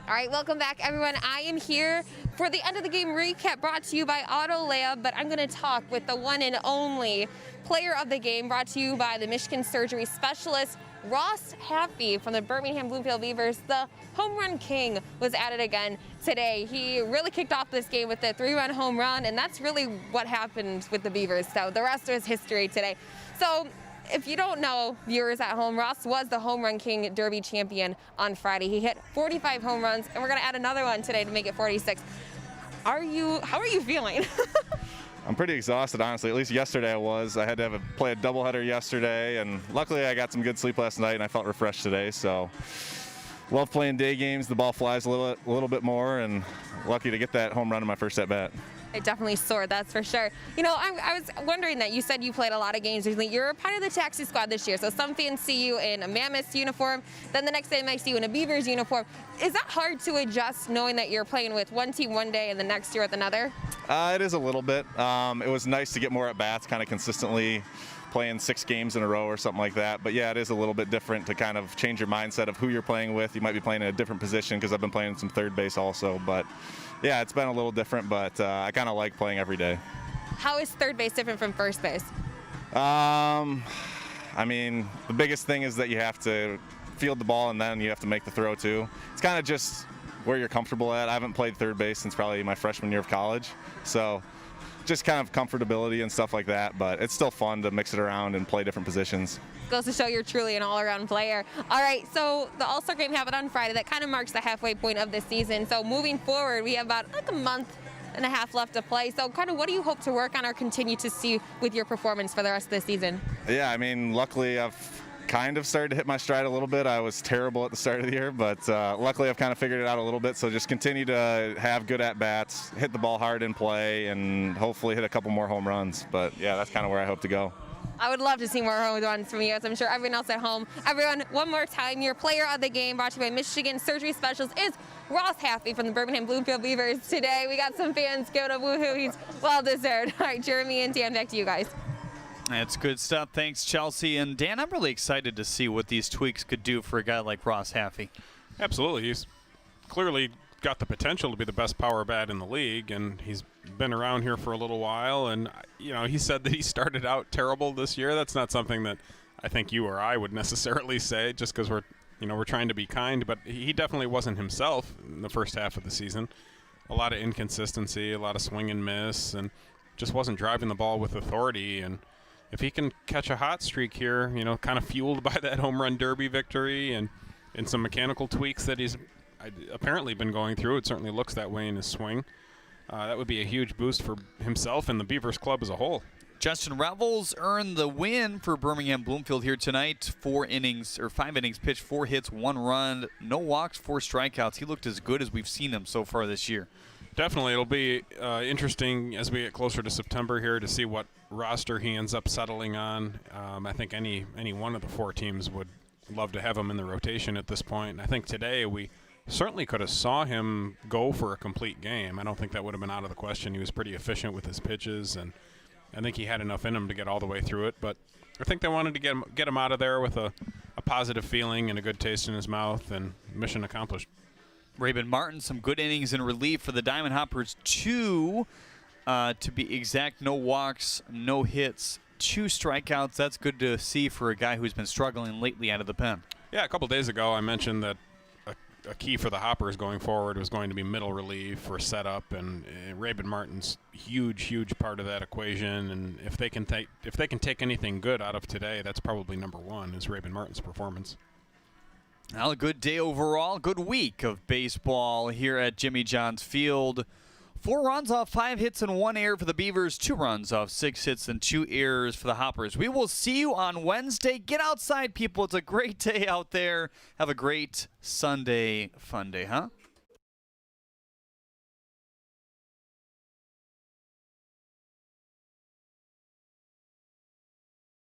All right, welcome back, everyone. I am here for the end of the game recap brought to you by Auto Lab, but I'm going to talk with the one and only player of the game brought to you by the Michigan Surgery Specialist, Ross Haffey from the Birmingham Bloomfield Beavers. The home run king was at it again today. He really kicked off this game with a 3-run home run, and that's really what happened with the Beavers. So the rest is history today. So if you don't know, viewers at home, Ross was the home run king derby champion on Friday. He hit 45 home runs, and we're going to add another one today to make it 46. How are you feeling? I'm pretty exhausted, honestly. At least yesterday I was. I had to play a doubleheader yesterday, and luckily I got some good sleep last night, and I felt refreshed today. So, love playing day games. The ball flies a little bit more, and lucky to get that home run in my first at bat. It definitely soared, that's for sure. You know, I was wondering that you said you played a lot of games recently. You're a part of the taxi squad this year, so some fans see you in a Mammoth uniform, then the next day they might see you in a Beavers uniform. Is that hard to adjust, knowing that you're playing with one team one day and the next year with another? It is a little bit. It was nice to get more at bats, kind of consistently playing 6 games in a row or something like that. But yeah, it is a little bit different to kind of change your mindset of who you're playing with. You might be playing in a different position, because I've been playing some third base also. But yeah, it's been a little different, but I kind of like playing every day. How is third base different from first base? I mean, the biggest thing is that you have to field the ball, and then you have to make the throw too. It's kind of just where you're comfortable at. I haven't played third base since probably my freshman year of college, so just kind of comfortability and stuff like that, but it's still fun to mix it around and play different positions. Goes to show you're truly an all-around player. All right, so the All-Star game happened on Friday. That kind of marks the halfway point of this season. So moving forward, we have about like a month and a half left to play. So kind of what do you hope to work on or continue to see with your performance for the rest of the season? Yeah, I mean, luckily I've kind of started to hit my stride a little bit. I was terrible at the start of the year, but luckily I've kind of figured it out a little bit. So just continue to have good at-bats, hit the ball hard in play, and hopefully hit a couple more home runs. But yeah, that's kind of where I hope to go. I would love to see more home runs from you, as I'm sure everyone else at home. Everyone, one more time, your player of the game, brought to you by Michigan Surgery Specialist, is Ross Haffey from the Birmingham Bloomfield Beavers. Today, we got some fans giving a woohoo. He's well-deserved. All right, Jeremy and Dan, back to you guys. That's good stuff. Thanks, Chelsea. And Dan, I'm really excited to see what these tweaks could do for a guy like Ross Haffey. Absolutely. He's clearly got the potential to be the best power bat in the league, and he's been around here for a little while. And, you know, he said that he started out terrible this year. That's not something that I think you or I would necessarily say, just because we're trying to be kind. But he definitely wasn't himself in the first half of the season. A lot of inconsistency, a lot of swing and miss, and just wasn't driving the ball with authority. And if he can catch a hot streak here, you know, kind of fueled by that home run derby victory and some mechanical tweaks that he's apparently been going through, it certainly looks that way in his swing. That would be a huge boost for himself and the Beavers club as a whole. Justin Revels earned the win for Birmingham Bloomfield here tonight. 5 innings pitched, 4 hits, 1 run, no walks, 4 strikeouts. He looked as good as we've seen him so far this year. Definitely. It'll be interesting as we get closer to September here to see what roster he ends up settling on. I think any one of the 4 teams would love to have him in the rotation at this point. And I think today we certainly could have saw him go for a complete game. I don't think that would have been out of the question. He was pretty efficient with his pitches, and I think he had enough in him to get all the way through it. But I think they wanted to get him out of there with a positive feeling and a good taste in his mouth, and mission accomplished. Raven Martin, some good innings in relief for the Diamond Hoppers. 2, to be exact, no walks, no hits, 2 strikeouts. That's good to see for a guy who's been struggling lately out of the pen. Yeah, a couple days ago I mentioned that a key for the Hoppers going forward was going to be middle relief or setup, and Raven Martin's huge part of that equation. And if they can take anything good out of today, that's probably number 1 is Raven Martin's performance. Well, a good day overall, good week of baseball here at Jimmy John's Field. 4 runs off 5 hits and 1 error for the Beavers, 2 runs off 6 hits and 2 errors for the Hoppers. We will see you on Wednesday. Get outside, people. It's a great day out there. Have a great Sunday fun day, huh?